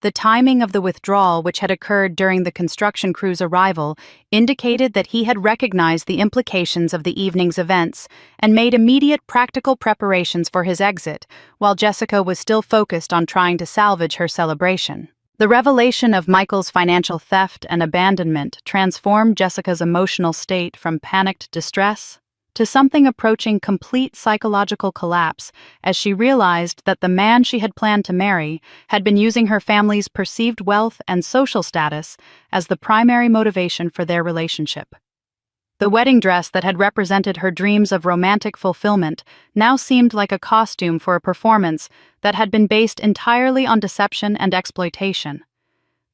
The timing of the withdrawal, which had occurred during the construction crew's arrival, indicated that he had recognized the implications of the evening's events and made immediate practical preparations for his exit, while Jessica was still focused on trying to salvage her celebration. The revelation of Michael's financial theft and abandonment transformed Jessica's emotional state from panicked distress to something approaching complete psychological collapse as she realized that the man she had planned to marry had been using her family's perceived wealth and social status as the primary motivation for their relationship. The wedding dress that had represented her dreams of romantic fulfillment now seemed like a costume for a performance that had been based entirely on deception and exploitation.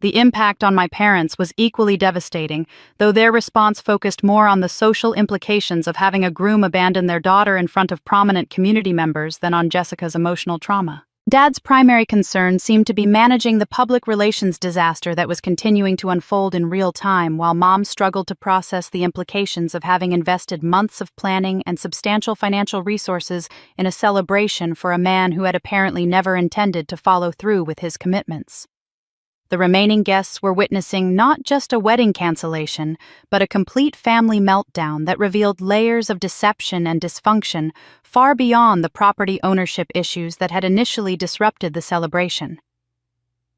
The impact on my parents was equally devastating, though their response focused more on the social implications of having a groom abandon their daughter in front of prominent community members than on Jessica's emotional trauma. Dad's primary concern seemed to be managing the public relations disaster that was continuing to unfold in real time, while Mom struggled to process the implications of having invested months of planning and substantial financial resources in a celebration for a man who had apparently never intended to follow through with his commitments. The remaining guests were witnessing not just a wedding cancellation, but a complete family meltdown that revealed layers of deception and dysfunction far beyond the property ownership issues that had initially disrupted the celebration.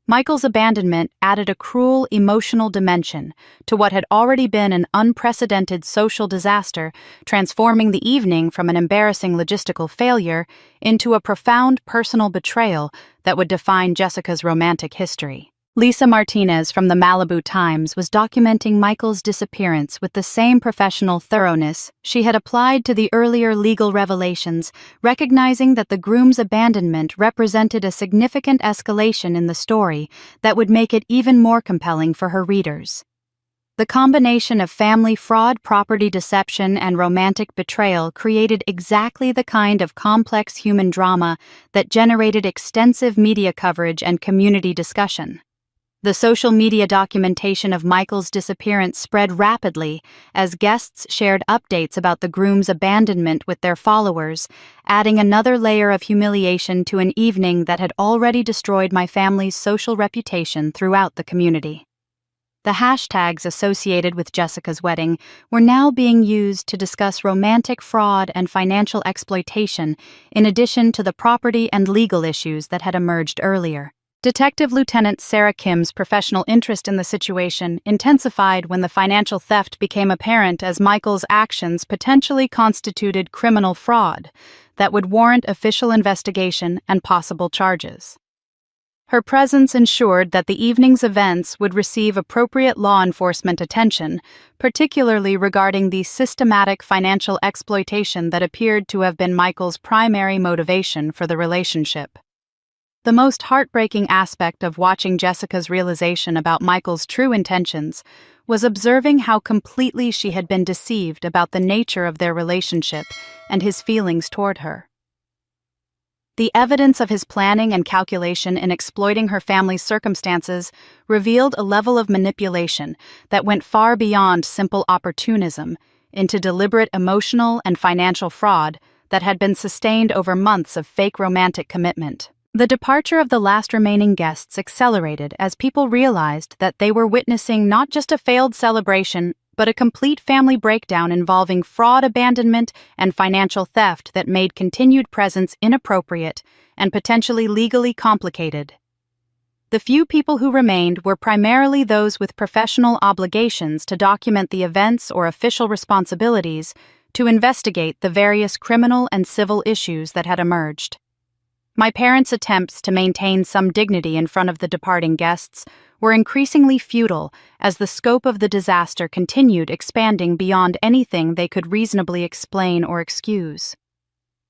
Michael's abandonment added a cruel emotional dimension to what had already been an unprecedented social disaster, transforming the evening from an embarrassing logistical failure into a profound personal betrayal that would define Jessica's romantic history. Lisa Martinez from the Malibu Times was documenting Michael's disappearance with the same professional thoroughness she had applied to the earlier legal revelations, recognizing that the groom's abandonment represented a significant escalation in the story that would make it even more compelling for her readers. The combination of family fraud, property deception, and romantic betrayal created exactly the kind of complex human drama that generated extensive media coverage and community discussion. The social media documentation of Michael's disappearance spread rapidly as guests shared updates about the groom's abandonment with their followers, adding another layer of humiliation to an evening that had already destroyed my family's social reputation throughout the community. The hashtags associated with Jessica's wedding were now being used to discuss romantic fraud and financial exploitation, in addition to the property and legal issues that had emerged earlier. Detective Lieutenant Sarah Kim's professional interest in the situation intensified when the financial theft became apparent as Michael's actions potentially constituted criminal fraud that would warrant official investigation and possible charges. Her presence ensured that the evening's events would receive appropriate law enforcement attention, particularly regarding the systematic financial exploitation that appeared to have been Michael's primary motivation for the relationship. The most heartbreaking aspect of watching Jessica's realization about Michael's true intentions was observing how completely she had been deceived about the nature of their relationship and his feelings toward her. The evidence of his planning and calculation in exploiting her family's circumstances revealed a level of manipulation that went far beyond simple opportunism into deliberate emotional and financial fraud that had been sustained over months of fake romantic commitment. The departure of the last remaining guests accelerated as people realized that they were witnessing not just a failed celebration, but a complete family breakdown involving fraud, abandonment, and financial theft that made continued presence inappropriate and potentially legally complicated. The few people who remained were primarily those with professional obligations to document the events or official responsibilities to investigate the various criminal and civil issues that had emerged. My parents' attempts to maintain some dignity in front of the departing guests were increasingly futile as the scope of the disaster continued expanding beyond anything they could reasonably explain or excuse.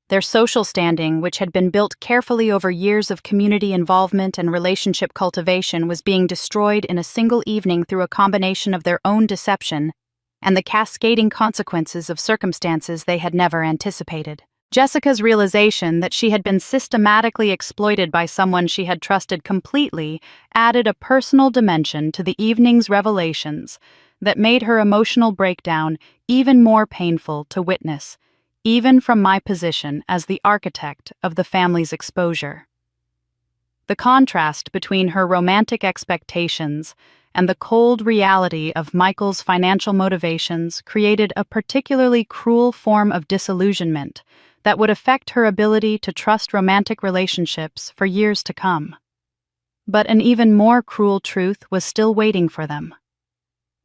Their social standing, which had been built carefully over years of community involvement and relationship cultivation, was being destroyed in a single evening through a combination of their own deception and the cascading consequences of circumstances they had never anticipated. Jessica's realization that she had been systematically exploited by someone she had trusted completely added a personal dimension to the evening's revelations that made her emotional breakdown even more painful to witness, even from my position as the architect of the family's exposure. The contrast between her romantic expectations and the cold reality of Michael's financial motivations created a particularly cruel form of disillusionment that would affect her ability to trust romantic relationships for years to come. But an even more cruel truth was still waiting for them.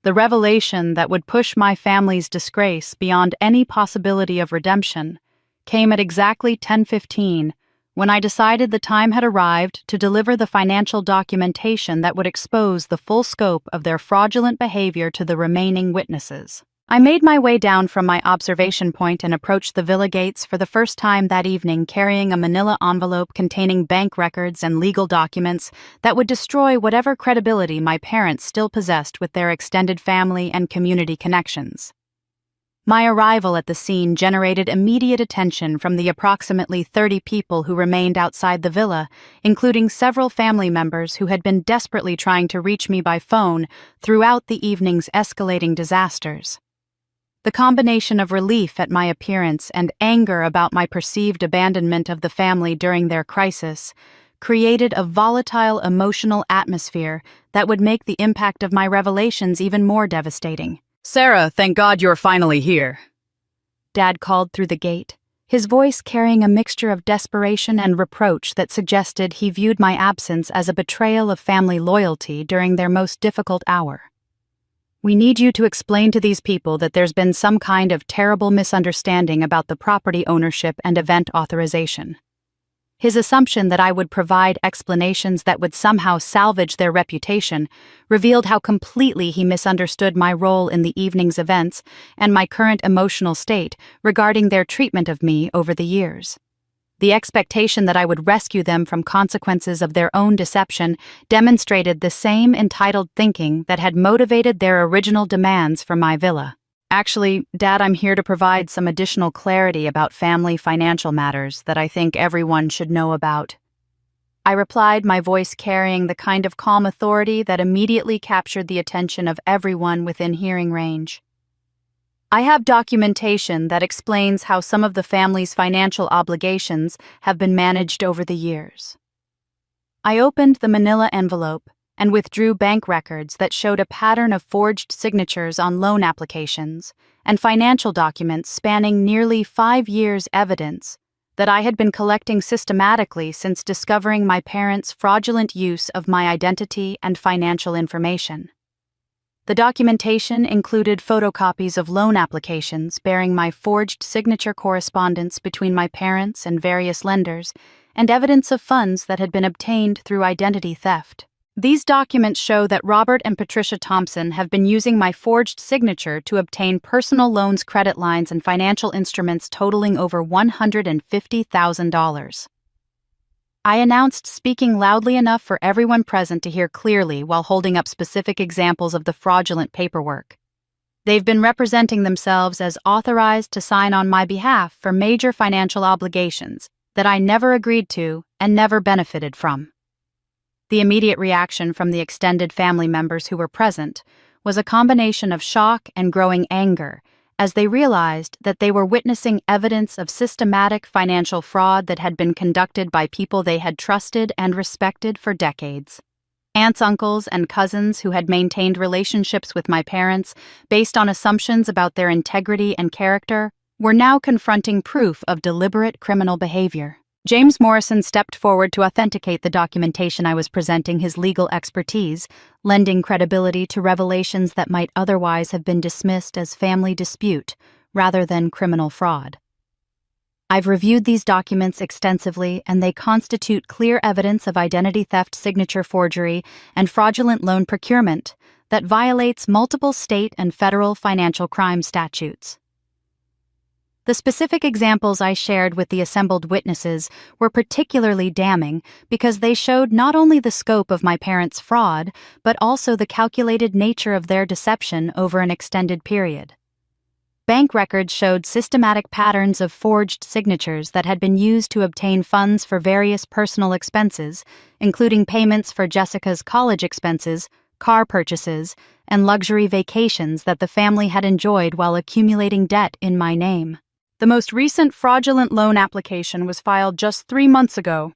The revelation that would push my family's disgrace beyond any possibility of redemption came at exactly 10:15 when I decided the time had arrived to deliver the financial documentation that would expose the full scope of their fraudulent behavior to the remaining witnesses. I made my way down from my observation point and approached the villa gates for the first time that evening, carrying a manila envelope containing bank records and legal documents that would destroy whatever credibility my parents still possessed with their extended family and community connections. My arrival at the scene generated immediate attention from the approximately 30 people who remained outside the villa, including several family members who had been desperately trying to reach me by phone throughout the evening's escalating disasters. The combination of relief at my appearance and anger about my perceived abandonment of the family during their crisis created a volatile emotional atmosphere that would make the impact of my revelations even more devastating. "Sarah, thank God you're finally here," Dad called through the gate, his voice carrying a mixture of desperation and reproach that suggested he viewed my absence as a betrayal of family loyalty during their most difficult hour. "We need you to explain to these people that there's been some kind of terrible misunderstanding about the property ownership and event authorization." His assumption that I would provide explanations that would somehow salvage their reputation revealed how completely he misunderstood my role in the evening's events and my current emotional state regarding their treatment of me over the years. The expectation that I would rescue them from consequences of their own deception demonstrated the same entitled thinking that had motivated their original demands for my villa. "Actually, Dad, I'm here to provide some additional clarity about family financial matters that I think everyone should know about," I replied, my voice carrying the kind of calm authority that immediately captured the attention of everyone within hearing range. "I have documentation that explains how some of the family's financial obligations have been managed over the years." I opened the manila envelope and withdrew bank records that showed a pattern of forged signatures on loan applications and financial documents spanning nearly 5 years' evidence that I had been collecting systematically since discovering my parents' fraudulent use of my identity and financial information. The documentation included photocopies of loan applications bearing my forged signature correspondence between my parents and various lenders, and evidence of funds that had been obtained through identity theft. These documents show that Robert and Patricia Thompson have been using my forged signature to obtain personal loans, credit lines, and financial instruments totaling over $150,000. I announced, speaking loudly enough for everyone present to hear clearly while holding up specific examples of the fraudulent paperwork. They've been representing themselves as authorized to sign on my behalf for major financial obligations that I never agreed to and never benefited from. The immediate reaction from the extended family members who were present was a combination of shock and growing anger as they realized that they were witnessing evidence of systematic financial fraud that had been conducted by people they had trusted and respected for decades. Aunts, uncles, and cousins who had maintained relationships with my parents based on assumptions about their integrity and character were now confronting proof of deliberate criminal behavior. James Morrison stepped forward to authenticate the documentation I was presenting, his legal expertise, lending credibility to revelations that might otherwise have been dismissed as family dispute rather than criminal fraud. "I've reviewed these documents extensively, and they constitute clear evidence of identity theft, signature forgery, and fraudulent loan procurement that violates multiple state and federal financial crime statutes." The specific examples I shared with the assembled witnesses were particularly damning because they showed not only the scope of my parents' fraud, but also the calculated nature of their deception over an extended period. Bank records showed systematic patterns of forged signatures that had been used to obtain funds for various personal expenses, including payments for Jessica's college expenses, car purchases, and luxury vacations that the family had enjoyed while accumulating debt in my name. The most recent fraudulent loan application was filed just 3 months ago.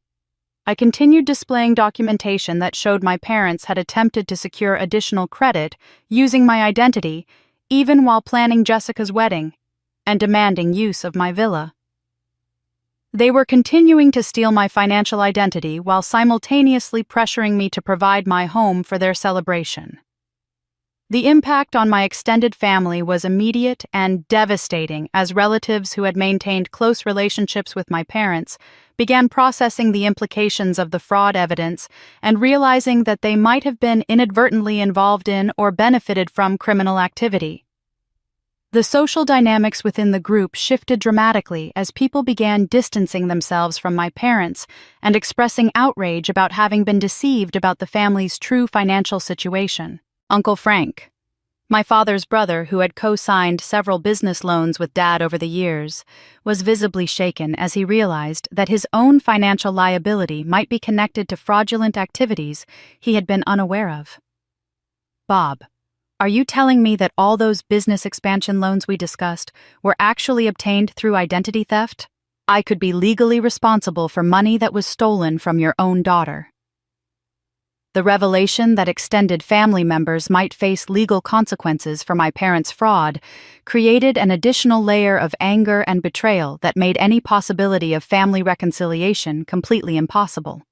I continued displaying documentation that showed my parents had attempted to secure additional credit using my identity, even while planning Jessica's wedding and demanding use of my villa. They were continuing to steal my financial identity while simultaneously pressuring me to provide my home for their celebration. The impact on my extended family was immediate and devastating as relatives who had maintained close relationships with my parents began processing the implications of the fraud evidence and realizing that they might have been inadvertently involved in or benefited from criminal activity. The social dynamics within the group shifted dramatically as people began distancing themselves from my parents and expressing outrage about having been deceived about the family's true financial situation. Uncle Frank, my father's brother who had co-signed several business loans with Dad over the years, was visibly shaken as he realized that his own financial liability might be connected to fraudulent activities he had been unaware of. Bob, are you telling me that all those business expansion loans we discussed were actually obtained through identity theft? I could be legally responsible for money that was stolen from your own daughter. The revelation that extended family members might face legal consequences for my parents' fraud created an additional layer of anger and betrayal that made any possibility of family reconciliation completely impossible.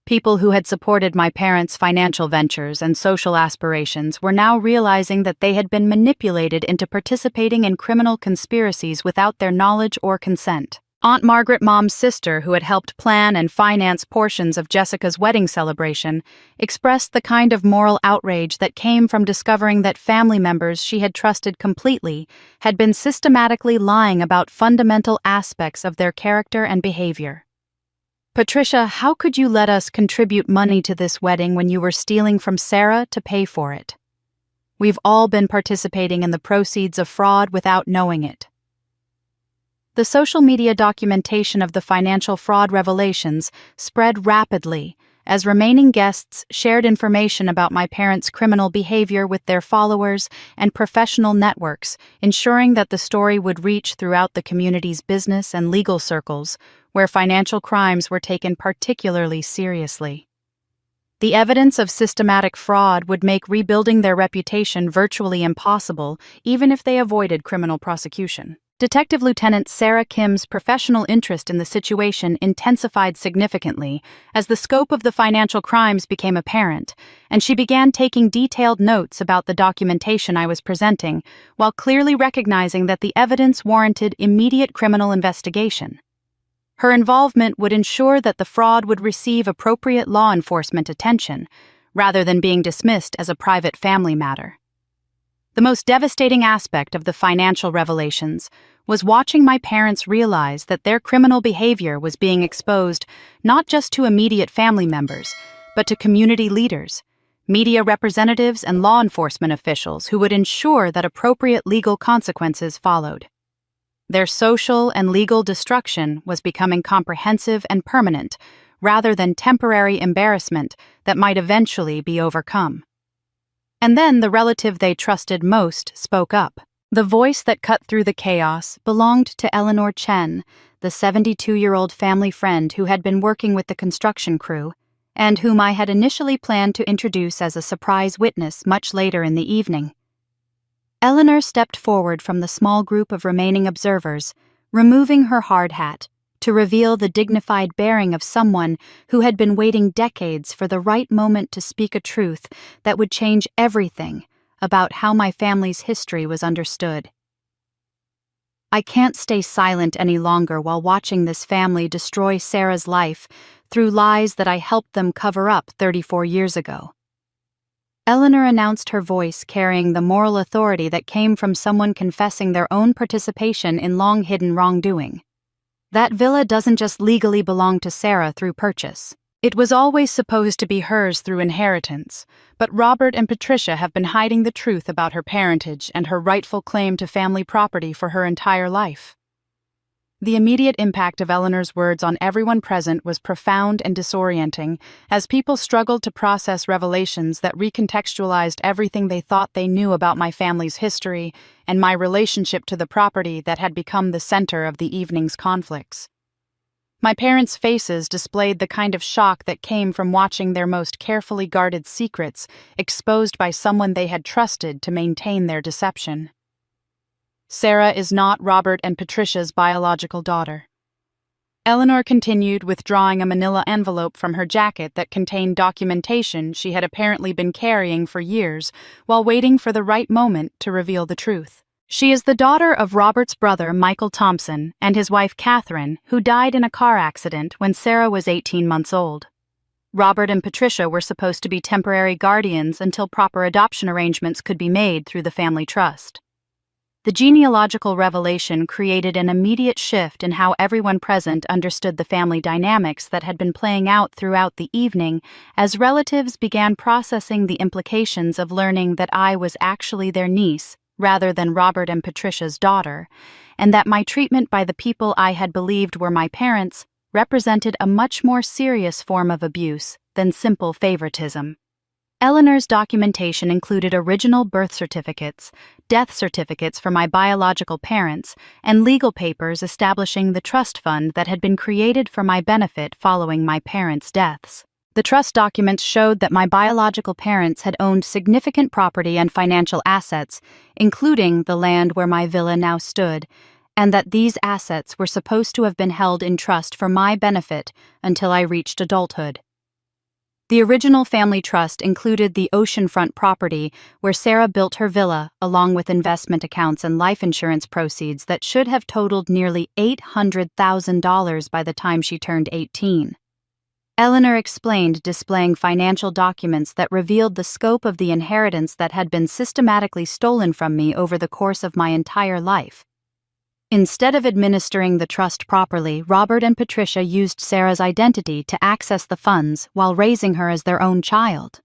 People who had supported my parents' financial ventures and social aspirations were now realizing that they had been manipulated into participating in criminal conspiracies without their knowledge or consent. Aunt Margaret, Mom's sister, who had helped plan and finance portions of Jessica's wedding celebration, expressed the kind of moral outrage that came from discovering that family members she had trusted completely had been systematically lying about fundamental aspects of their character and behavior. Patricia, how could you let us contribute money to this wedding when you were stealing from Sarah to pay for it? We've all been participating in the proceeds of fraud without knowing it. The social media documentation of the financial fraud revelations spread rapidly as remaining guests shared information about my parents' criminal behavior with their followers and professional networks, ensuring that the story would reach throughout the community's business and legal circles, where financial crimes were taken particularly seriously. The evidence of systematic fraud would make rebuilding their reputation virtually impossible, even if they avoided criminal prosecution. Detective Lieutenant Sarah Kim's professional interest in the situation intensified significantly as the scope of the financial crimes became apparent, and she began taking detailed notes about the documentation I was presenting, while clearly recognizing that the evidence warranted immediate criminal investigation. Her involvement would ensure that the fraud would receive appropriate law enforcement attention, rather than being dismissed as a private family matter. The most devastating aspect of the financial revelations was watching my parents realize that their criminal behavior was being exposed not just to immediate family members, but to community leaders, media representatives, and law enforcement officials who would ensure that appropriate legal consequences followed. Their social and legal destruction was becoming comprehensive and permanent, rather than temporary embarrassment that might eventually be overcome. And then the relative they trusted most spoke up. The voice that cut through the chaos belonged to Eleanor Chen, the 72-year-old family friend who had been working with the construction crew, and whom I had initially planned to introduce as a surprise witness much later in the evening. Eleanor stepped forward from the small group of remaining observers, removing her hard hat, to reveal the dignified bearing of someone who had been waiting decades for the right moment to speak a truth that would change everything about how my family's history was understood. I can't stay silent any longer while watching this family destroy Sarah's life through lies that I helped them cover up 34 years ago. Eleanor announced, her voice carrying the moral authority that came from someone confessing their own participation in long-hidden wrongdoing. That villa doesn't just legally belong to Sarah through purchase. It was always supposed to be hers through inheritance, but Robert and Patricia have been hiding the truth about her parentage and her rightful claim to family property for her entire life. The immediate impact of Eleanor's words on everyone present was profound and disorienting, as people struggled to process revelations that recontextualized everything they thought they knew about my family's history and my relationship to the property that had become the center of the evening's conflicts. My parents' faces displayed the kind of shock that came from watching their most carefully guarded secrets exposed by someone they had trusted to maintain their deception. Sarah is not Robert and Patricia's biological daughter. Eleanor continued, withdrawing a manila envelope from her jacket that contained documentation she had apparently been carrying for years while waiting for the right moment to reveal the truth. She is the daughter of Robert's brother, Michael Thompson, and his wife, Catherine, who died in a car accident when Sarah was 18 months old. Robert and Patricia were supposed to be temporary guardians until proper adoption arrangements could be made through the family trust. The genealogical revelation created an immediate shift in how everyone present understood the family dynamics that had been playing out throughout the evening as relatives began processing the implications of learning that I was actually their niece rather than Robert and Patricia's daughter, and that my treatment by the people I had believed were my parents represented a much more serious form of abuse than simple favoritism. Eleanor's documentation included original birth certificates, death certificates for my biological parents, and legal papers establishing the trust fund that had been created for my benefit following my parents' deaths. The trust documents showed that my biological parents had owned significant property and financial assets, including the land where my villa now stood, and that these assets were supposed to have been held in trust for my benefit until I reached adulthood. The original family trust included the oceanfront property where Sarah built her villa, along with investment accounts and life insurance proceeds that should have totaled nearly $800,000 by the time she turned 18. Eleanor explained, displaying financial documents that revealed the scope of the inheritance that had been systematically stolen from me over the course of my entire life. Instead of administering the trust properly, Robert and Patricia used Sarah's identity to access the funds while raising her as their own child.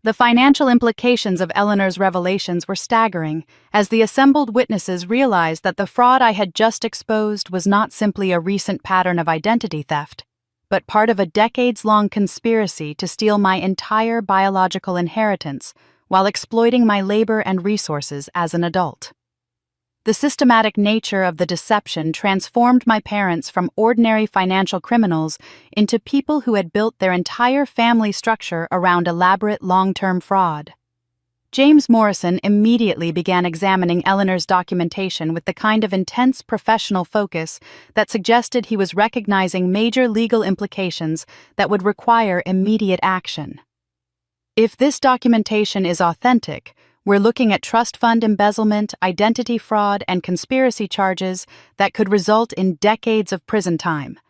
The financial implications of Eleanor's revelations were staggering, as the assembled witnesses realized that the fraud I had just exposed was not simply a recent pattern of identity theft, but part of a decades-long conspiracy to steal my entire biological inheritance while exploiting my labor and resources as an adult. The systematic nature of the deception transformed my parents from ordinary financial criminals into people who had built their entire family structure around elaborate long-term fraud. James Morrison immediately began examining Eleanor's documentation with the kind of intense professional focus that suggested he was recognizing major legal implications that would require immediate action. If this documentation is authentic, we're looking at trust fund embezzlement, identity fraud, and conspiracy charges that could result in decades of prison time,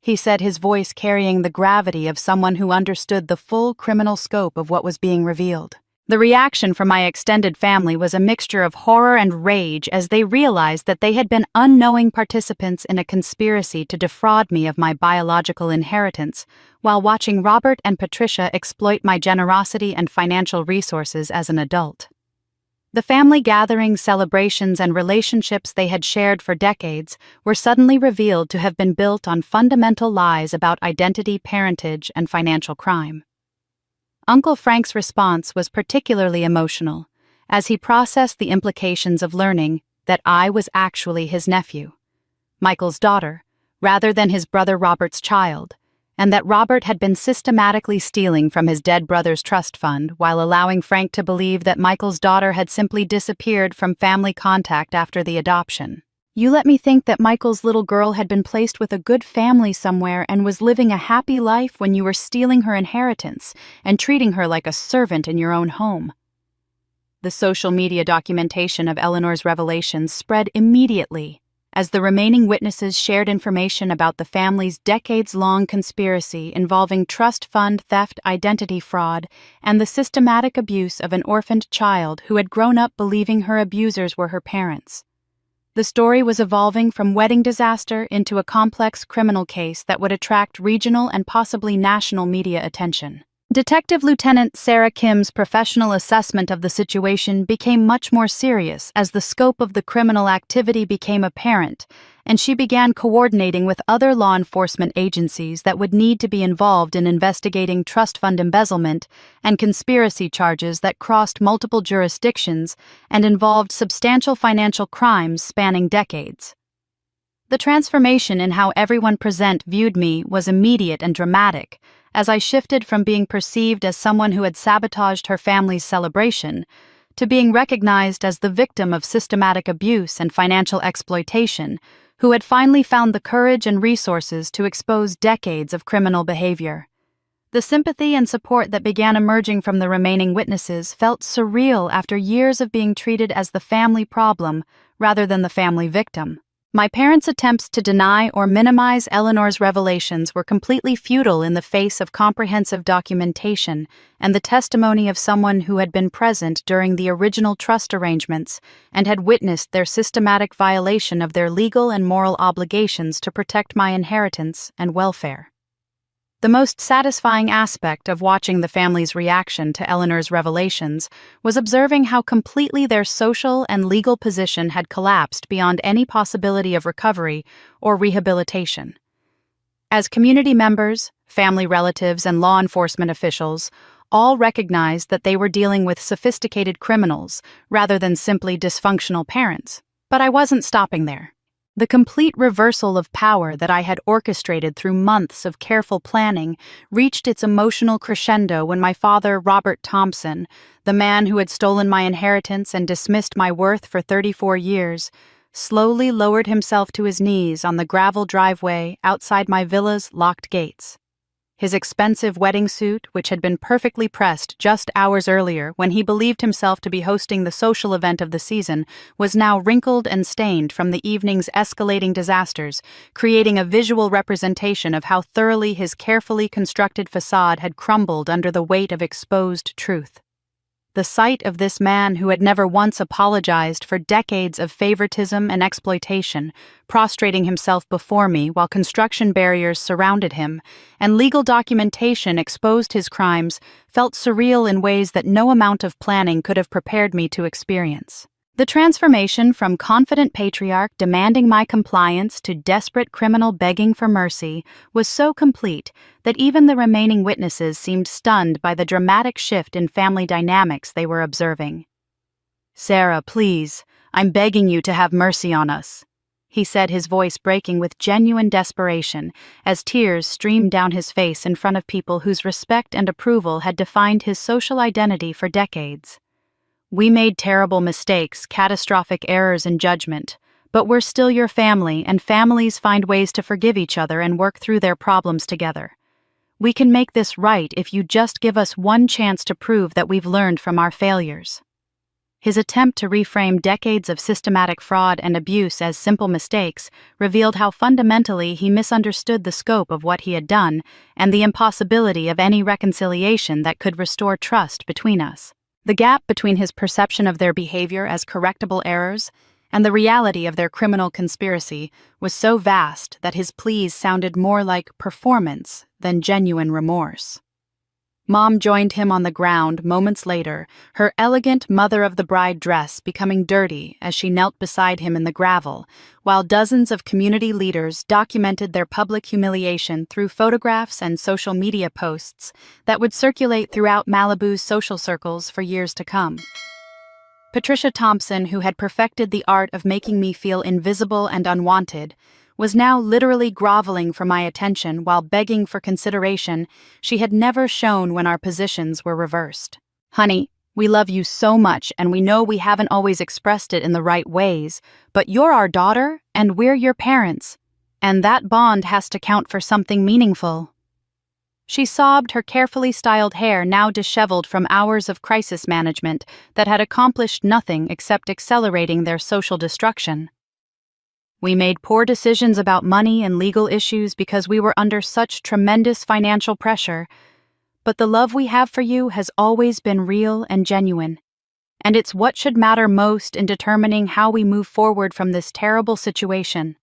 he said, his voice carrying the gravity of someone who understood the full criminal scope of what was being revealed. The reaction from my extended family was a mixture of horror and rage as they realized that they had been unknowing participants in a conspiracy to defraud me of my biological inheritance, while watching Robert and Patricia exploit my generosity and financial resources as an adult. The family gatherings, celebrations, and relationships they had shared for decades were suddenly revealed to have been built on fundamental lies about identity, parentage, and financial crime. Uncle Frank's response was particularly emotional, as he processed the implications of learning that I was actually his nephew, Michael's daughter, rather than his brother Robert's child, and that Robert had been systematically stealing from his dead brother's trust fund while allowing Frank to believe that Michael's daughter had simply disappeared from family contact after the adoption. You let me think that Michael's little girl had been placed with a good family somewhere and was living a happy life when you were stealing her inheritance and treating her like a servant in your own home. The social media documentation of Eleanor's revelations spread immediately as the remaining witnesses shared information about the family's decades-long conspiracy involving trust fund theft, identity fraud, and the systematic abuse of an orphaned child who had grown up believing her abusers were her parents. The story was evolving from wedding disaster into a complex criminal case that would attract regional and possibly national media attention. Detective Lieutenant Sarah Kim's professional assessment of the situation became much more serious as the scope of the criminal activity became apparent, and she began coordinating with other law enforcement agencies that would need to be involved in investigating trust fund embezzlement and conspiracy charges that crossed multiple jurisdictions and involved substantial financial crimes spanning decades. The transformation in how everyone present viewed me was immediate and dramatic, as I shifted from being perceived as someone who had sabotaged her family's celebration to being recognized as the victim of systematic abuse and financial exploitation, who had finally found the courage and resources to expose decades of criminal behavior. The sympathy and support that began emerging from the remaining witnesses felt surreal after years of being treated as the family problem rather than the family victim. My parents' attempts to deny or minimize Eleanor's revelations were completely futile in the face of comprehensive documentation and the testimony of someone who had been present during the original trust arrangements and had witnessed their systematic violation of their legal and moral obligations to protect my inheritance and welfare. The most satisfying aspect of watching the family's reaction to Eleanor's revelations was observing how completely their social and legal position had collapsed beyond any possibility of recovery or rehabilitation. As community members, family relatives, and law enforcement officials all recognized that they were dealing with sophisticated criminals rather than simply dysfunctional parents. But I wasn't stopping there. The complete reversal of power that I had orchestrated through months of careful planning reached its emotional crescendo when my father, Robert Thompson, the man who had stolen my inheritance and dismissed my worth for 34 years, slowly lowered himself to his knees on the gravel driveway outside my villa's locked gates. His expensive wedding suit, which had been perfectly pressed just hours earlier when he believed himself to be hosting the social event of the season, was now wrinkled and stained from the evening's escalating disasters, creating a visual representation of how thoroughly his carefully constructed facade had crumbled under the weight of exposed truth. The sight of this man who had never once apologized for decades of favoritism and exploitation, prostrating himself before me while construction barriers surrounded him, and legal documentation exposed his crimes, felt surreal in ways that no amount of planning could have prepared me to experience. The transformation from confident patriarch demanding my compliance to desperate criminal begging for mercy was so complete that even the remaining witnesses seemed stunned by the dramatic shift in family dynamics they were observing. "Sarah, please, I'm begging you to have mercy on us," he said, his voice breaking with genuine desperation as tears streamed down his face in front of people whose respect and approval had defined his social identity for decades. "We made terrible mistakes, catastrophic errors in judgment, but we're still your family, and families find ways to forgive each other and work through their problems together. We can make this right if you just give us one chance to prove that we've learned from our failures." His attempt to reframe decades of systematic fraud and abuse as simple mistakes revealed how fundamentally he misunderstood the scope of what he had done and the impossibility of any reconciliation that could restore trust between us. The gap between his perception of their behavior as correctable errors and the reality of their criminal conspiracy was so vast that his pleas sounded more like performance than genuine remorse. Mom joined him on the ground moments later, her elegant mother-of-the-bride dress becoming dirty as she knelt beside him in the gravel, while dozens of community leaders documented their public humiliation through photographs and social media posts that would circulate throughout Malibu's social circles for years to come. Patricia Thompson, who had perfected the art of making me feel invisible and unwanted, was now literally groveling for my attention while begging for consideration she had never shown when our positions were reversed. "Honey, we love you so much, and we know we haven't always expressed it in the right ways, but you're our daughter, and we're your parents, and that bond has to count for something meaningful." She sobbed, her carefully styled hair now disheveled from hours of crisis management that had accomplished nothing except accelerating their social destruction. "We made poor decisions about money and legal issues because we were under such tremendous financial pressure, but the love we have for you has always been real and genuine, and it's what should matter most in determining how we move forward from this terrible situation."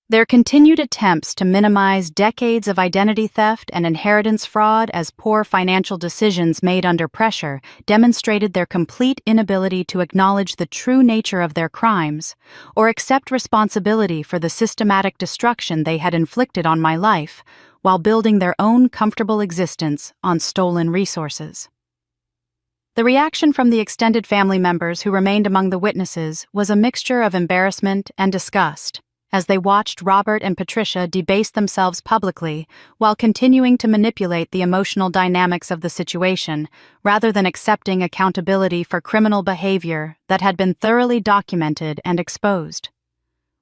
Their continued attempts to minimize decades of identity theft and inheritance fraud as poor financial decisions made under pressure demonstrated their complete inability to acknowledge the true nature of their crimes or accept responsibility for the systematic destruction they had inflicted on my life while building their own comfortable existence on stolen resources. The reaction from the extended family members who remained among the witnesses was a mixture of embarrassment and disgust, as they watched Robert and Patricia debase themselves publicly while continuing to manipulate the emotional dynamics of the situation, rather than accepting accountability for criminal behavior that had been thoroughly documented and exposed.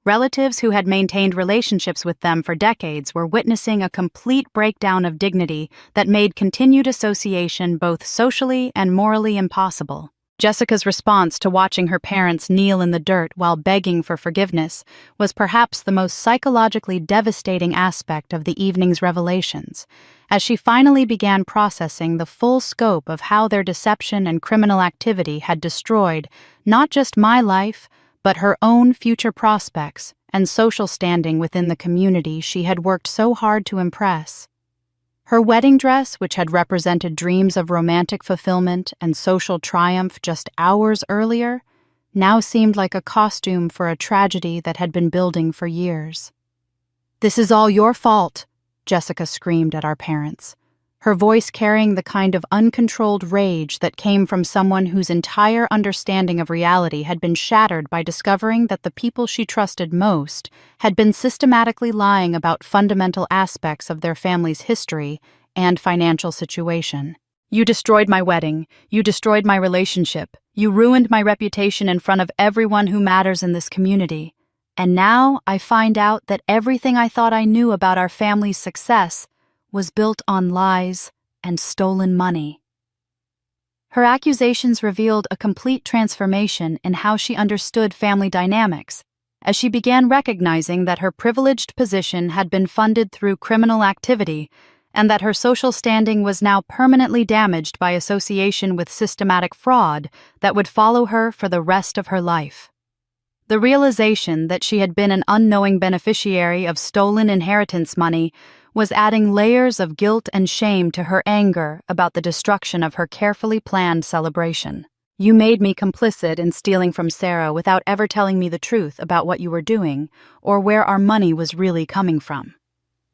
Relatives who had maintained relationships with them for decades were witnessing a complete breakdown of dignity that made continued association both socially and morally impossible. Jessica's response to watching her parents kneel in the dirt while begging for forgiveness was perhaps the most psychologically devastating aspect of the evening's revelations, as she finally began processing the full scope of how their deception and criminal activity had destroyed not just my life, but her own future prospects and social standing within the community she had worked so hard to impress. Her wedding dress, which had represented dreams of romantic fulfillment and social triumph just hours earlier, now seemed like a costume for a tragedy that had been building for years. "This is all your fault," Jessica screamed at our parents, her voice carrying the kind of uncontrolled rage that came from someone whose entire understanding of reality had been shattered by discovering that the people she trusted most had been systematically lying about fundamental aspects of their family's history and financial situation. "You destroyed my wedding. You destroyed my relationship. You ruined my reputation in front of everyone who matters in this community. And now I find out that everything I thought I knew about our family's success was built on lies and stolen money." Her accusations revealed a complete transformation in how she understood family dynamics, as she began recognizing that her privileged position had been funded through criminal activity and that her social standing was now permanently damaged by association with systematic fraud that would follow her for the rest of her life. The realization that she had been an unknowing beneficiary of stolen inheritance money was adding layers of guilt and shame to her anger about the destruction of her carefully planned celebration. "You made me complicit in stealing from Sarah without ever telling me the truth about what you were doing or where our money was really coming from."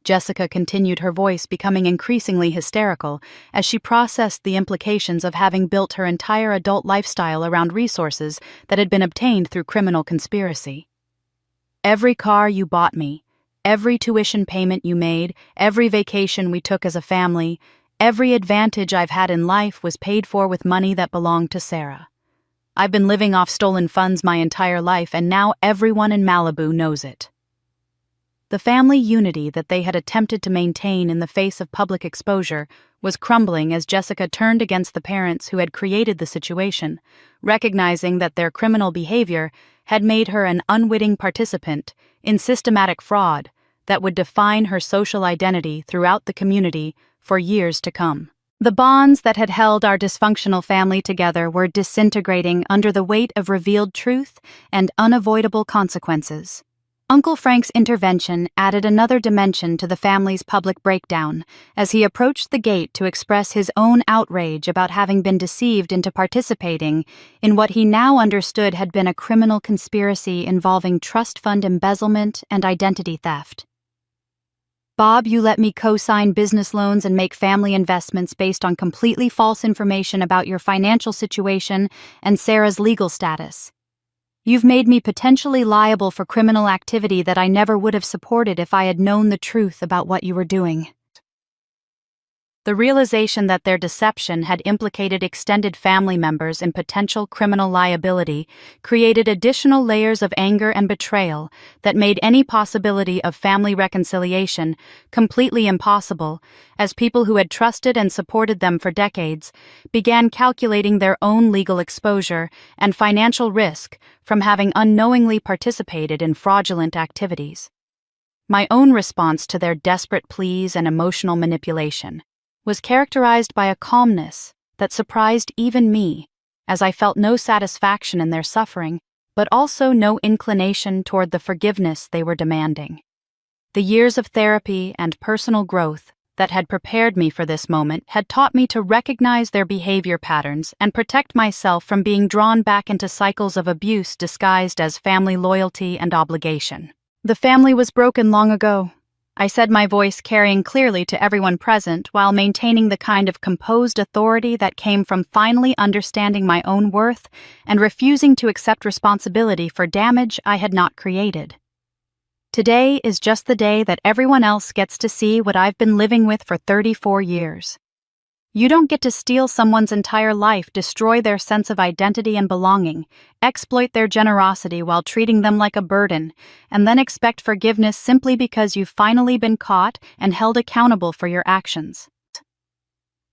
Jessica continued, her voice becoming increasingly hysterical as she processed the implications of having built her entire adult lifestyle around resources that had been obtained through criminal conspiracy. "Every car you bought me, every tuition payment you made, every vacation we took as a family, every advantage I've had in life was paid for with money that belonged to Sarah. I've been living off stolen funds my entire life, and now everyone in Malibu knows it." The family unity that they had attempted to maintain in the face of public exposure was crumbling as Jessica turned against the parents who had created the situation, recognizing that their criminal behavior had made her an unwitting participant in systematic fraud that would define her social identity throughout the community for years to come. The bonds that had held our dysfunctional family together were disintegrating under the weight of revealed truth and unavoidable consequences. Uncle Frank's intervention added another dimension to the family's public breakdown as he approached the gate to express his own outrage about having been deceived into participating in what he now understood had been a criminal conspiracy involving trust fund embezzlement and identity theft. "Bob, you let me co-sign business loans and make family investments based on completely false information about your financial situation and Sarah's legal status. You've made me potentially liable for criminal activity that I never would have supported if I had known the truth about what you were doing." The realization that their deception had implicated extended family members in potential criminal liability created additional layers of anger and betrayal that made any possibility of family reconciliation completely impossible, as people who had trusted and supported them for decades began calculating their own legal exposure and financial risk from having unknowingly participated in fraudulent activities. My own response to their desperate pleas and emotional manipulation was characterized by a calmness that surprised even me, as I felt no satisfaction in their suffering, but also no inclination toward the forgiveness they were demanding. The years of therapy and personal growth that had prepared me for this moment had taught me to recognize their behavior patterns and protect myself from being drawn back into cycles of abuse disguised as family loyalty and obligation. "The family was broken long ago," I said, my voice carrying clearly to everyone present while maintaining the kind of composed authority that came from finally understanding my own worth and refusing to accept responsibility for damage I had not created. "Today is just the day that everyone else gets to see what I've been living with for 34 years. You don't get to steal someone's entire life, destroy their sense of identity and belonging, exploit their generosity while treating them like a burden, and then expect forgiveness simply because you've finally been caught and held accountable for your actions.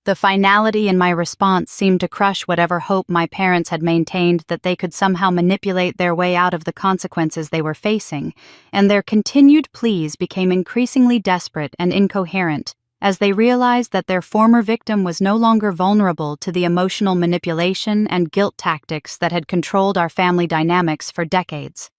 The finality in my response seemed to crush whatever hope my parents had maintained that they could somehow manipulate their way out of the consequences they were facing, and their continued pleas became increasingly desperate and incoherent as they realized that their former victim was no longer vulnerable to the emotional manipulation and guilt tactics that had controlled our family dynamics for decades.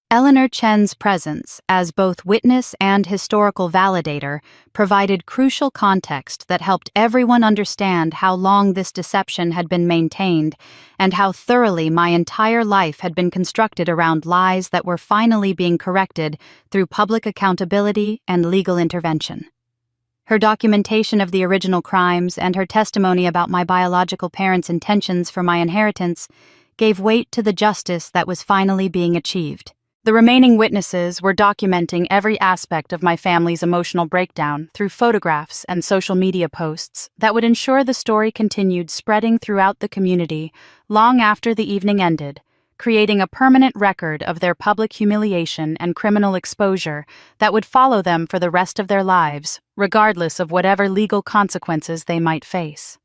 Eleanor Chen's presence, as both witness and historical validator, provided crucial context that helped everyone understand how long this deception had been maintained and how thoroughly my entire life had been constructed around lies that were finally being corrected through public accountability and legal intervention. Her documentation of the original crimes and her testimony about my biological parents' intentions for my inheritance gave weight to the justice that was finally being achieved. The remaining witnesses were documenting every aspect of my family's emotional breakdown through photographs and social media posts that would ensure the story continued spreading throughout the community long after the evening ended, creating a permanent record of their public humiliation and criminal exposure that would follow them for the rest of their lives, regardless of whatever legal consequences they might face.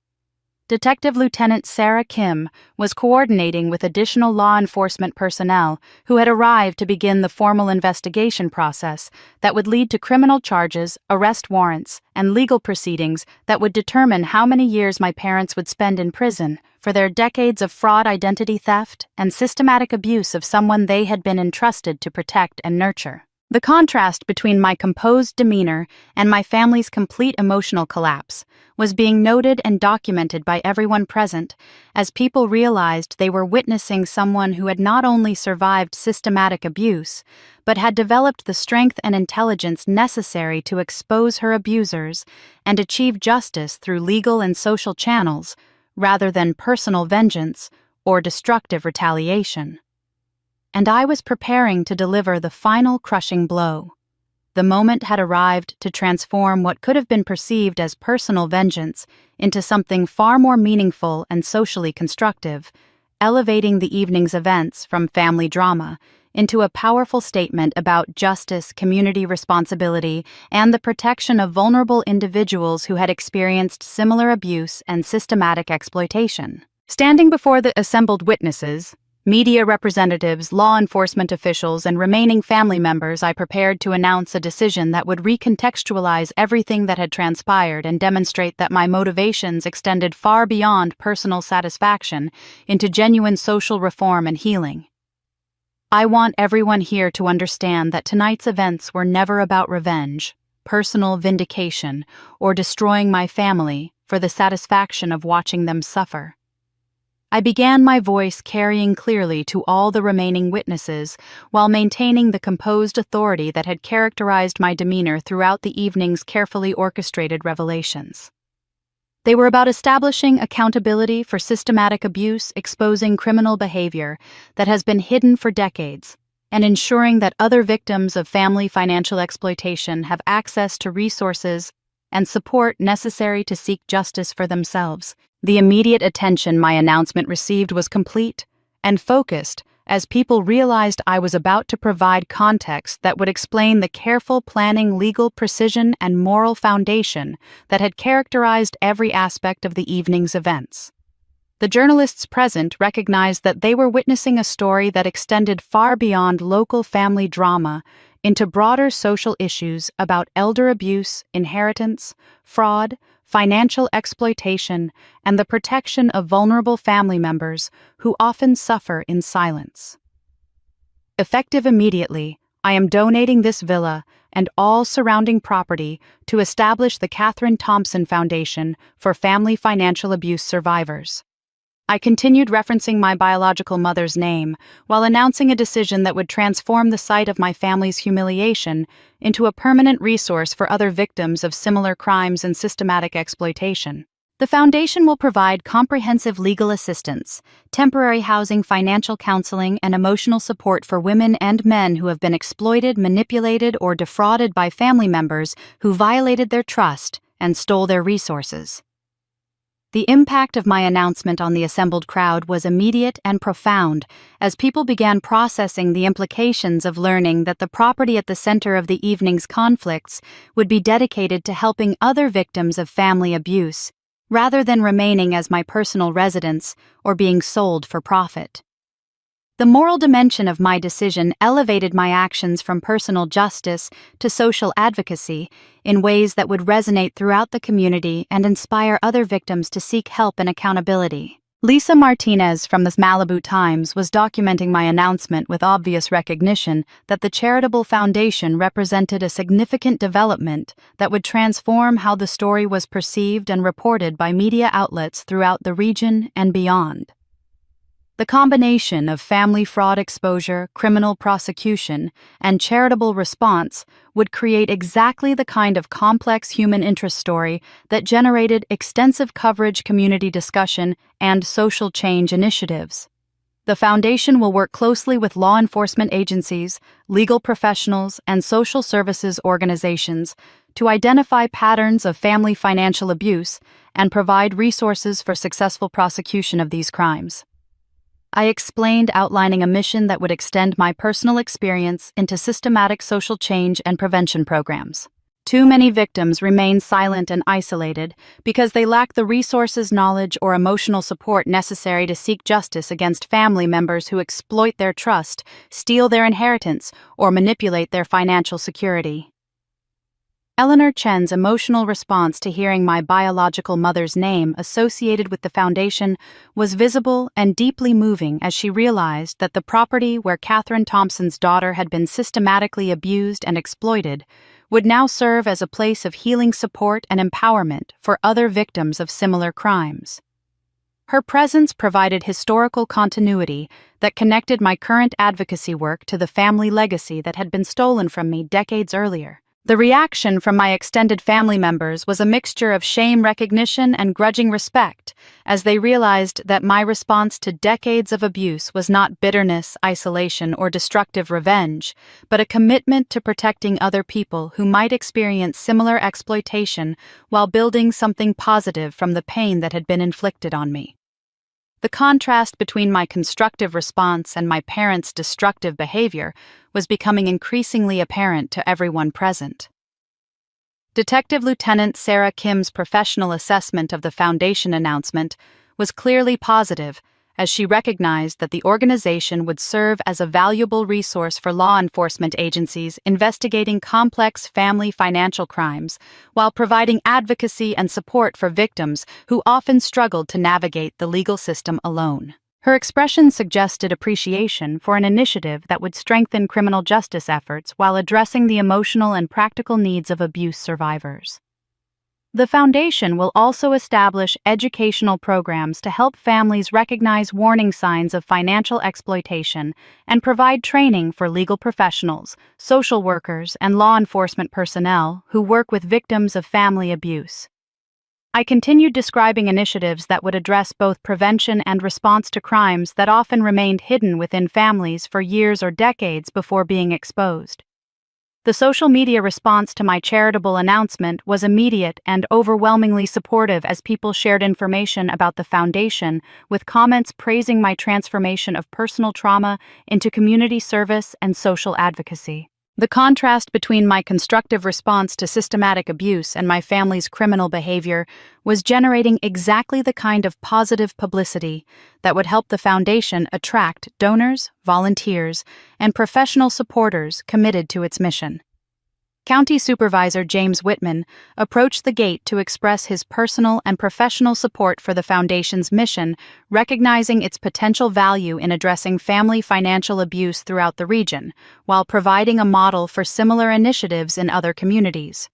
Detective Lieutenant Sarah Kim was coordinating with additional law enforcement personnel who had arrived to begin the formal investigation process that would lead to criminal charges, arrest warrants, and legal proceedings that would determine how many years my parents would spend in prison for their decades of fraud, identity theft, and systematic abuse of someone they had been entrusted to protect and nurture. The contrast between my composed demeanor and my family's complete emotional collapse was being noted and documented by everyone present as people realized they were witnessing someone who had not only survived systematic abuse, but had developed the strength and intelligence necessary to expose her abusers and achieve justice through legal and social channels, rather than personal vengeance or destructive retaliation. And I was preparing to deliver the final crushing blow. The moment had arrived to transform what could have been perceived as personal vengeance into something far more meaningful and socially constructive, elevating the evening's events from family drama into a powerful statement about justice, community responsibility, and the protection of vulnerable individuals who had experienced similar abuse and systematic exploitation. Standing before the assembled witnesses, media representatives, law enforcement officials, and remaining family members, I prepared to announce a decision that would recontextualize everything that had transpired and demonstrate that my motivations extended far beyond personal satisfaction into genuine social reform and healing. I want everyone here to understand that tonight's events were never about revenge, personal vindication, or destroying my family for the satisfaction of watching them suffer. I began my voice carrying clearly to all the remaining witnesses while maintaining the composed authority that had characterized my demeanor throughout the evening's carefully orchestrated revelations. They were about establishing accountability for systematic abuse, exposing criminal behavior that has been hidden for decades, and ensuring that other victims of family financial exploitation have access to resources and support necessary to seek justice for themselves. The immediate attention my announcement received was complete and focused as people realized I was about to provide context that would explain the careful planning, legal precision, and moral foundation that had characterized every aspect of the evening's events. The journalists present recognized that they were witnessing a story that extended far beyond local family drama into broader social issues about elder abuse, inheritance, fraud, financial exploitation, and the protection of vulnerable family members who often suffer in silence. Effective immediately, I am donating this villa and all surrounding property to establish the Katherine Thompson Foundation for Family Financial Abuse Survivors. I continued referencing my biological mother's name while announcing a decision that would transform the site of my family's humiliation into a permanent resource for other victims of similar crimes and systematic exploitation. The foundation will provide comprehensive legal assistance, temporary housing, financial counseling, and emotional support for women and men who have been exploited, manipulated, or defrauded by family members who violated their trust and stole their resources. The impact of my announcement on the assembled crowd was immediate and profound, as people began processing the implications of learning that the property at the center of the evening's conflicts would be dedicated to helping other victims of family abuse, rather than remaining as my personal residence or being sold for profit. The moral dimension of my decision elevated my actions from personal justice to social advocacy in ways that would resonate throughout the community and inspire other victims to seek help and accountability. Lisa Martinez from the Malibu Times was documenting my announcement with obvious recognition that the charitable foundation represented a significant development that would transform how the story was perceived and reported by media outlets throughout the region and beyond. The combination of family fraud exposure, criminal prosecution, and charitable response would create exactly the kind of complex human interest story that generated extensive coverage, community discussion, and social change initiatives. The foundation will work closely with law enforcement agencies, legal professionals, and social services organizations to identify patterns of family financial abuse and provide resources for successful prosecution of these crimes. I explained, outlining a mission that would extend my personal experience into systematic social change and prevention programs. Too many victims remain silent and isolated because they lack the resources, knowledge, or emotional support necessary to seek justice against family members who exploit their trust, steal their inheritance, or manipulate their financial security. Eleanor Chen's emotional response to hearing my biological mother's name associated with the foundation was visible and deeply moving as she realized that the property where Catherine Thompson's daughter had been systematically abused and exploited would now serve as a place of healing support and empowerment for other victims of similar crimes. Her presence provided historical continuity that connected my current advocacy work to the family legacy that had been stolen from me decades earlier. The reaction from my extended family members was a mixture of shame, recognition, and grudging respect, as they realized that my response to decades of abuse was not bitterness, isolation, or destructive revenge, but a commitment to protecting other people who might experience similar exploitation while building something positive from the pain that had been inflicted on me. The contrast between my constructive response and my parents' destructive behavior was becoming increasingly apparent to everyone present. Detective Lieutenant Sarah Kim's professional assessment of the foundation announcement was clearly positive, as she recognized that the organization would serve as a valuable resource for law enforcement agencies investigating complex family financial crimes, while providing advocacy and support for victims who often struggled to navigate the legal system alone. Her expression suggested appreciation for an initiative that would strengthen criminal justice efforts while addressing the emotional and practical needs of abuse survivors. The foundation will also establish educational programs to help families recognize warning signs of financial exploitation and provide training for legal professionals, social workers, and law enforcement personnel who work with victims of family abuse. I continued describing initiatives that would address both prevention and response to crimes that often remained hidden within families for years or decades before being exposed. The social media response to my charitable announcement was immediate and overwhelmingly supportive as people shared information about the foundation, with comments praising my transformation of personal trauma into community service and social advocacy. The contrast between my constructive response to systematic abuse and my family's criminal behavior was generating exactly the kind of positive publicity that would help the foundation attract donors, volunteers, and professional supporters committed to its mission. County Supervisor James Whitman approached the gate to express his personal and professional support for the Foundation's mission, recognizing its potential value in addressing family financial abuse throughout the region, while providing a model for similar initiatives in other communities.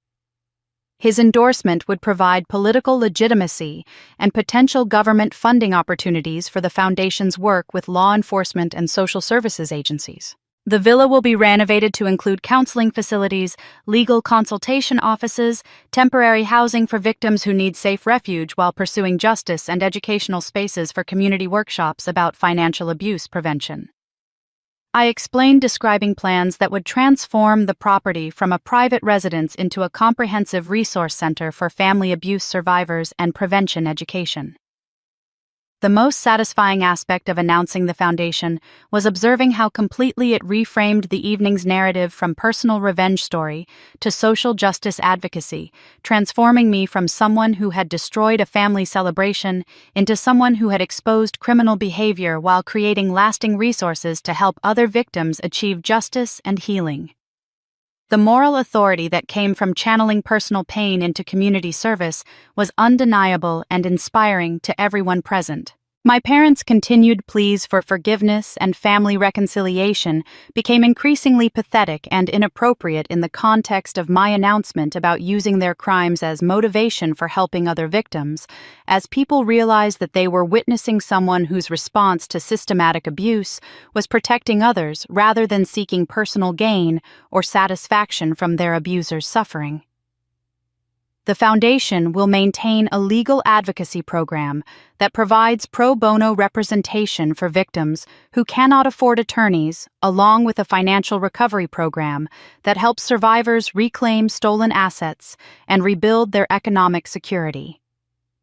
His endorsement would provide political legitimacy and potential government funding opportunities for the Foundation's work with law enforcement and social services agencies. The villa will be renovated to include counseling facilities, legal consultation offices, temporary housing for victims who need safe refuge while pursuing justice, and educational spaces for community workshops about financial abuse prevention. I explained, describing plans that would transform the property from a private residence into a comprehensive resource center for family abuse survivors and prevention education. The most satisfying aspect of announcing the foundation was observing how completely it reframed the evening's narrative from personal revenge story to social justice advocacy, transforming me from someone who had destroyed a family celebration into someone who had exposed criminal behavior while creating lasting resources to help other victims achieve justice and healing. The moral authority that came from channeling personal pain into community service was undeniable and inspiring to everyone present. My parents' continued pleas for forgiveness and family reconciliation became increasingly pathetic and inappropriate in the context of my announcement about using their crimes as motivation for helping other victims, as people realized that they were witnessing someone whose response to systematic abuse was protecting others rather than seeking personal gain or satisfaction from their abuser's suffering. The foundation will maintain a legal advocacy program that provides pro bono representation for victims who cannot afford attorneys, along with a financial recovery program that helps survivors reclaim stolen assets and rebuild their economic security.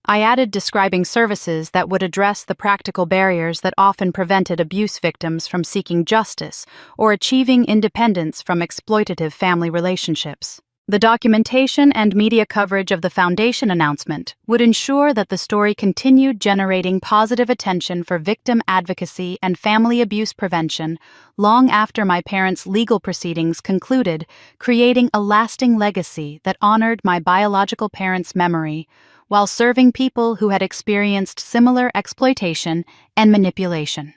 I added, describing services that would address the practical barriers that often prevented abuse victims from seeking justice or achieving independence from exploitative family relationships. The documentation and media coverage of the foundation announcement would ensure that the story continued generating positive attention for victim advocacy and family abuse prevention long after my parents' legal proceedings concluded, creating a lasting legacy that honored my biological parents' memory while serving people who had experienced similar exploitation and manipulation.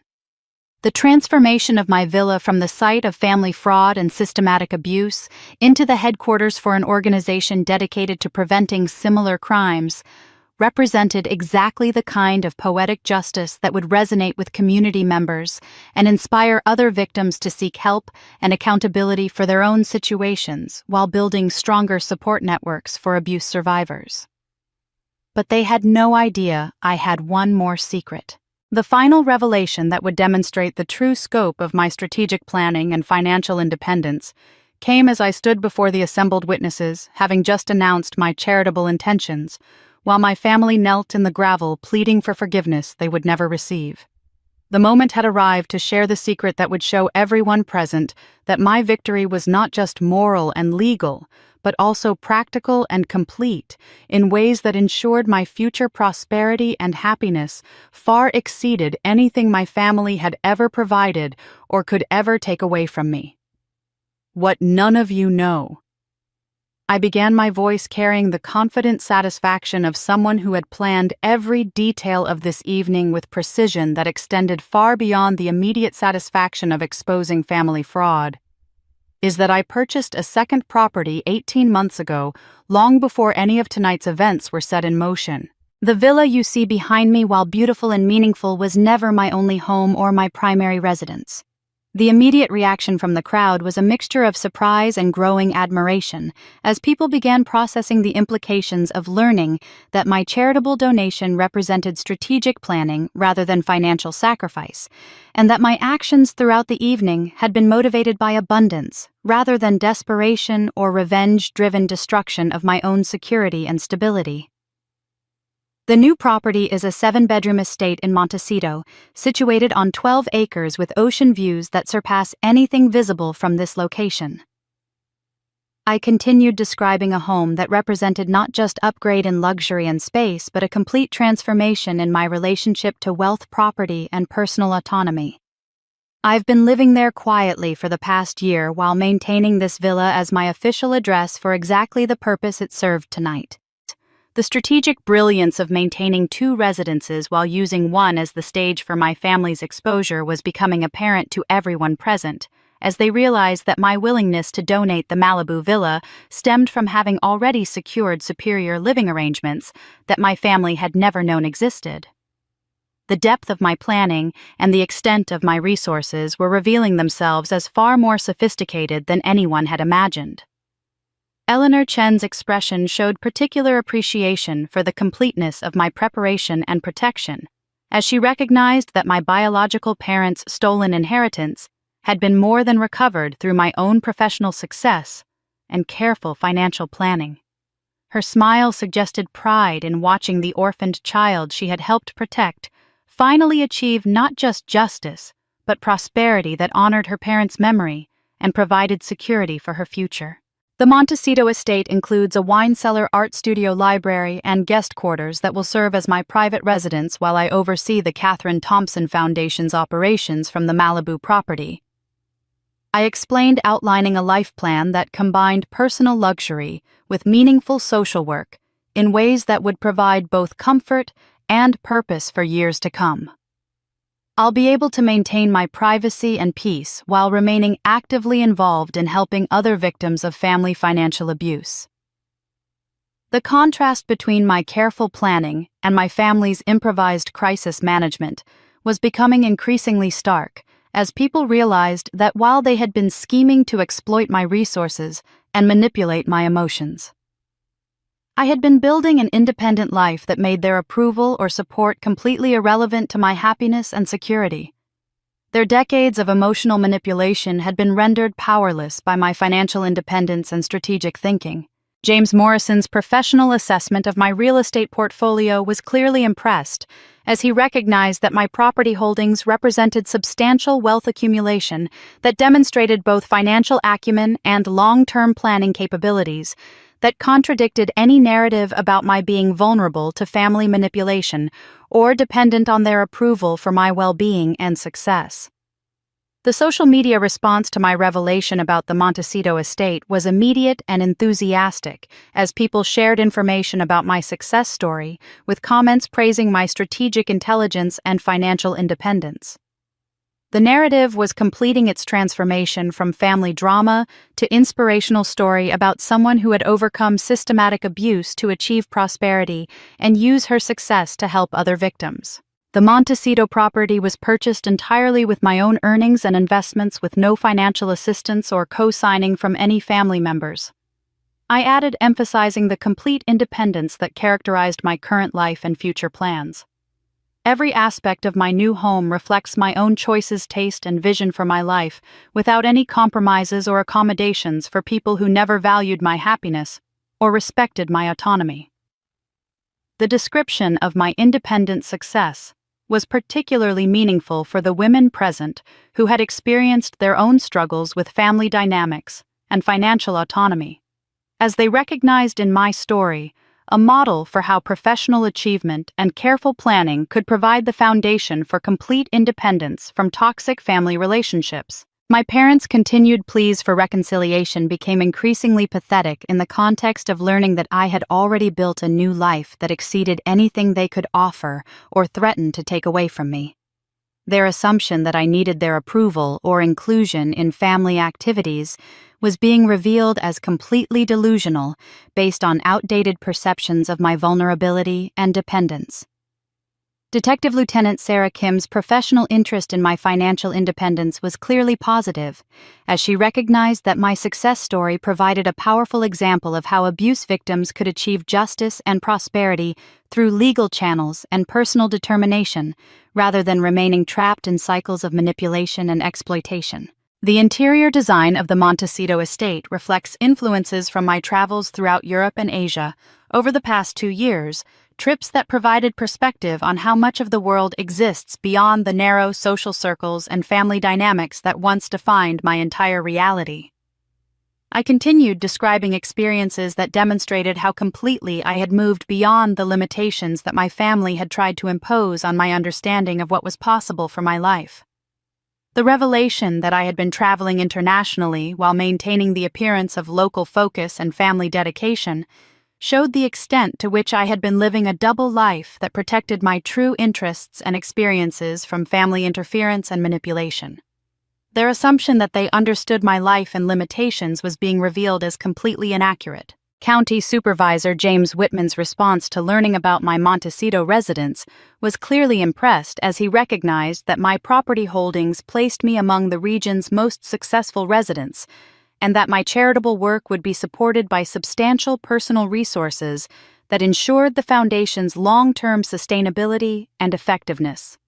The transformation of my villa from the site of family fraud and systematic abuse into the headquarters for an organization dedicated to preventing similar crimes represented exactly the kind of poetic justice that would resonate with community members and inspire other victims to seek help and accountability for their own situations while building stronger support networks for abuse survivors. But they had no idea I had one more secret. The final revelation that would demonstrate the true scope of my strategic planning and financial independence came as I stood before the assembled witnesses, having just announced my charitable intentions, while my family knelt in the gravel pleading for forgiveness they would never receive. The moment had arrived to share the secret that would show everyone present that my victory was not just moral and legal, but also practical and complete in ways that ensured my future prosperity and happiness far exceeded anything my family had ever provided or could ever take away from me. What none of you know. I began, my voice carrying the confident satisfaction of someone who had planned every detail of this evening with precision that extended far beyond the immediate satisfaction of exposing family fraud, is that I purchased a second property 18 months ago, long before any of tonight's events were set in motion. The villa you see behind me, while beautiful and meaningful, was never my only home or my primary residence. The immediate reaction from the crowd was a mixture of surprise and growing admiration as people began processing the implications of learning that my charitable donation represented strategic planning rather than financial sacrifice, and that my actions throughout the evening had been motivated by abundance rather than desperation or revenge-driven destruction of my own security and stability. The new property is a 7-bedroom estate in Montecito, situated on 12 acres with ocean views that surpass anything visible from this location. I continued, describing a home that represented not just upgrade in luxury and space, but a complete transformation in my relationship to wealth, property, and personal autonomy. I've been living there quietly for the past year while maintaining this villa as my official address for exactly the purpose it served tonight. The strategic brilliance of maintaining 2 residences while using one as the stage for my family's exposure was becoming apparent to everyone present, as they realized that my willingness to donate the Malibu villa stemmed from having already secured superior living arrangements that my family had never known existed. The depth of my planning and the extent of my resources were revealing themselves as far more sophisticated than anyone had imagined. Eleanor Chen's expression showed particular appreciation for the completeness of my preparation and protection, as she recognized that my biological parents' stolen inheritance had been more than recovered through my own professional success and careful financial planning. Her smile suggested pride in watching the orphaned child she had helped protect finally achieve not just justice, but prosperity that honored her parents' memory and provided security for her future. The Montecito estate includes a wine cellar, art studio, library, and guest quarters that will serve as my private residence while I oversee the Catherine Thompson Foundation's operations from the Malibu property. I explained outlining a life plan that combined personal luxury with meaningful social work in ways that would provide both comfort and purpose for years to come. I'll be able to maintain my privacy and peace while remaining actively involved in helping other victims of family financial abuse. The contrast between my careful planning and my family's improvised crisis management was becoming increasingly stark as people realized that while they had been scheming to exploit my resources and manipulate my emotions, I had been building an independent life that made their approval or support completely irrelevant to my happiness and security. Their decades of emotional manipulation had been rendered powerless by my financial independence and strategic thinking. James Morrison's professional assessment of my real estate portfolio was clearly impressed, as he recognized that my property holdings represented substantial wealth accumulation that demonstrated both financial acumen and long-term planning capabilities that contradicted any narrative about my being vulnerable to family manipulation or dependent on their approval for my well-being and success. The social media response to my revelation about the Montecito estate was immediate and enthusiastic, as people shared information about my success story, with comments praising my strategic intelligence and financial independence. The narrative was completing its transformation from family drama to inspirational story about someone who had overcome systematic abuse to achieve prosperity and use her success to help other victims. The Montecito property was purchased entirely with my own earnings and investments, with no financial assistance or co-signing from any family members. I added, emphasizing the complete independence that characterized my current life and future plans. Every aspect of my new home reflects my own choices, taste, and vision for my life, without any compromises or accommodations for people who never valued my happiness or respected my autonomy. The description of my independent success was particularly meaningful for the women present who had experienced their own struggles with family dynamics and financial autonomy, as they recognized in my story a model for how professional achievement and careful planning could provide the foundation for complete independence from toxic family relationships. My parents' continued pleas for reconciliation became increasingly pathetic in the context of learning that I had already built a new life that exceeded anything they could offer or threaten to take away from me. Their assumption that I needed their approval or inclusion in family activities was being revealed as completely delusional based on outdated perceptions of my vulnerability and dependence. Detective Lieutenant Sarah Kim's professional interest in my financial independence was clearly positive, as she recognized that my success story provided a powerful example of how abuse victims could achieve justice and prosperity through legal channels and personal determination, rather than remaining trapped in cycles of manipulation and exploitation. The interior design of the Montecito estate reflects influences from my travels throughout Europe and Asia over the past 2 years, trips that provided perspective on how much of the world exists beyond the narrow social circles and family dynamics that once defined my entire reality. I continued describing experiences that demonstrated how completely I had moved beyond the limitations that my family had tried to impose on my understanding of what was possible for my life. The revelation that I had been traveling internationally while maintaining the appearance of local focus and family dedication showed the extent to which I had been living a double life that protected my true interests and experiences from family interference and manipulation. Their assumption that they understood my life and limitations was being revealed as completely inaccurate. County Supervisor James Whitman's response to learning about my Montecito residence was clearly impressed, as he recognized that my property holdings placed me among the region's most successful residents, and that my charitable work would be supported by substantial personal resources that ensured the foundation's long-term sustainability and effectiveness.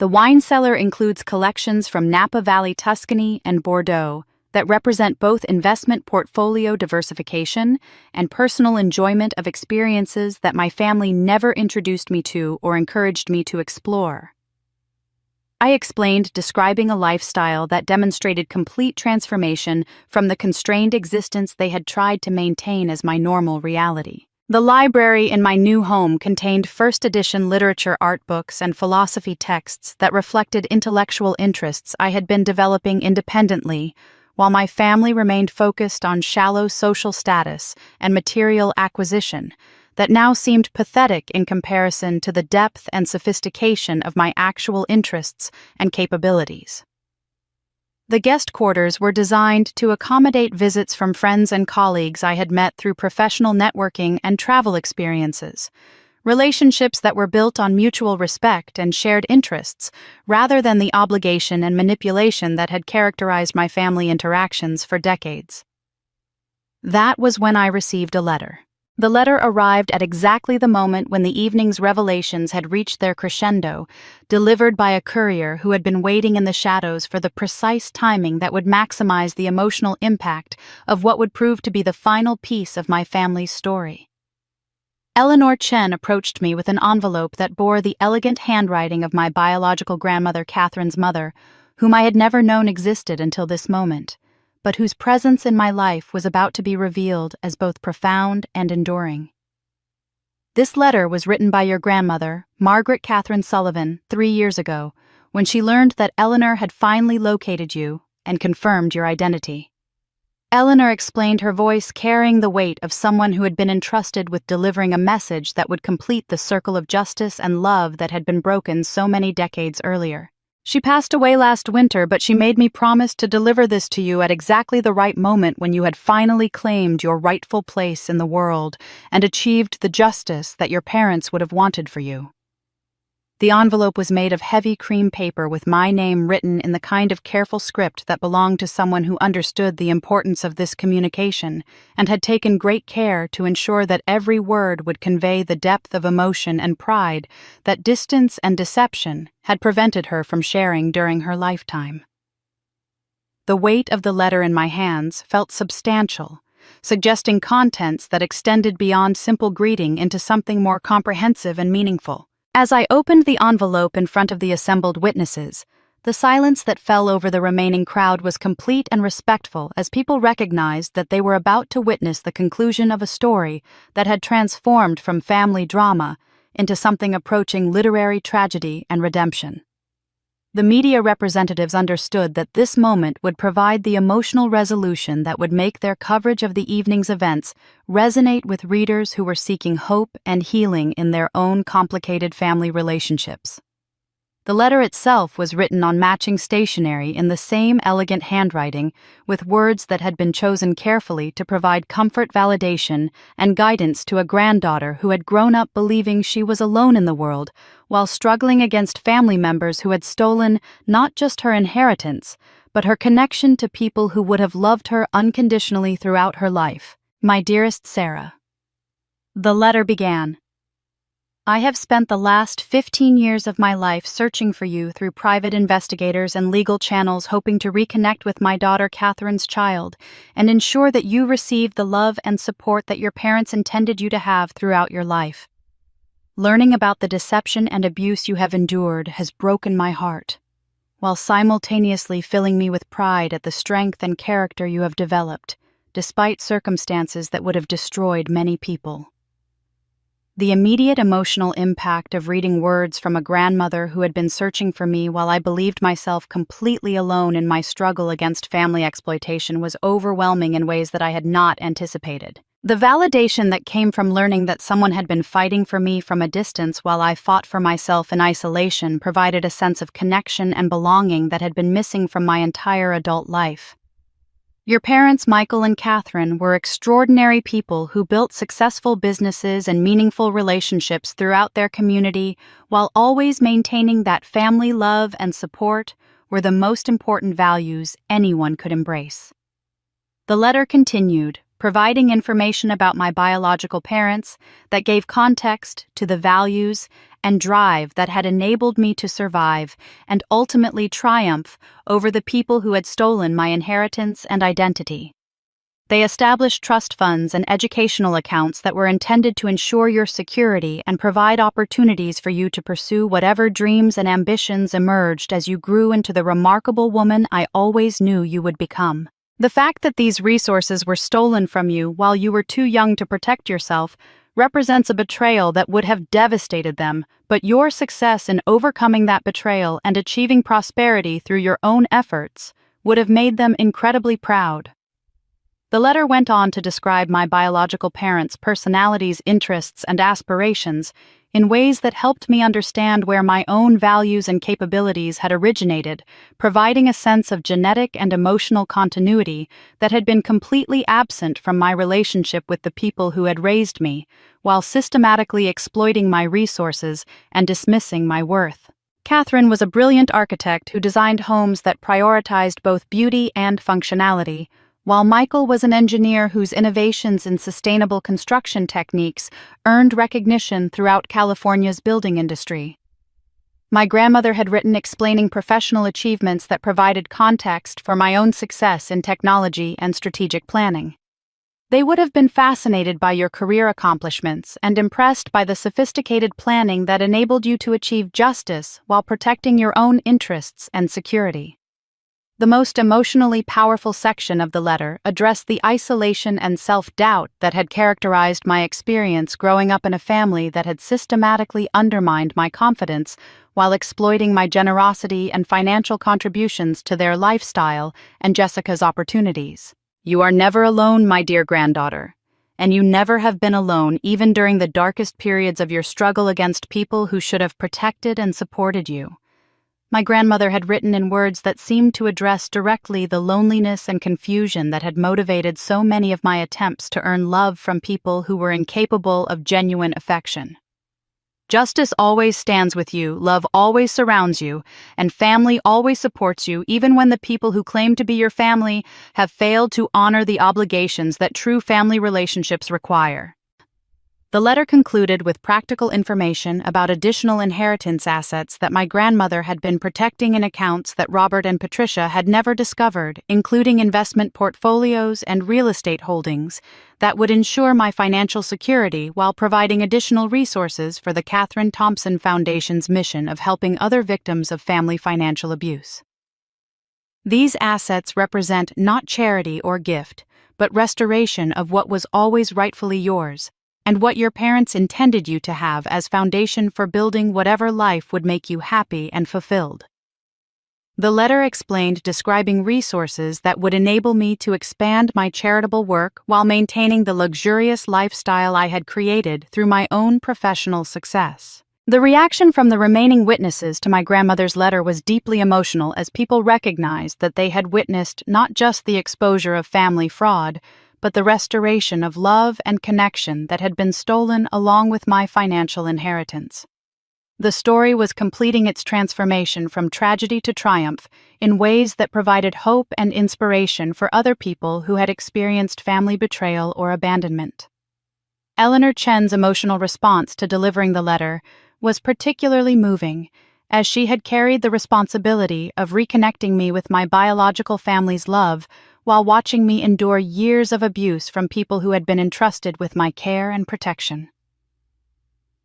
The wine cellar includes collections from Napa Valley, Tuscany, and Bordeaux that represent both investment portfolio diversification and personal enjoyment of experiences that my family never introduced me to or encouraged me to explore. I explained, describing a lifestyle that demonstrated complete transformation from the constrained existence they had tried to maintain as my normal reality. The library in my new home contained first-edition literature art books and philosophy texts that reflected intellectual interests I had been developing independently, while my family remained focused on shallow social status and material acquisition that now seemed pathetic in comparison to the depth and sophistication of my actual interests and capabilities. The guest quarters were designed to accommodate visits from friends and colleagues I had met through professional networking and travel experiences, relationships that were built on mutual respect and shared interests, rather than the obligation and manipulation that had characterized my family interactions for decades. That was when I received a letter. The letter arrived at exactly the moment when the evening's revelations had reached their crescendo, delivered by a courier who had been waiting in the shadows for the precise timing that would maximize the emotional impact of what would prove to be the final piece of my family's story. Eleanor Chen approached me with an envelope that bore the elegant handwriting of my biological grandmother Catherine's mother, whom I had never known existed until this moment, but whose presence in my life was about to be revealed as both profound and enduring. This letter was written by your grandmother, Margaret Catherine Sullivan, 3 years ago, when she learned that Eleanor had finally located you and confirmed your identity. Eleanor explained, her voice carrying the weight of someone who had been entrusted with delivering a message that would complete the circle of justice and love that had been broken so many decades earlier. She passed away last winter, but she made me promise to deliver this to you at exactly the right moment when you had finally claimed your rightful place in the world and achieved the justice that your parents would have wanted for you. The envelope was made of heavy cream paper with my name written in the kind of careful script that belonged to someone who understood the importance of this communication and had taken great care to ensure that every word would convey the depth of emotion and pride that distance and deception had prevented her from sharing during her lifetime. The weight of the letter in my hands felt substantial, suggesting contents that extended beyond simple greeting into something more comprehensive and meaningful. As I opened the envelope in front of the assembled witnesses, the silence that fell over the remaining crowd was complete and respectful as people recognized that they were about to witness the conclusion of a story that had transformed from family drama into something approaching literary tragedy and redemption. The media representatives understood that this moment would provide the emotional resolution that would make their coverage of the evening's events resonate with readers who were seeking hope and healing in their own complicated family relationships. The letter itself was written on matching stationery in the same elegant handwriting, with words that had been chosen carefully to provide comfort, validation, and guidance to a granddaughter who had grown up believing she was alone in the world, while struggling against family members who had stolen not just her inheritance, but her connection to people who would have loved her unconditionally throughout her life. My dearest Sarah. The letter began. I have spent the last 15 years of my life searching for you through private investigators and legal channels, hoping to reconnect with my daughter Catherine's child and ensure that you received the love and support that your parents intended you to have throughout your life. Learning about the deception and abuse you have endured has broken my heart, while simultaneously filling me with pride at the strength and character you have developed, despite circumstances that would have destroyed many people. The immediate emotional impact of reading words from a grandmother who had been searching for me while I believed myself completely alone in my struggle against family exploitation was overwhelming in ways that I had not anticipated. The validation that came from learning that someone had been fighting for me from a distance while I fought for myself in isolation provided a sense of connection and belonging that had been missing from my entire adult life. Your parents, Michael and Catherine, were extraordinary people who built successful businesses and meaningful relationships throughout their community while always maintaining that family love and support were the most important values anyone could embrace. The letter continued, providing information about my biological parents that gave context to the values and drive that had enabled me to survive and ultimately triumph over the people who had stolen my inheritance and identity. They established trust funds and educational accounts that were intended to ensure your security and provide opportunities for you to pursue whatever dreams and ambitions emerged as you grew into the remarkable woman I always knew you would become. The fact that these resources were stolen from you while you were too young to protect yourself represents a betrayal that would have devastated them, but your success in overcoming that betrayal and achieving prosperity through your own efforts would have made them incredibly proud. The letter went on to describe my biological parents' personalities, interests, and aspirations in ways that helped me understand where my own values and capabilities had originated, providing a sense of genetic and emotional continuity that had been completely absent from my relationship with the people who had raised me, while systematically exploiting my resources and dismissing my worth. Catherine was a brilliant architect who designed homes that prioritized both beauty and functionality, while Michael was an engineer whose innovations in sustainable construction techniques earned recognition throughout California's building industry. My grandmother had written explaining professional achievements that provided context for my own success in technology and strategic planning. They would have been fascinated by your career accomplishments and impressed by the sophisticated planning that enabled you to achieve justice while protecting your own interests and security. The most emotionally powerful section of the letter addressed the isolation and self-doubt that had characterized my experience growing up in a family that had systematically undermined my confidence while exploiting my generosity and financial contributions to their lifestyle and Jessica's opportunities. You are never alone, my dear granddaughter, and you never have been alone even during the darkest periods of your struggle against people who should have protected and supported you. My grandmother had written in words that seemed to address directly the loneliness and confusion that had motivated so many of my attempts to earn love from people who were incapable of genuine affection. Justice always stands with you, love always surrounds you, and family always supports you even when the people who claim to be your family have failed to honor the obligations that true family relationships require. The letter concluded with practical information about additional inheritance assets that my grandmother had been protecting in accounts that Robert and Patricia had never discovered, including investment portfolios and real estate holdings that would ensure my financial security while providing additional resources for the Catherine Thompson Foundation's mission of helping other victims of family financial abuse. These assets represent not charity or gift, but restoration of what was always rightfully yours, and what your parents intended you to have as foundation for building whatever life would make you happy and fulfilled. The letter explained describing resources that would enable me to expand my charitable work while maintaining the luxurious lifestyle I had created through my own professional success. The reaction from the remaining witnesses to my grandmother's letter was deeply emotional as people recognized that they had witnessed not just the exposure of family fraud, but the restoration of love and connection that had been stolen along with my financial inheritance. The story was completing its transformation from tragedy to triumph in ways that provided hope and inspiration for other people who had experienced family betrayal or abandonment. Eleanor Chen's emotional response to delivering the letter was particularly moving, as she had carried the responsibility of reconnecting me with my biological family's love while watching me endure years of abuse from people who had been entrusted with my care and protection.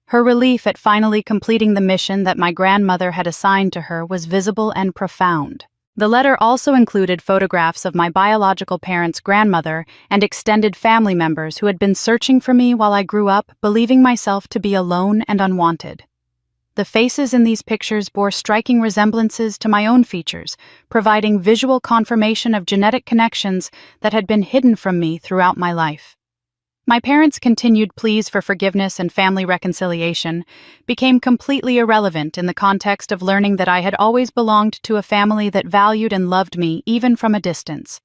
Her relief at finally completing the mission that my grandmother had assigned to her was visible and profound. The letter also included photographs of my biological parents' grandmother and extended family members who had been searching for me while I grew up, believing myself to be alone and unwanted. The faces in these pictures bore striking resemblances to my own features, providing visual confirmation of genetic connections that had been hidden from me throughout my life. My parents' continued pleas for forgiveness and family reconciliation became completely irrelevant in the context of learning that I had always belonged to a family that valued and loved me even from a distance,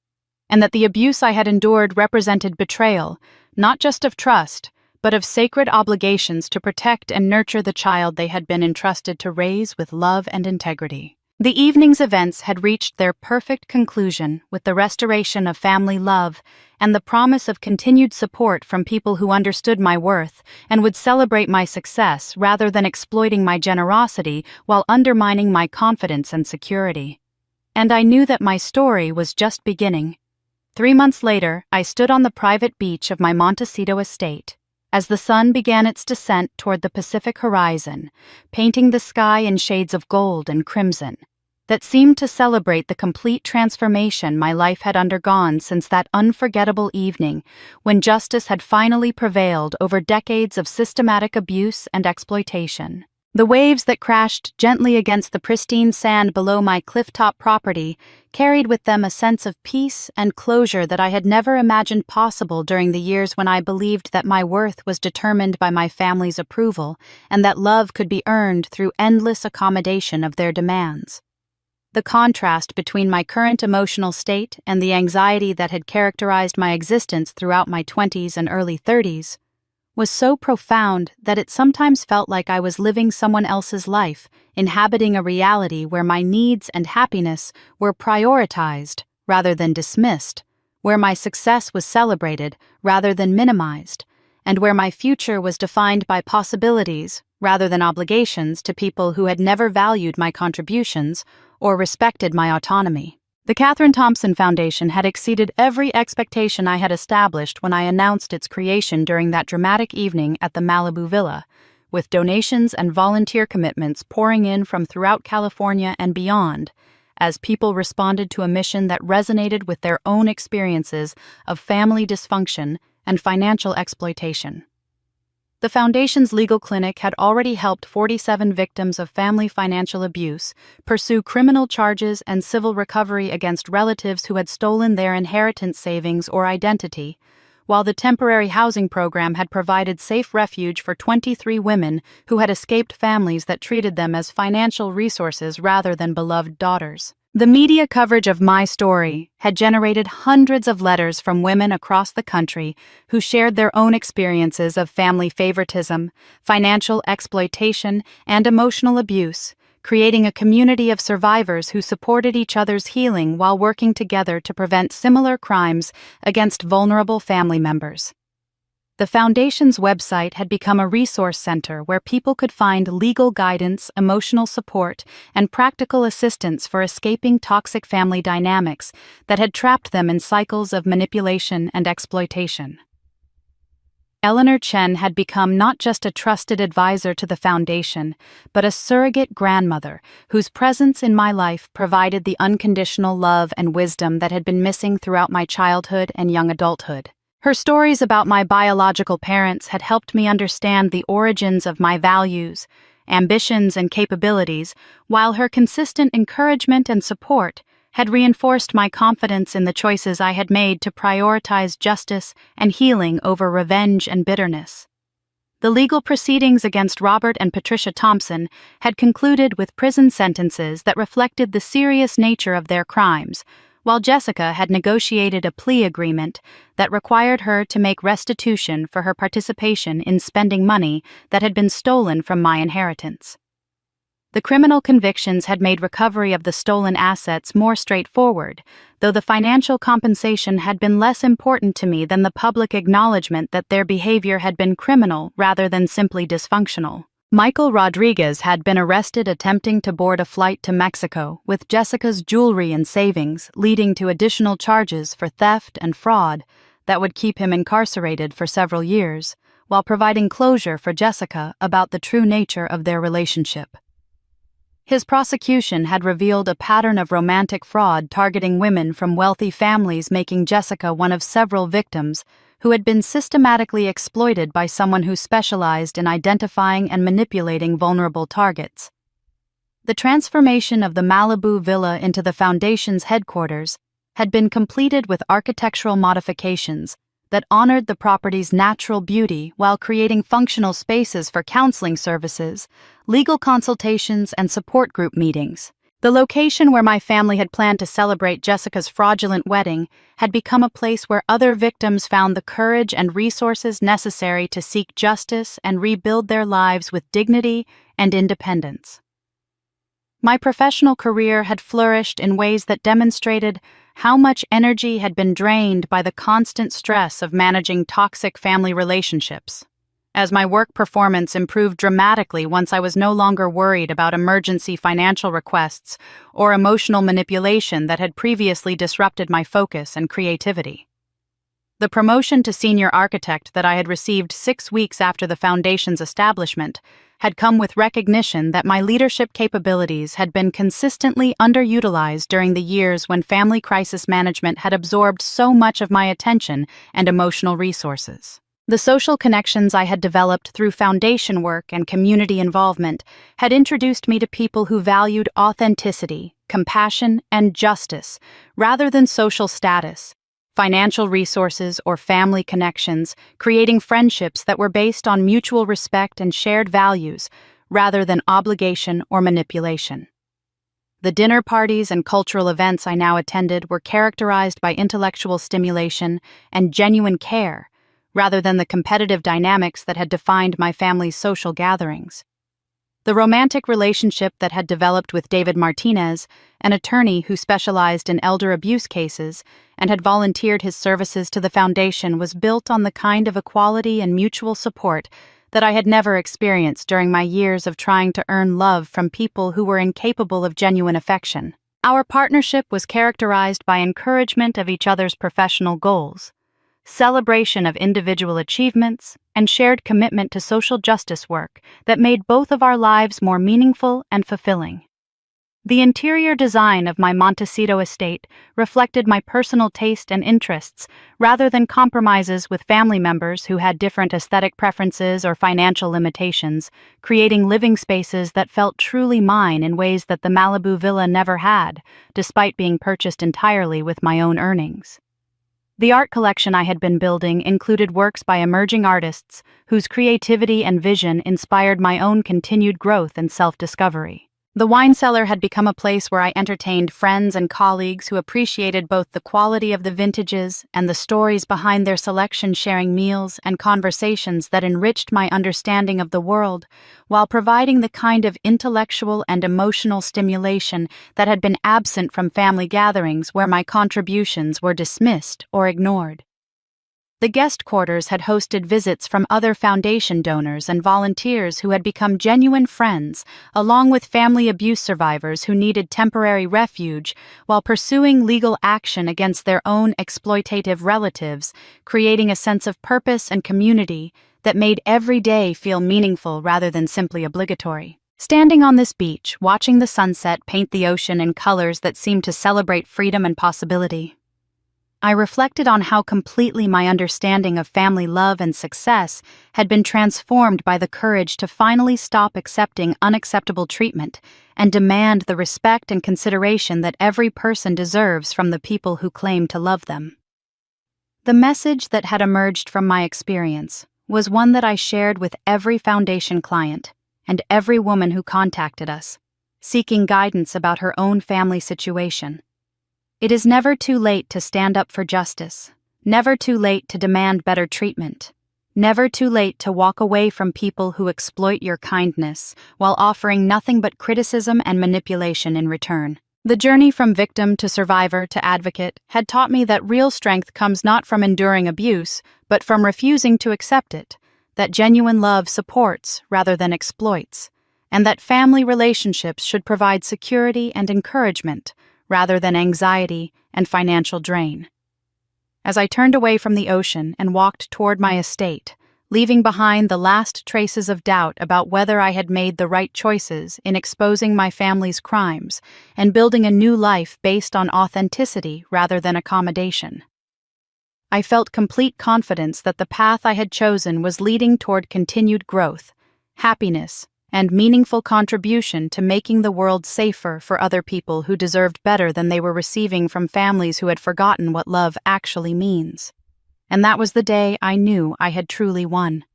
and that the abuse I had endured represented betrayal, not just of trust, but of sacred obligations to protect and nurture the child they had been entrusted to raise with love and integrity. The evening's events had reached their perfect conclusion with the restoration of family love and the promise of continued support from people who understood my worth and would celebrate my success rather than exploiting my generosity while undermining my confidence and security. And I knew that my story was just beginning. 3 months later, I stood on the private beach of my Montecito estate as the sun began its descent toward the Pacific horizon, painting the sky in shades of gold and crimson that seemed to celebrate the complete transformation my life had undergone since that unforgettable evening when justice had finally prevailed over decades of systematic abuse and exploitation. The waves that crashed gently against the pristine sand below my clifftop property carried with them a sense of peace and closure that I had never imagined possible during the years when I believed that my worth was determined by my family's approval and that love could be earned through endless accommodation of their demands. The contrast between my current emotional state and the anxiety that had characterized my existence throughout my 20s and early 30s was so profound that it sometimes felt like I was living someone else's life, inhabiting a reality where my needs and happiness were prioritized rather than dismissed, where my success was celebrated rather than minimized, and where my future was defined by possibilities rather than obligations to people who had never valued my contributions or respected my autonomy. The Katherine Thompson Foundation had exceeded every expectation I had established when I announced its creation during that dramatic evening at the Malibu Villa, with donations and volunteer commitments pouring in from throughout California and beyond, as people responded to a mission that resonated with their own experiences of family dysfunction and financial exploitation. The Foundation's legal clinic had already helped 47 victims of family financial abuse pursue criminal charges and civil recovery against relatives who had stolen their inheritance savings or identity, while the temporary housing program had provided safe refuge for 23 women who had escaped families that treated them as financial resources rather than beloved daughters. The media coverage of my story had generated hundreds of letters from women across the country who shared their own experiences of family favoritism, financial exploitation, and emotional abuse, creating a community of survivors who supported each other's healing while working together to prevent similar crimes against vulnerable family members. The Foundation's website had become a resource center where people could find legal guidance, emotional support, and practical assistance for escaping toxic family dynamics that had trapped them in cycles of manipulation and exploitation. Eleanor Chen had become not just a trusted advisor to the Foundation, but a surrogate grandmother whose presence in my life provided the unconditional love and wisdom that had been missing throughout my childhood and young adulthood. Her stories about my biological parents had helped me understand the origins of my values, ambitions, and capabilities, while her consistent encouragement and support had reinforced my confidence in the choices I had made to prioritize justice and healing over revenge and bitterness. The legal proceedings against Robert and Patricia Thompson had concluded with prison sentences that reflected the serious nature of their crimes, while Jessica had negotiated a plea agreement that required her to make restitution for her participation in spending money that had been stolen from my inheritance. The criminal convictions had made recovery of the stolen assets more straightforward, though the financial compensation had been less important to me than the public acknowledgement that their behavior had been criminal rather than simply dysfunctional. Michael Rodriguez had been arrested attempting to board a flight to Mexico with Jessica's jewelry and savings, leading to additional charges for theft and fraud that would keep him incarcerated for several years, while providing closure for Jessica about the true nature of their relationship. His prosecution had revealed a pattern of romantic fraud targeting women from wealthy families, making Jessica one of several victims who had been systematically exploited by someone who specialized in identifying and manipulating vulnerable targets. The transformation of the Malibu Villa into the Foundation's headquarters had been completed with architectural modifications that honored the property's natural beauty while creating functional spaces for counseling services, legal consultations, and support group meetings. The location where my family had planned to celebrate Jessica's fraudulent wedding had become a place where other victims found the courage and resources necessary to seek justice and rebuild their lives with dignity and independence. My professional career had flourished in ways that demonstrated how much energy had been drained by the constant stress of managing toxic family relationships. As my work performance improved dramatically once I was no longer worried about emergency financial requests or emotional manipulation that had previously disrupted my focus and creativity. The promotion to senior architect that I had received 6 weeks after the foundation's establishment had come with recognition that my leadership capabilities had been consistently underutilized during the years when family crisis management had absorbed so much of my attention and emotional resources. The social connections I had developed through foundation work and community involvement had introduced me to people who valued authenticity, compassion, and justice rather than social status, financial resources, or family connections, creating friendships that were based on mutual respect and shared values rather than obligation or manipulation. The dinner parties and cultural events I now attended were characterized by intellectual stimulation and genuine care, rather than the competitive dynamics that had defined my family's social gatherings. The romantic relationship that had developed with David Martinez, an attorney who specialized in elder abuse cases and had volunteered his services to the foundation, was built on the kind of equality and mutual support that I had never experienced during my years of trying to earn love from people who were incapable of genuine affection. Our partnership was characterized by encouragement of each other's professional goals, celebration of individual achievements, and shared commitment to social justice work that made both of our lives more meaningful and fulfilling. The interior design of my Montecito estate reflected my personal taste and interests rather than compromises with family members who had different aesthetic preferences or financial limitations, creating living spaces that felt truly mine in ways that the Malibu villa never had, despite being purchased entirely with my own earnings. The art collection I had been building included works by emerging artists whose creativity and vision inspired my own continued growth and self-discovery. The wine cellar had become a place where I entertained friends and colleagues who appreciated both the quality of the vintages and the stories behind their selection, sharing meals and conversations that enriched my understanding of the world, while providing the kind of intellectual and emotional stimulation that had been absent from family gatherings where my contributions were dismissed or ignored. The guest quarters had hosted visits from other foundation donors and volunteers who had become genuine friends, along with family abuse survivors who needed temporary refuge while pursuing legal action against their own exploitative relatives, creating a sense of purpose and community that made every day feel meaningful rather than simply obligatory. Standing on this beach, watching the sunset paint the ocean in colors that seemed to celebrate freedom and possibility, I reflected on how completely my understanding of family love and success had been transformed by the courage to finally stop accepting unacceptable treatment and demand the respect and consideration that every person deserves from the people who claim to love them. The message that had emerged from my experience was one that I shared with every foundation client and every woman who contacted us, seeking guidance about her own family situation. It is never too late to stand up for justice, never too late to demand better treatment, never too late to walk away from people who exploit your kindness while offering nothing but criticism and manipulation in return. The journey from victim to survivor to advocate had taught me that real strength comes not from enduring abuse, but from refusing to accept it, that genuine love supports rather than exploits, and that family relationships should provide security and encouragement rather than anxiety and financial drain. As I turned away from the ocean and walked toward my estate, leaving behind the last traces of doubt about whether I had made the right choices in exposing my family's crimes and building a new life based on authenticity rather than accommodation, I felt complete confidence that the path I had chosen was leading toward continued growth, happiness, and meaningful contribution to making the world safer for other people who deserved better than they were receiving from families who had forgotten what love actually means. And that was the day I knew I had truly won.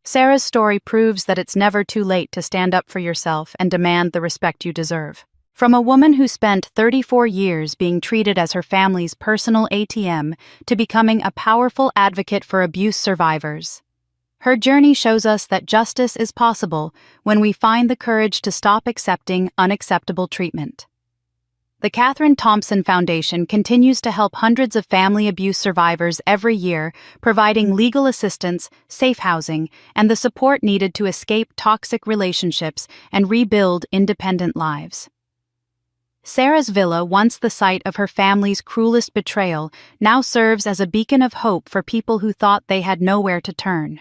Sarah's story proves that it's never too late to stand up for yourself and demand the respect you deserve. From a woman who spent 34 years being treated as her family's personal ATM to becoming a powerful advocate for abuse survivors, Her journey shows us that justice is possible when we find the courage to stop accepting unacceptable treatment. The Katherine Thompson Foundation continues to help hundreds of family abuse survivors every year, providing legal assistance, safe housing, and the support needed to escape toxic relationships and rebuild independent lives. Sarah's villa, once the site of her family's cruelest betrayal, now serves as a beacon of hope for people who thought they had nowhere to turn.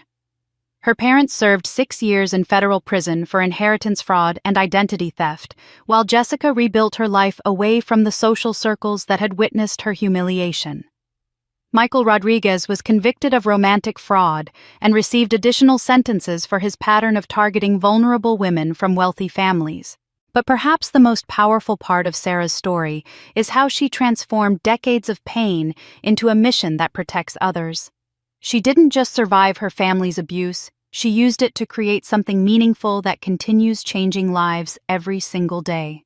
Her parents served 6 years in federal prison for inheritance fraud and identity theft, while Jessica rebuilt her life away from the social circles that had witnessed her humiliation. Michael Rodriguez was convicted of romantic fraud and received additional sentences for his pattern of targeting vulnerable women from wealthy families. But perhaps the most powerful part of Sarah's story is how she transformed decades of pain into a mission that protects others. She didn't just survive her family's abuse, she used it to create something meaningful that continues changing lives every single day.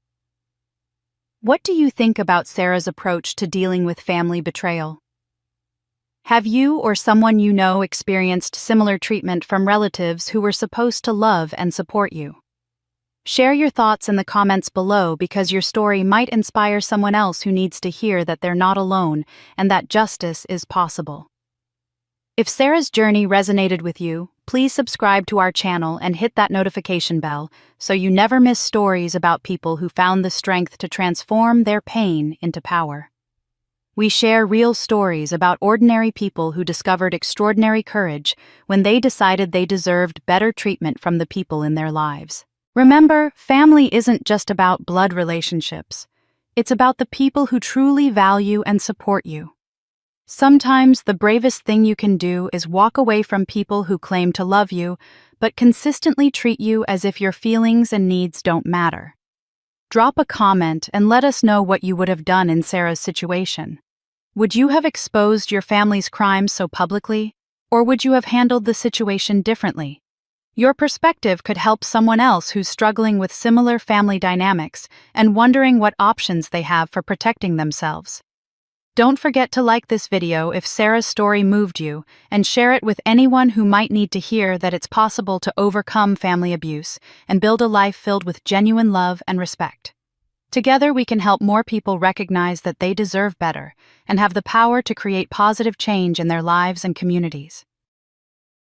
What do you think about Sarah's approach to dealing with family betrayal? Have you or someone you know experienced similar treatment from relatives who were supposed to love and support you? Share your thoughts in the comments below because your story might inspire someone else who needs to hear that they're not alone and that justice is possible. If Sarah's journey resonated with you, please subscribe to our channel and hit that notification bell so you never miss stories about people who found the strength to transform their pain into power. We share real stories about ordinary people who discovered extraordinary courage when they decided they deserved better treatment from the people in their lives. Remember, family isn't just about blood relationships. It's about the people who truly value and support you. Sometimes the bravest thing you can do is walk away from people who claim to love you, but consistently treat you as if your feelings and needs don't matter. Drop a comment and let us know what you would have done in Sarah's situation. Would you have exposed your family's crimes so publicly, or would you have handled the situation differently? Your perspective could help someone else who's struggling with similar family dynamics and wondering what options they have for protecting themselves. Don't forget to like this video if Sarah's story moved you, and share it with anyone who might need to hear that it's possible to overcome family abuse and build a life filled with genuine love and respect. Together we can help more people recognize that they deserve better and have the power to create positive change in their lives and communities.